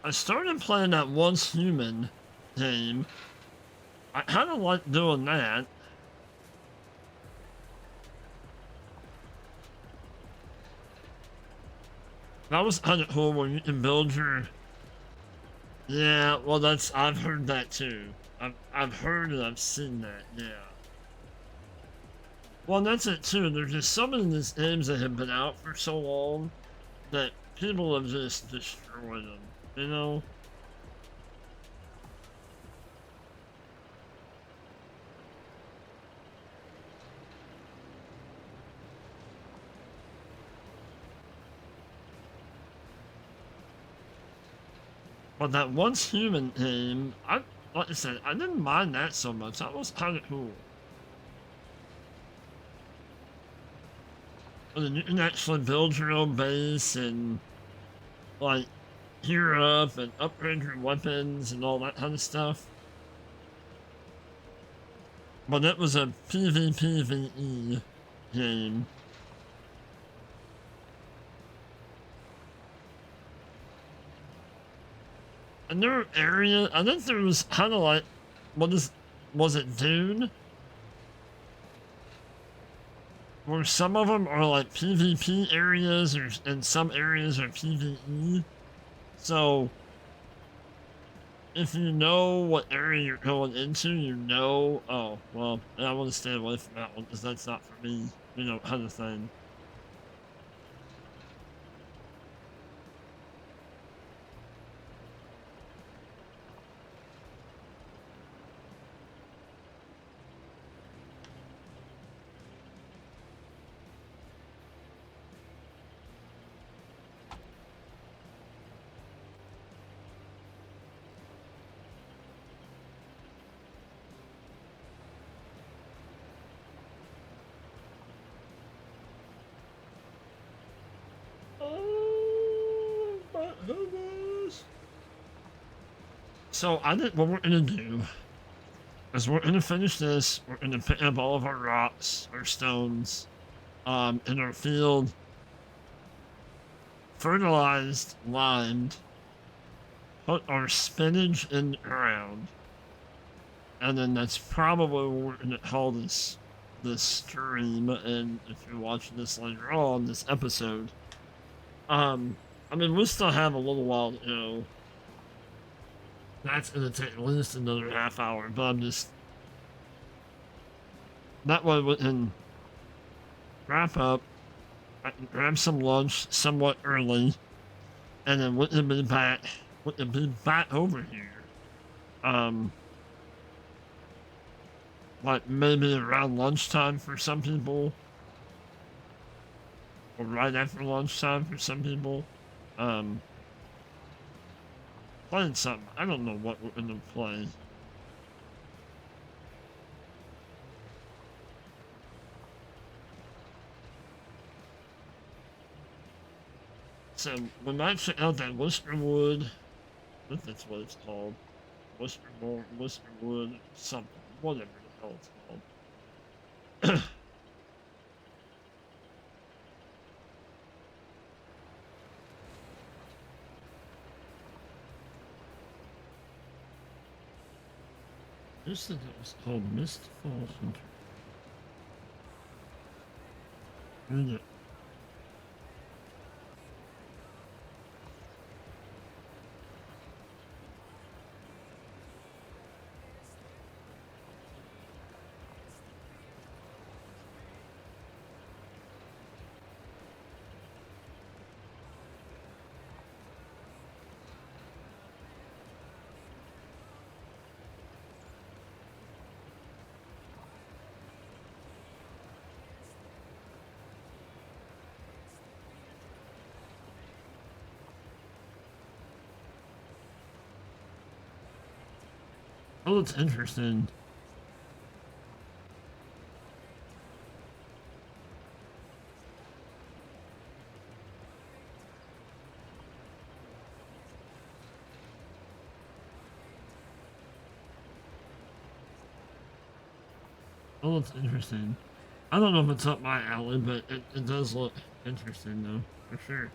I started playing that Once Human game. I kind of like doing that. That was kind of cool where you can build your. Yeah, well, I've heard that too. I've heard and I've seen that. Yeah. Well, that's it too. There's just so many of these games that have been out for so long that people have just destroyed them. You know. But that Once Human game, like I said, I didn't mind that so much. That was kind of cool. And then you can actually build your own base and like gear up and upgrade your weapons and all that kind of stuff. But it was a PvPvE game. Another area, I think there was kind of like, was it Dune? Where some of them are like PvP areas, and some areas are PvE. So, if you know what area you're going into, oh, well, I want to stay away from that one because that's not for me, kind of thing. Oh, my goodness. So I think what we're gonna do is we're gonna finish this. We're gonna pick up all of our rocks, our stones, in our field, fertilized, limed, put our spinach in the ground, and then that's probably what we're gonna call this stream. And if you're watching this later on, this episode, I mean, we still have a little while to go. That's gonna take at least another half hour, but I'm just that way we can wrap up. I can grab some lunch somewhat early, and then we can be back. We can be back over here. Like maybe around lunchtime for some people, or right after lunchtime for some people. Um, Playing something. I don't know what we're gonna play. So we might check out that Whisperwood. I think that's what it's called. Whisperwood, something, whatever the hell it's called. This thing that was called Mistfall Hunter. Read it. Oh, it's interesting. Oh, it's interesting. I don't know if it's up my alley, but it does look interesting, though, for sure.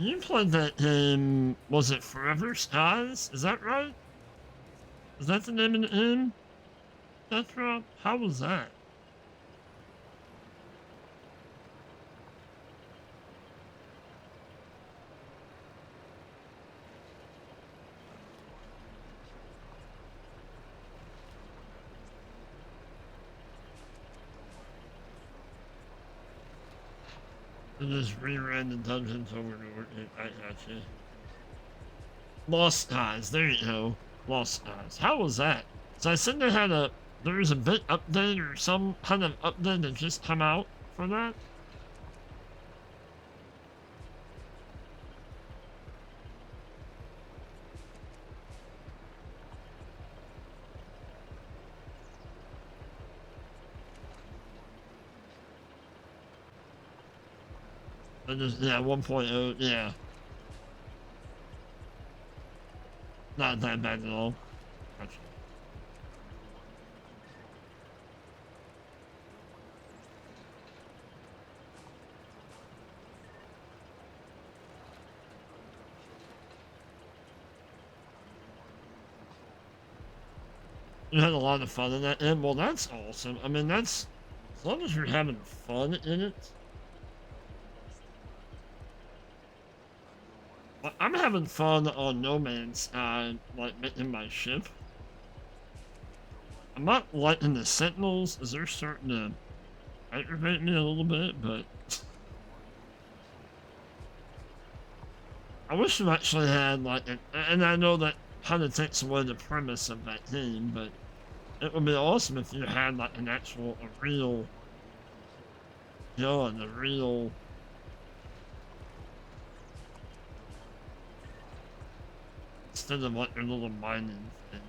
You played that game, was it Forever Skies? Is that right? Is that the name of the game? That's right. How was that? I just reran the dungeons over and over. I gotcha. Lost Skies, there you go. Lost Skies. How was that? So I said they had there was a bit update or some kind of update that just come out for that? Yeah, 1.0, yeah. Not that bad at all. Gotcha. You had a lot of fun in that, and well, that's awesome. I mean, that's as long as you're having fun in it. I'm having fun on No Man's Sky, like making my ship. I'm not liking the Sentinels, as they're starting to aggravate me a little bit, but I wish you actually had like and I know that kind of takes away the premise of that game, but it would be awesome if you had like a real gun, a real instead of like your little mining thing.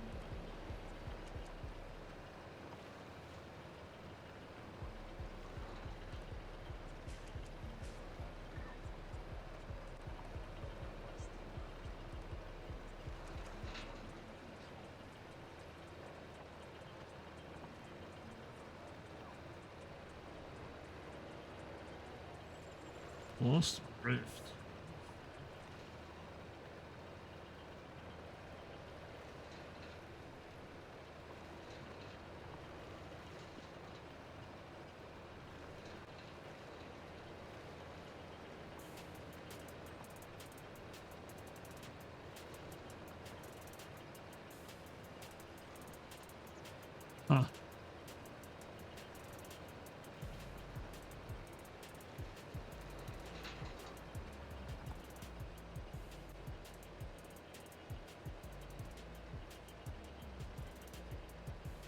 Lost Rift. Huh.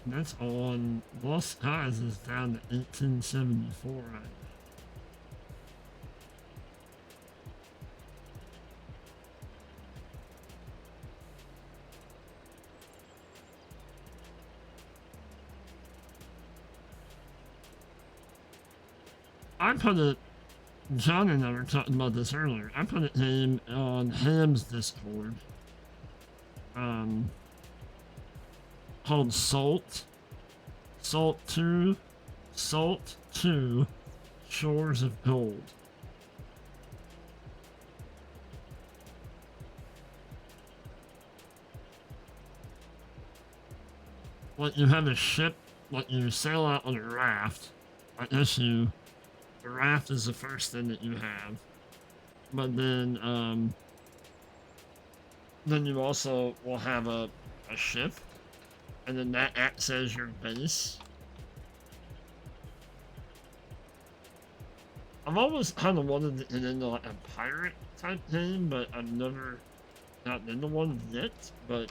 That's on Lost Skies is down to 1874 right now. I put it, John and I were talking about this earlier. I put it name on Ham's Discord. Um, Called Salt. Salt 2. Salt 2. Shores of Gold. Like you have a ship, like you sail out on a raft. I guess the raft is the first thing that you have. But then you also will have a ship, and then that acts as your base. I've always kind of wanted to get into like a pirate type game, but I've never gotten into one yet. But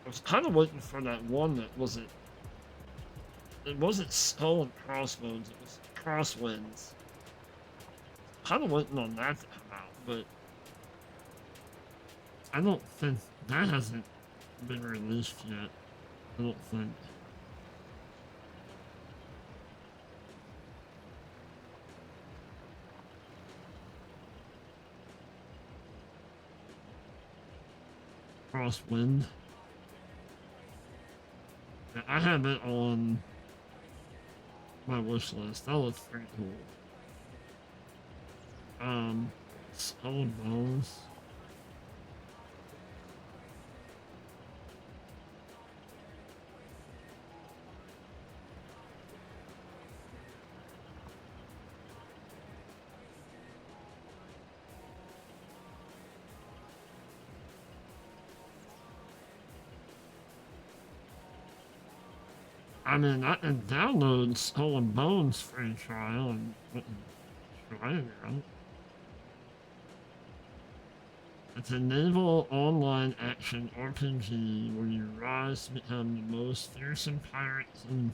I was kind of waiting for that one that wasn't. It wasn't Skull and Crossbones. It was Crosswinds. Kind of waiting on that to come out, but I don't think that hasn't been released yet. I don't think. Crosswind. Yeah, I have it on my wish list. That looks pretty cool. Skull and Bones. I mean, I can download Skull and Bones free trial and try it out. It's a naval online action RPG where you rise to become the most fearsome pirates in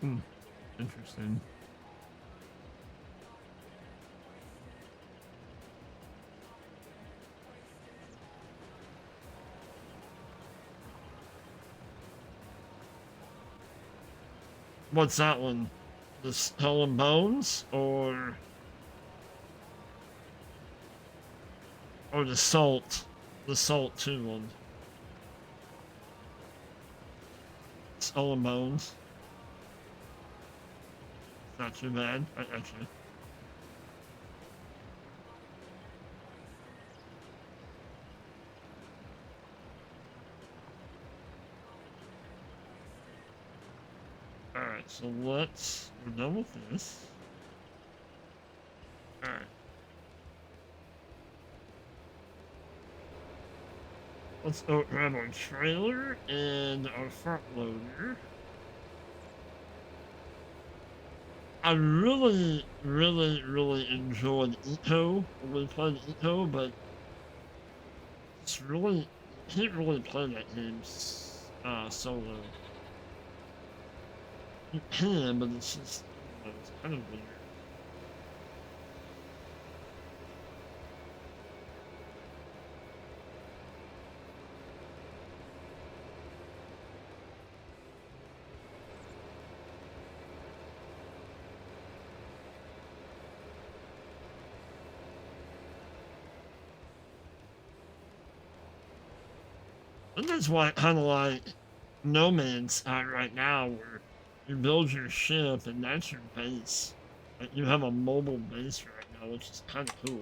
Pin. Interesting. What's that one? The Skull and Bones or the Salt? The Salt 2 one. Skull and Bones. Not too bad, actually. Alright, so we're done with this. Alright. Let's go grab our trailer and our front loader. I really, really, really enjoyed Eco when we played Eco, but it's really, you can't really play that game solo. You can, but it's just, it's kind of weird. And that's why I kind of like No Man's Sky right now, where you build your ship and that's your base. Like you have a mobile base right now, which is kind of cool.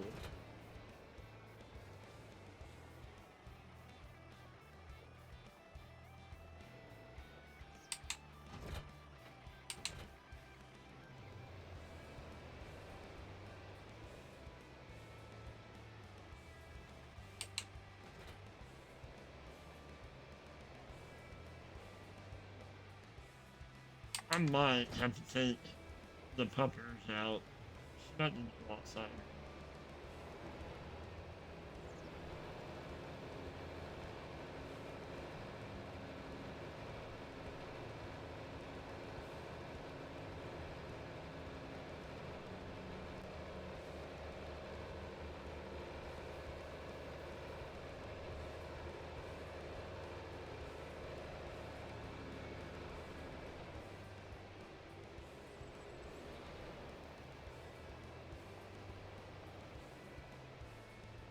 I might have to take the puppers out. She might need to go outside.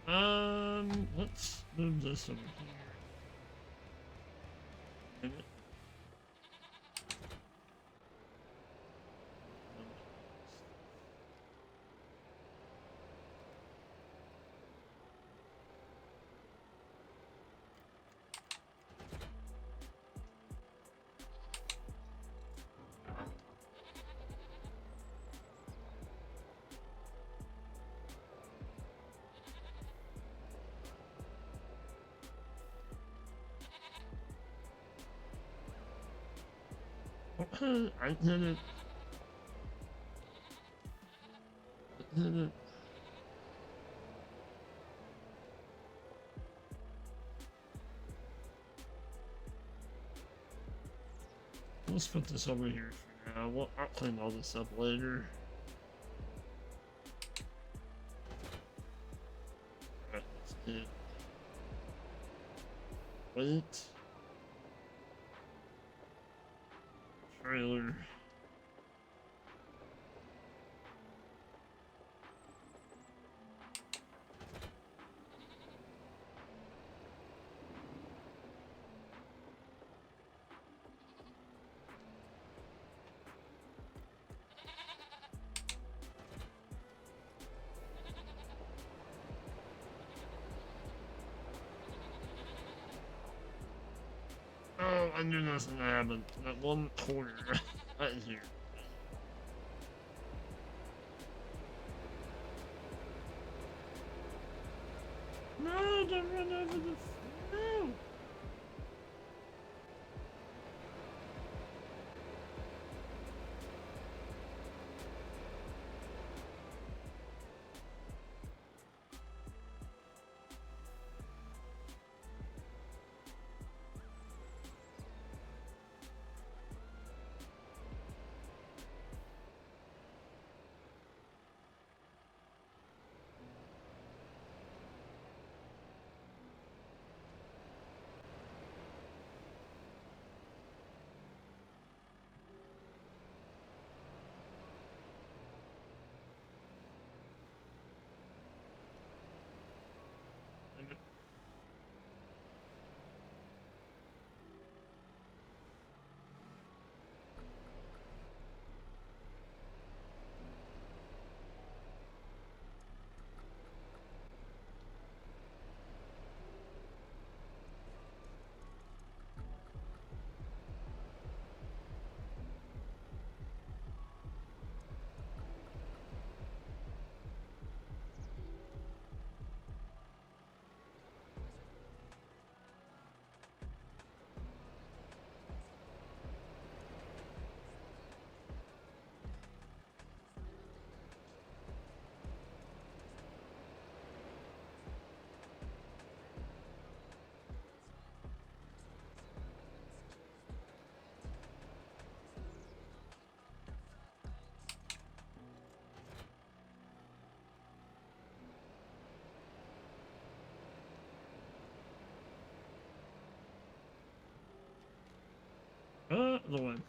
Let's move this over here. Minute. I did it. I did it. Let's put this over here for now. I'll clean all this up later. Alright, let's do wait. Trailer. Oh, I knew this was gonna happen. That one corner right here. No, don't run over the. No. The one.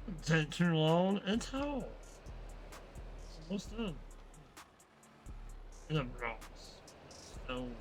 Doesn't take too long at all. Almost done. And the rocks. Stone.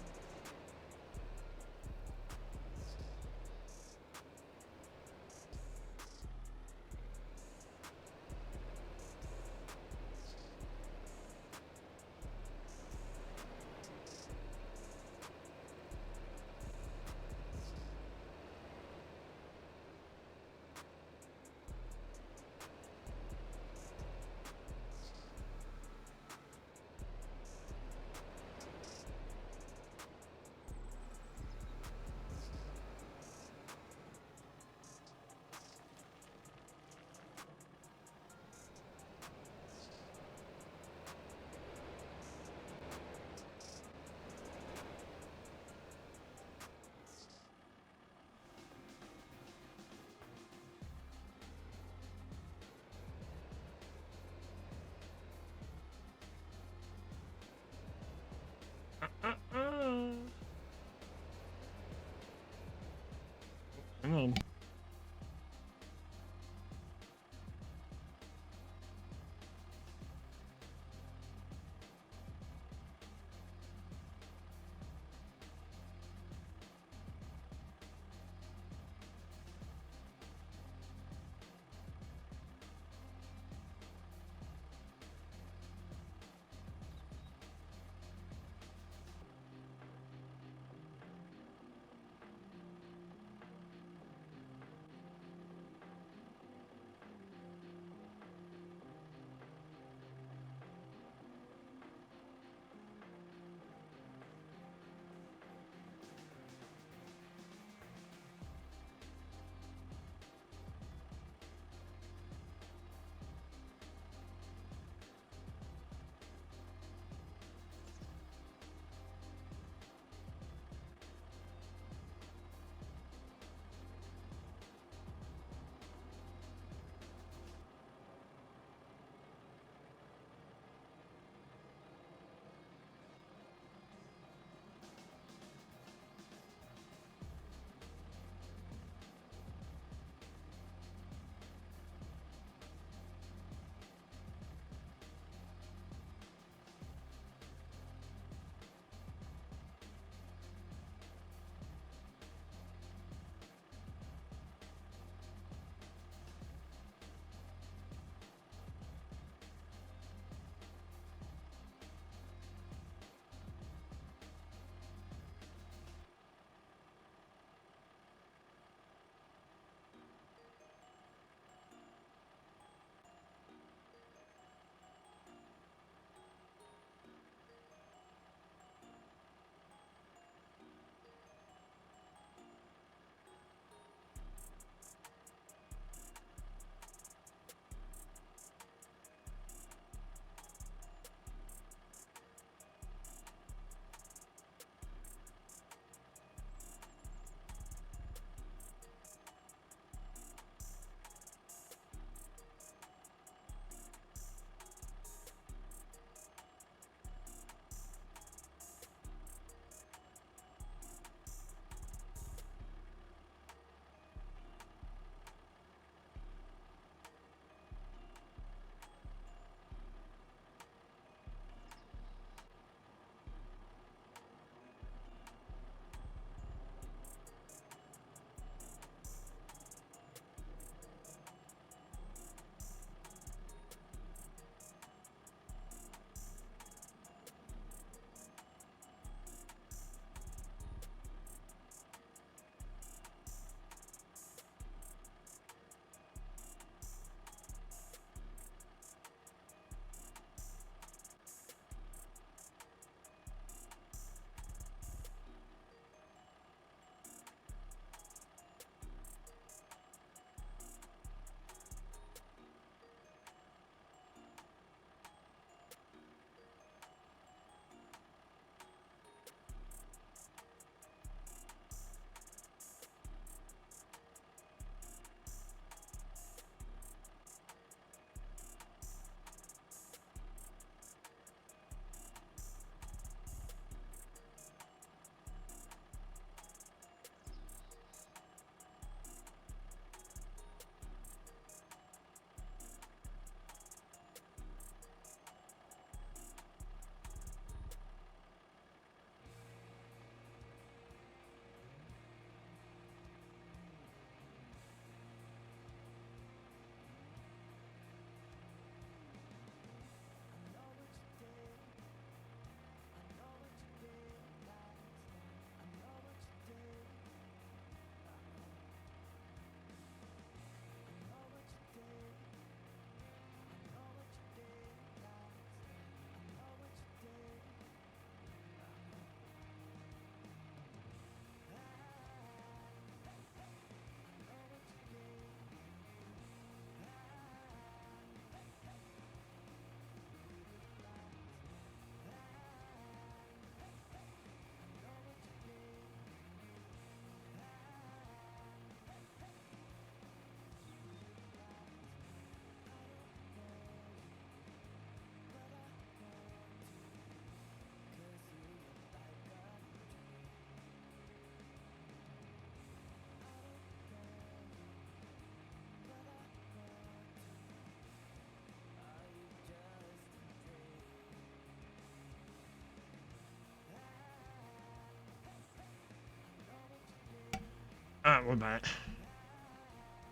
Alright, we're back.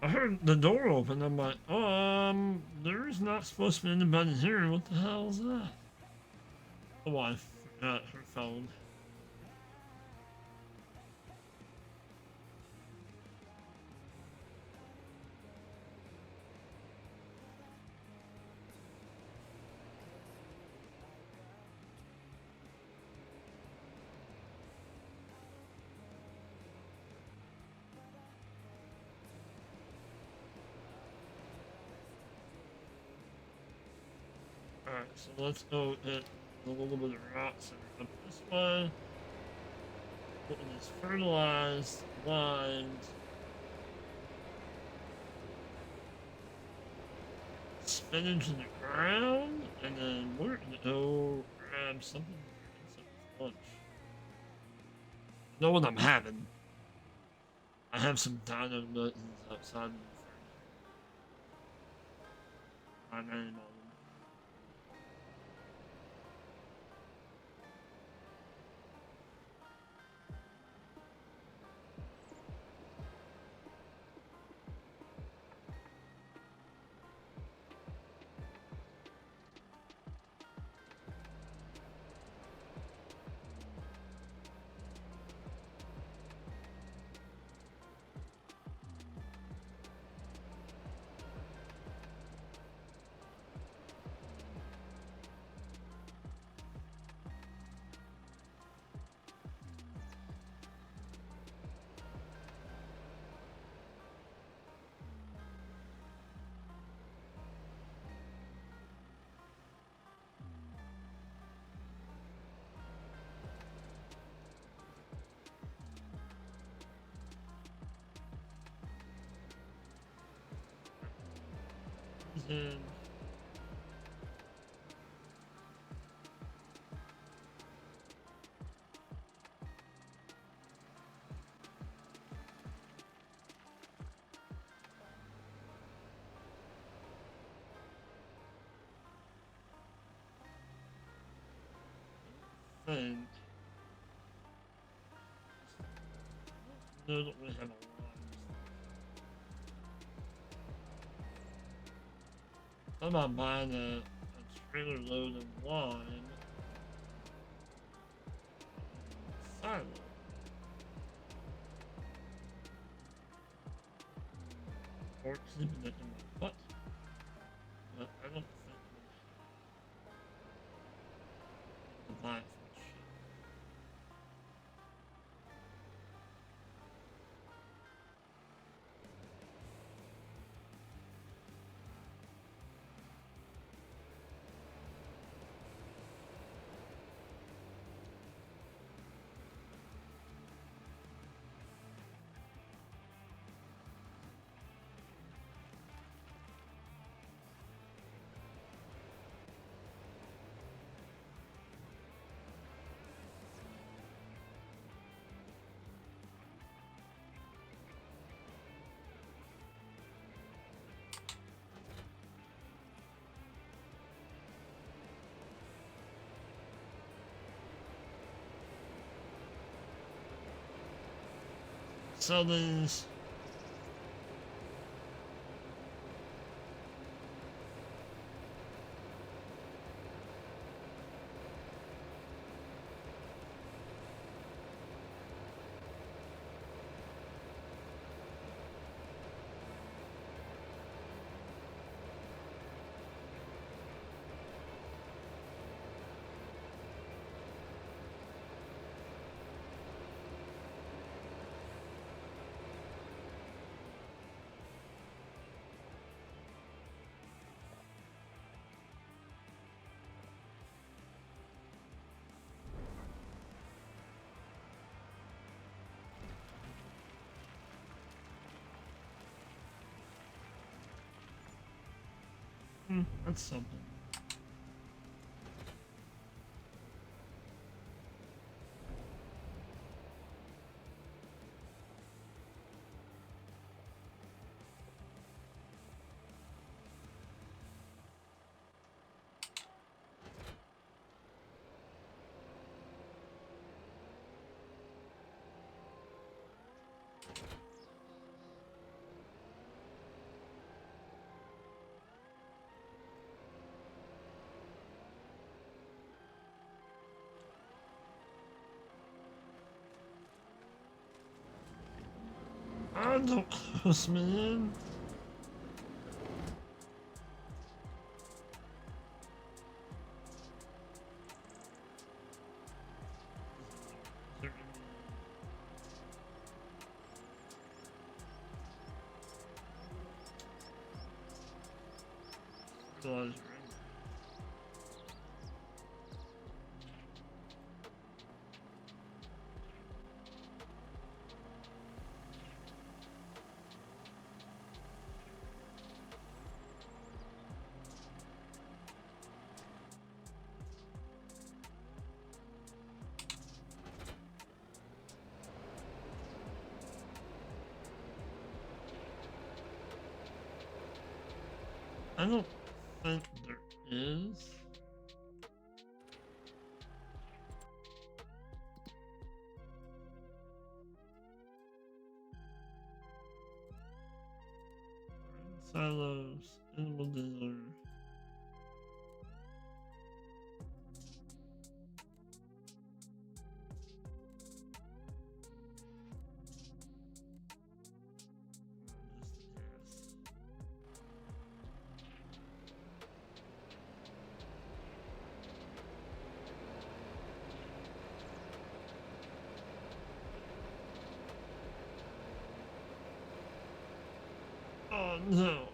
I heard the door open. I'm like, there's not supposed to be anybody here. What the hell is that? My wife forgot her phone. Alright, so let's go hit a little bit of rocks up this way. Putting this fertilized, lined, spin into the ground, and then we're gonna go grab something for lunch. You know what I'm having? I have some dino buttons outside of the fridge. My name on them. And think no, don't really have a lot. I'm about buying a trailer load of lime. Silo. Or keeping it in my butt. But I don't think I'm buying for shit. So these that's something. God, don't close me in. Realize you're in there. I don't think there is. Silos, animal dealer. Just yes. Oh no.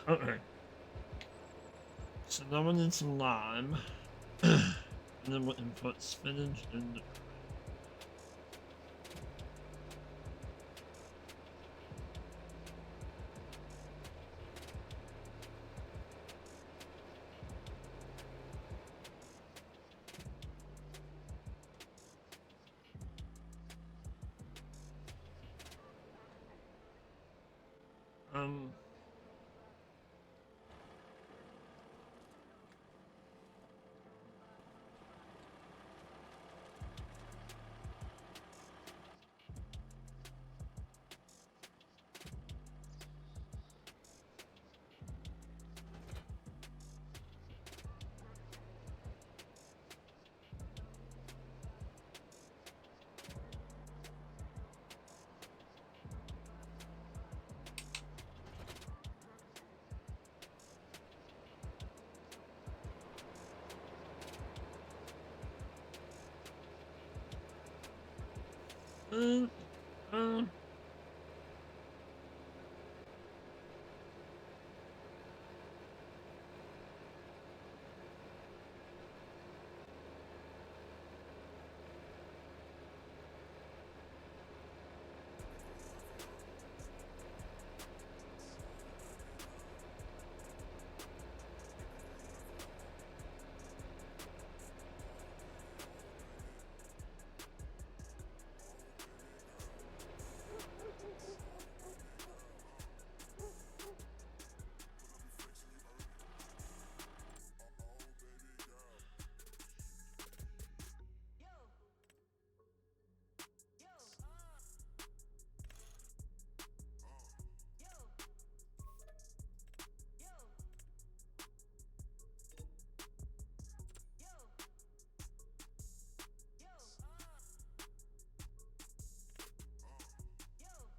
Okay. So now we need some lime. And then we can put spinach in the um Uh, uh,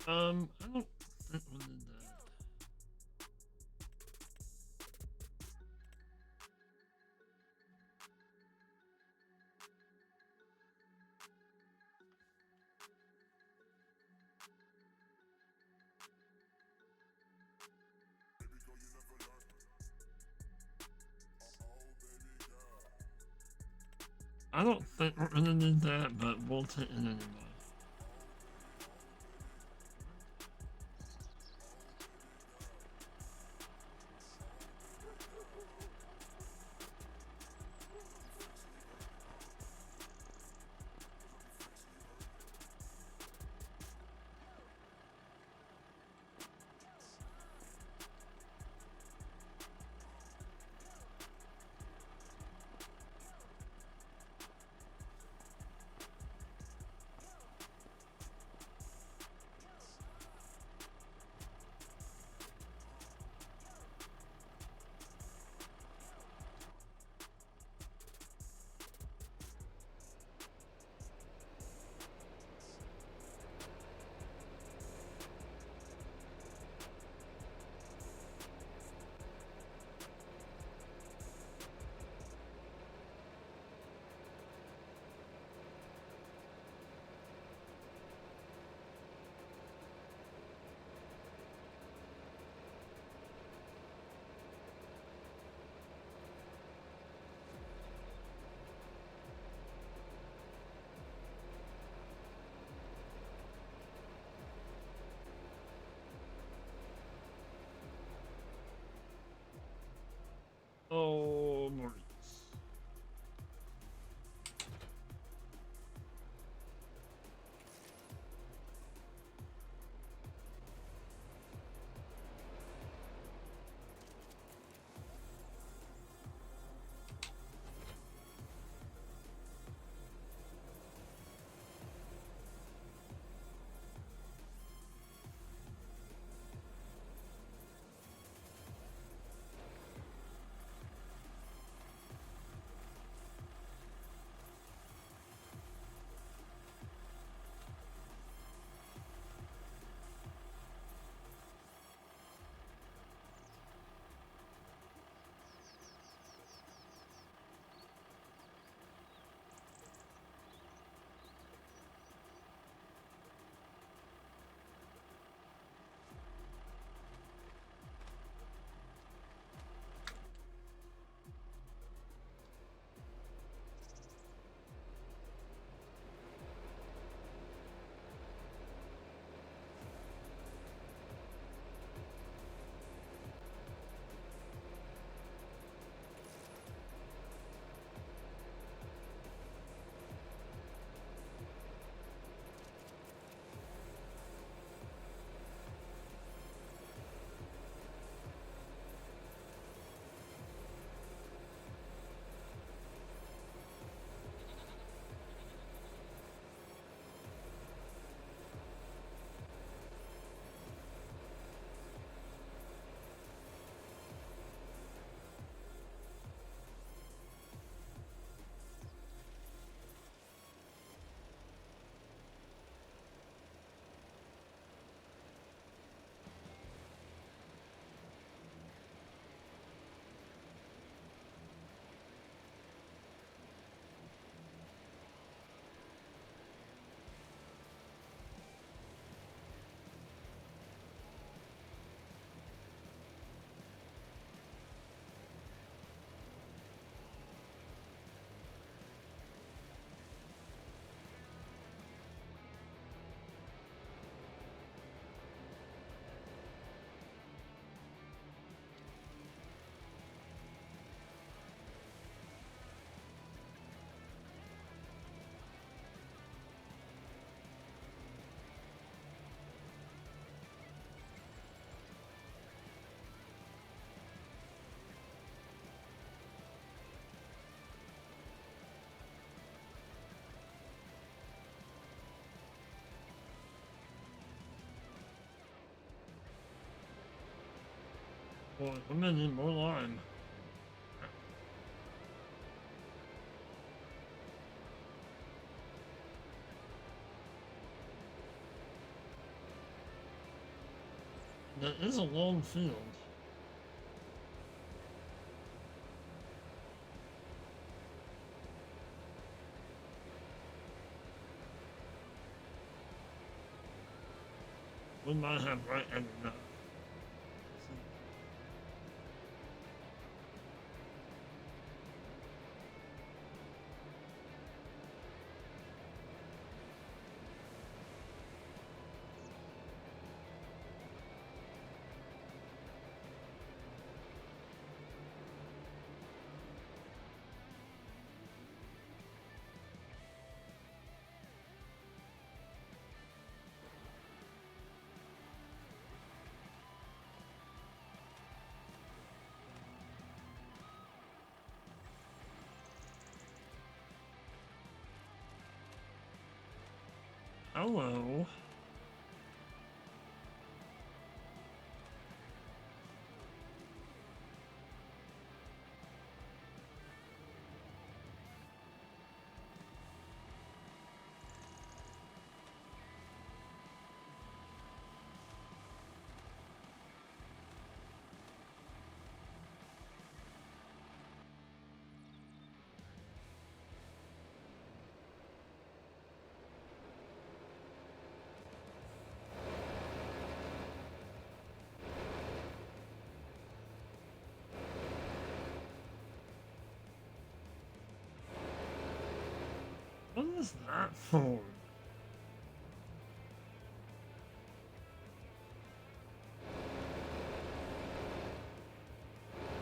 I don't think we did that. I don't think we're gonna need that, but we'll take it anyway. Boy, I'm gonna need more lime. That is a long field. We might have right enough. Hello. What is that for?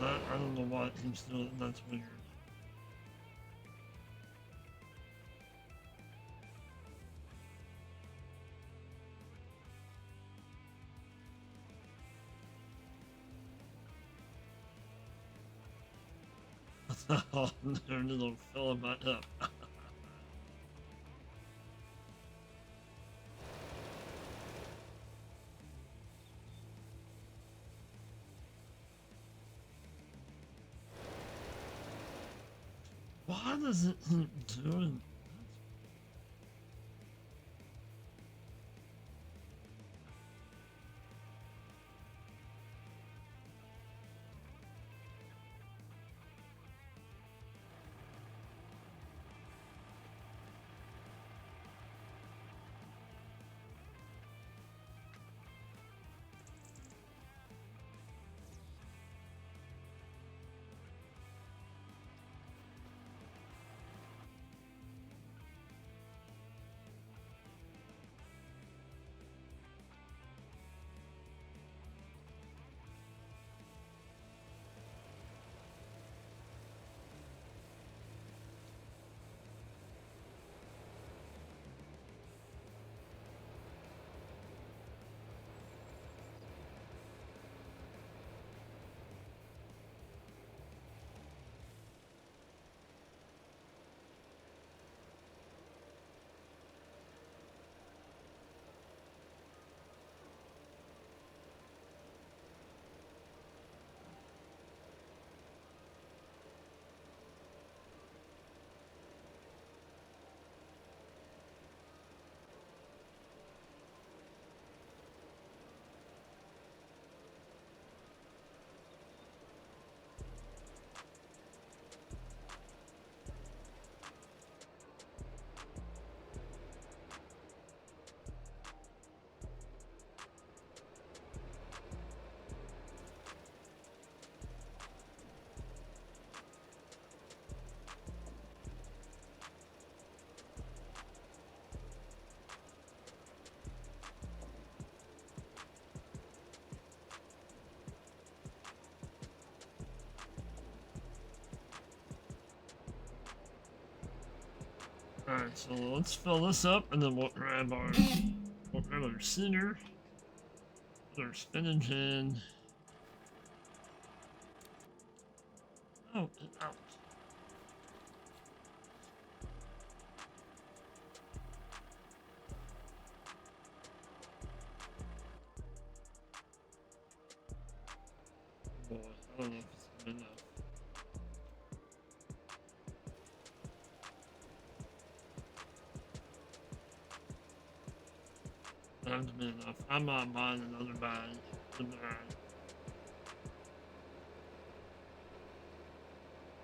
I don't know why it keeps doing it. That's weird. Oh, no, it'll fill it back up. Why does it keep doing? Alright, so let's fill this up and then we'll grab our cedar, put our spinach in. Oh, out. boy. I don't know if it's good enough. That hasn't been enough. I'm not buying another bag.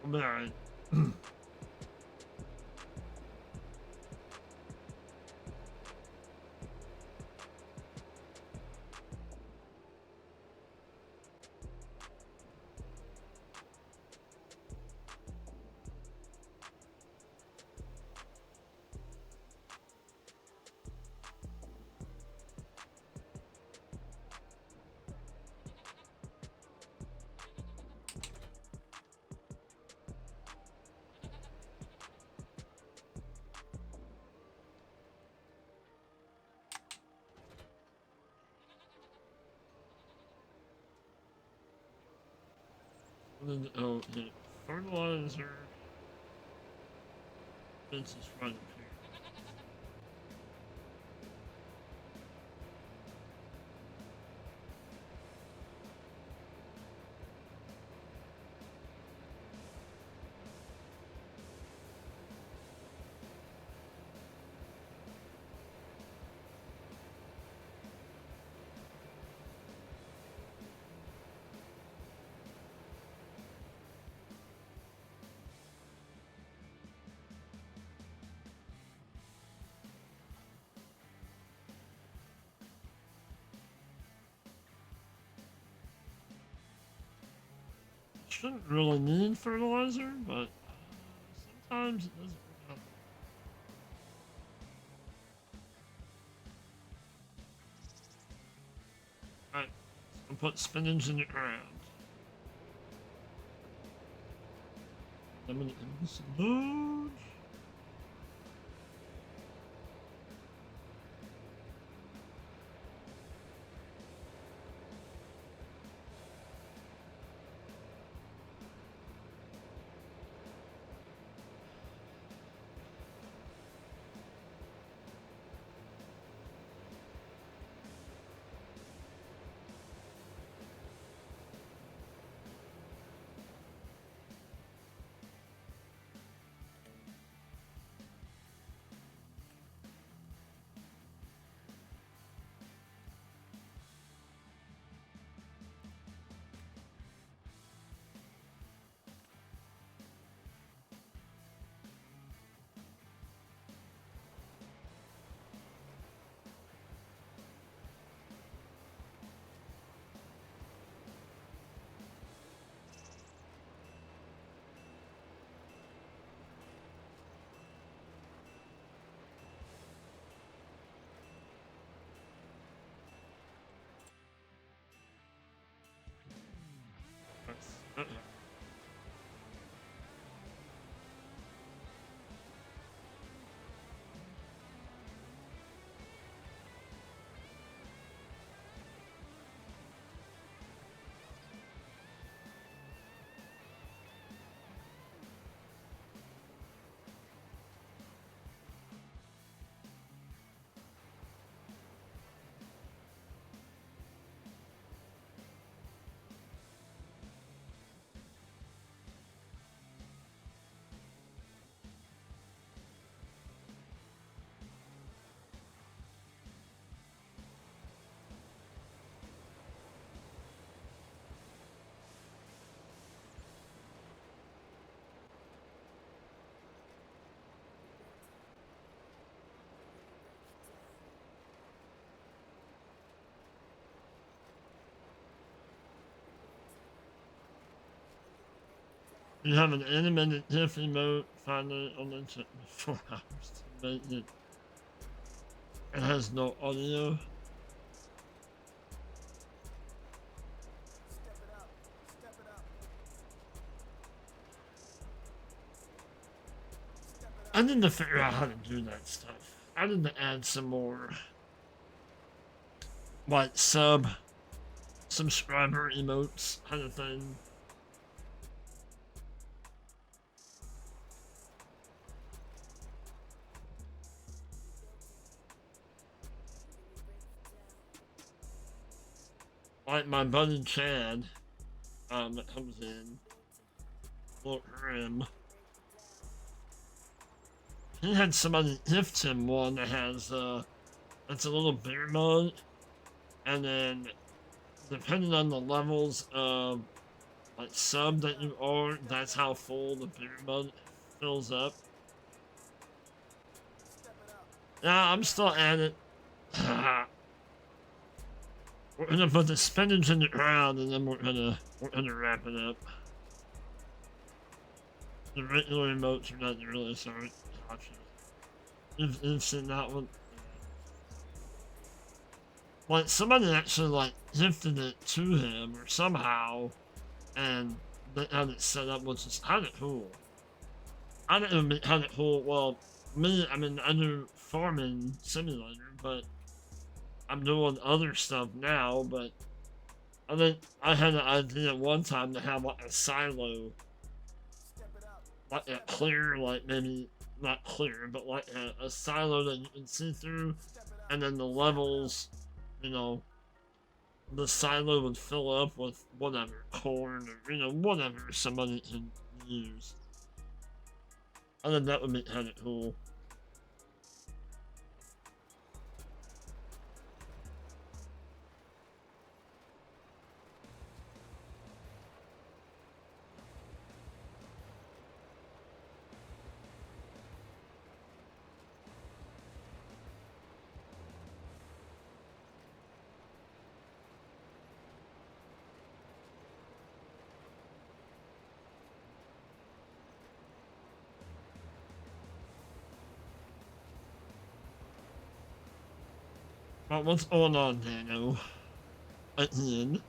I'll be alright. Oh, yeah. Fertilizer. This is right up here. Shouldn't really need fertilizer, but sometimes it doesn't work out. Alright, so put spinach in the ground. I'm gonna load. Uh-oh. You have an animated GIF emote finally on the chip 4 hours to make it. It has no audio. I need to figure out how to do that stuff. I need to add some more like subscriber emotes kind of thing. Like my buddy Chad that comes in. Look for him. He had somebody gift him one that has it's a little beer mug, and then depending on the levels of like sub that you are, that's how full the beer mug fills up. Yeah, I'm still at it. We're gonna put the spinach in the ground and then we're gonna wrap it up. The regular emotes are not really sorry. You've seen that one. Like somebody actually like gifted it to him or somehow, and they had it set up, which is kind of cool. I don't even kind of cool. Well, me, I mean, I do farming simulator, but I'm doing other stuff now. But I think I had an idea one time to have like a silo, like a clear, like maybe not clear, but like a silo that you can see through, and then the levels, you know, the silo would fill up with whatever corn or whatever somebody can use. I think that would be kind of cool. But what's going on, Dano? Again?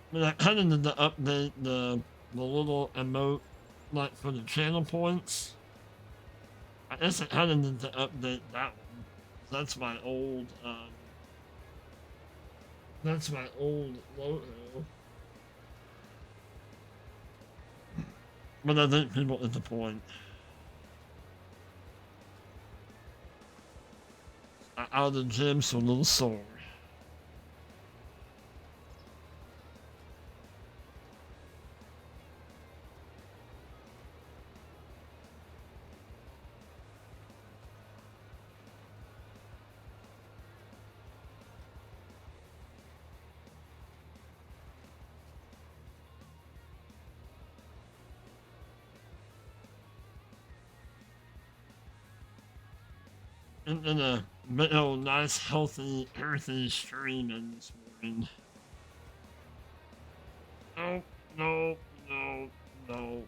I mean, I kind of need to update the little emote, like for the channel points. I guess I kind of need to update that one. That's my old, that's my old logo. But I think people get the point. Out of the gym, so a little sore. In a nice, healthy, earthy stream in this morning. No, no, no, no.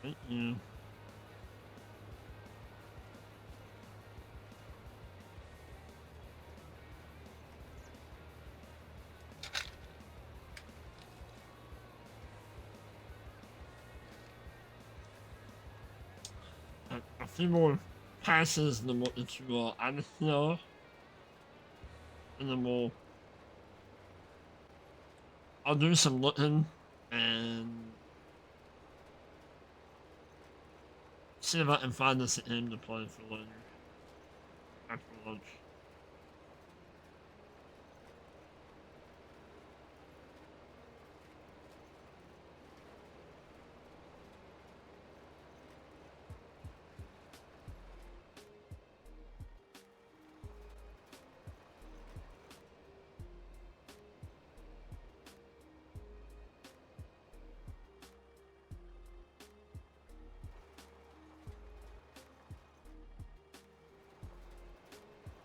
Thank you. A few more passes than what you are on here. And then I'll do some looking and see if I can find us a game to play for later. After lunch.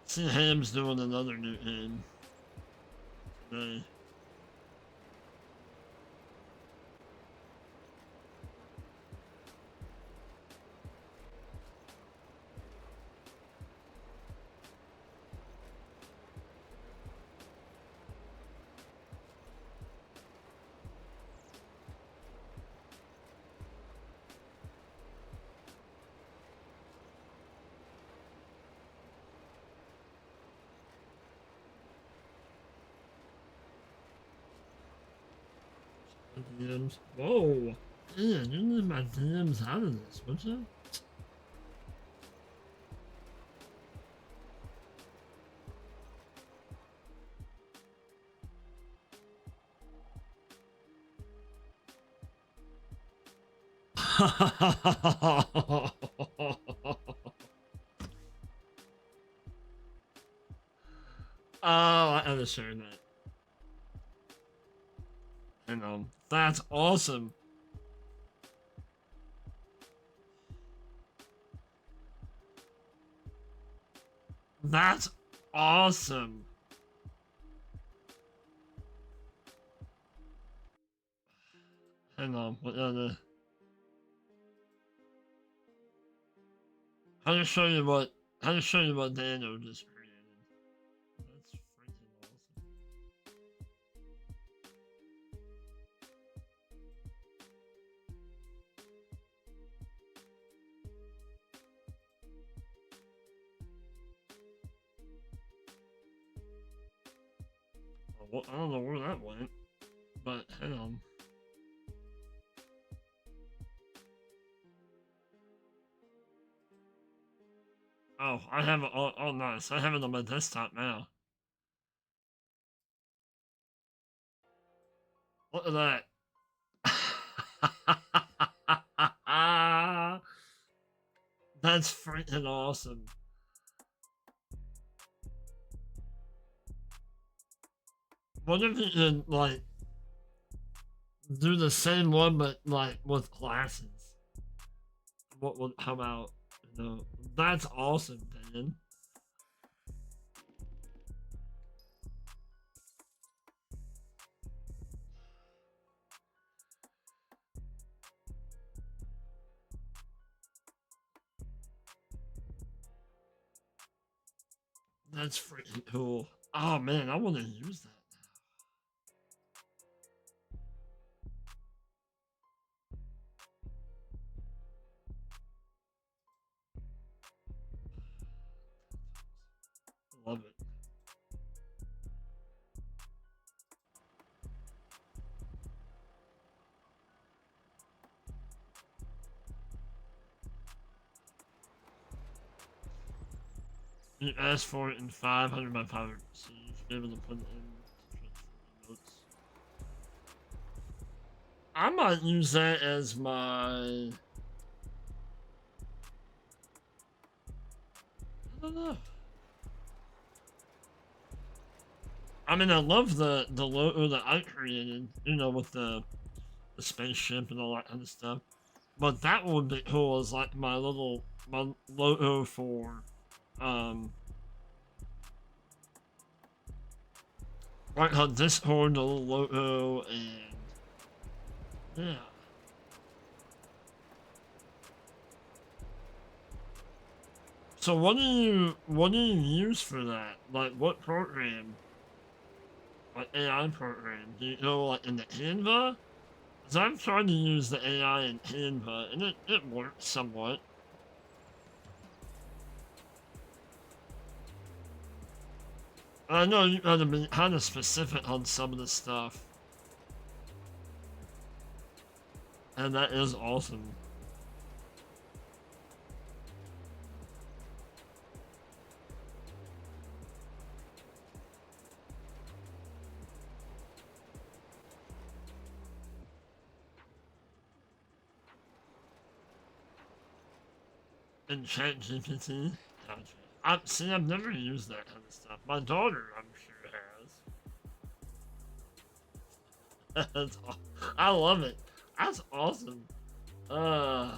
See Ham's doing another new game. today. DMs. Whoa! Yeah, you need my DMs out of this, would you? Oh, I understand that. That's awesome. That's awesome. Hang on, what other? How to show you what? How to show you what Daniel just created? That's freaking awesome. Well, I don't know where that went, but hang on. Oh, I have it. Oh, nice. I have it on my desktop now. Look at that. That's freaking awesome. What if you could, like, do the same one, but, like, with glasses? What would, how about, that's awesome, Dan. That's freaking cool. Oh, man, I want to use that. Love it. You asked for it in 500 by 500, so you should be able to put it in to transfer notes. I might use that as my. I don't know. I mean, I love the logo that I created, with the spaceship and all that kind of stuff. But that would be cool as like my logo for like on Discord, the little logo, and yeah. So what do you use for that? Like what program? Like AI program? Do you know like in the Canva? Cause I've tried to use the AI in Canva and it works somewhat. I know you gotta be kind of specific on some of the stuff. And that is awesome. In ChatGPT? Gotcha. See, I've never used that kind of stuff. My daughter, I'm sure, has. I love it. That's awesome. Uh.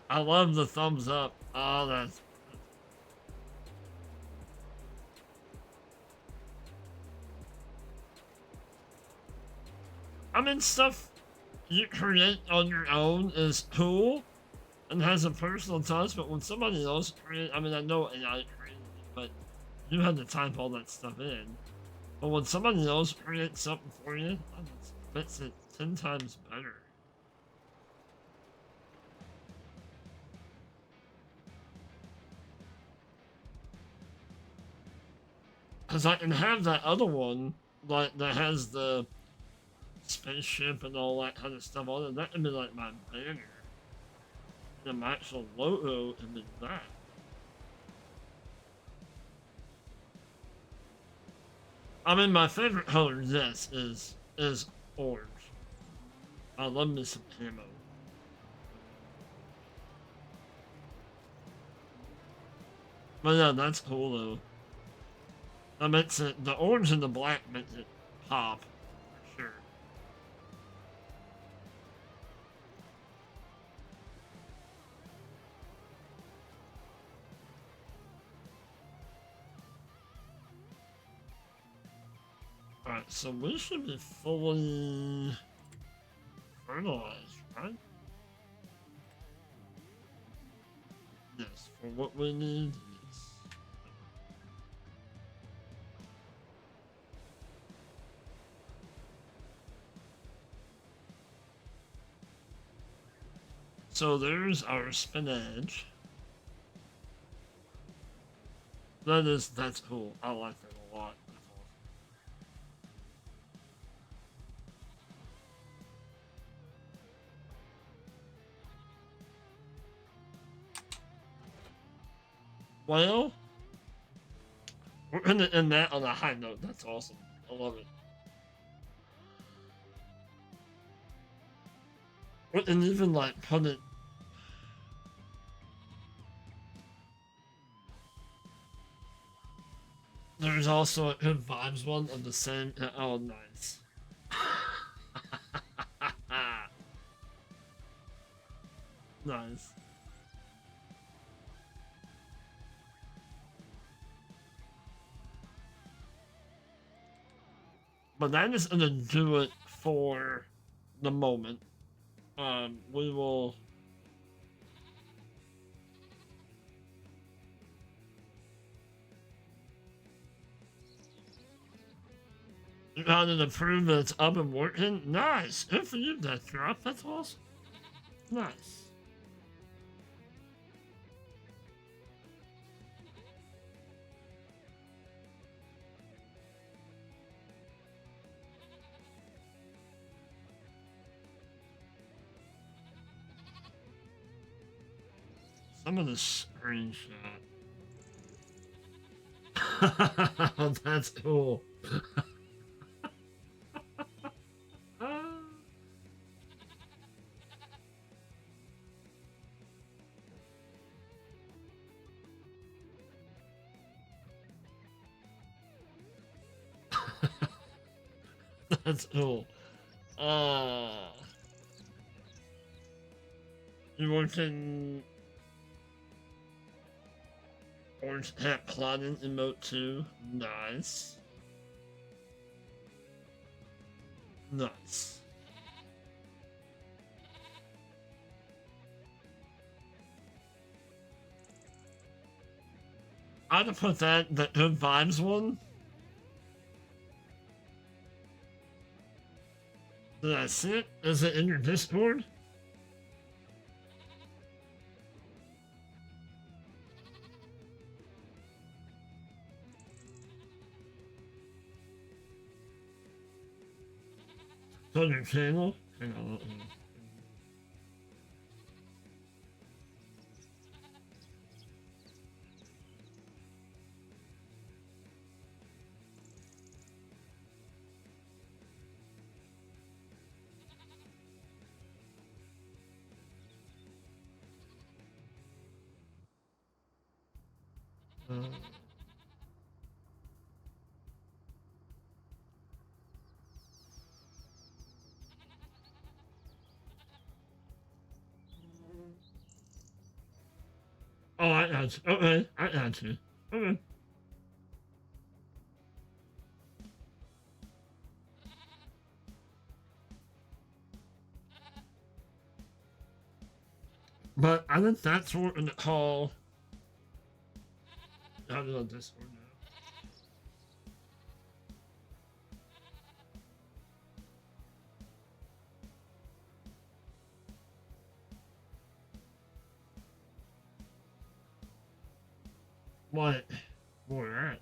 I love the thumbs up. Oh, that's. I mean, stuff you create on your own is cool and has a personal touch, but when somebody else creates, I mean, I know AI created it, but you had to type all that stuff in. But when somebody else creates something for you, it fits it 10 times better. Because I can have that other one, like, that has the spaceship and all that kind of stuff on it. That can be like my banner. And my actual logo can be that. I mean, my favorite color, yes, is orange. I love me some camo. But yeah, that's cool though. That makes it, the orange and the black makes it pop, for sure. Alright, so we should be fully fertilized, right? Yes, for what we need, yes. So there's our spinach. That's cool. I like that a lot. That's awesome. Well, we're gonna end that on a high note. That's awesome. I love it. And even like put it. There's also a good vibes one of the same. Oh, nice. Nice. But that is gonna do it for the moment. We will. You got it approved that it's up and working. Nice. Good for you, Death Drop. That's awesome. Nice. Some of the screenshot. That's cool. That's cool. Uh, you working orange hat plotting emote too? Nice. Nice. I'd have put that good vibes one. Did I see it? Is it in your Discord? It's on your channel? Hang on, let me. Uh, got you. Okay, I got you. Okay. But I think that's what in the call. I do on Discord now. What? More at?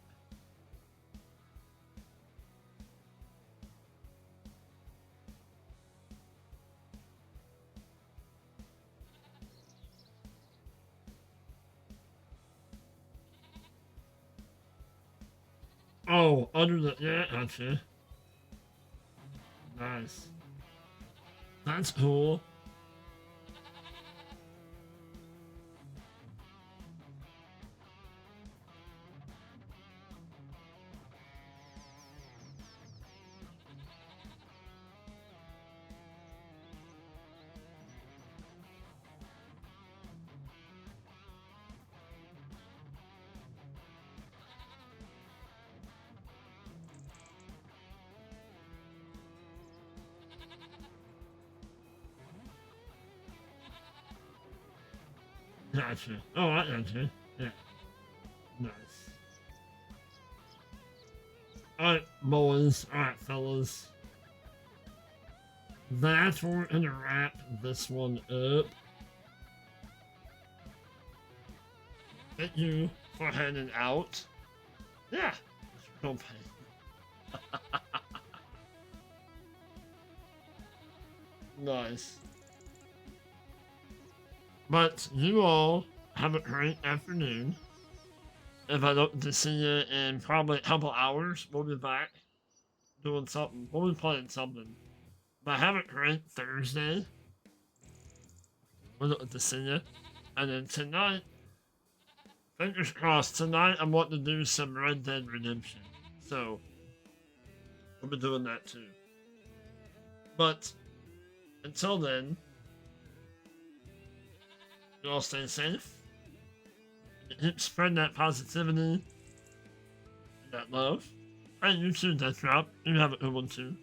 Oh, under the yeah, gotcha. Nice. That's cool. Gotcha. Oh, I gotcha. Yeah. Nice. Alright, boys. Alright, fellas. That's where we're gonna wrap this one up. Thank you for heading out. Yeah. Don't pay. Nice. But you all have a great afternoon. If I don't get to see you in probably a couple hours, we'll be back doing something. We'll be playing something. But have a great Thursday. We don't get to see you. And then tonight, fingers crossed, tonight I'm wanting to do some Red Dead Redemption. So, we'll be doing that too. But, until then, you all stay safe. Keep spreading that positivity and that love. And you too, Death Drop. You have a good one too.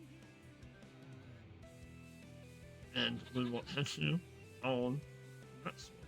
And we will catch you on the next one.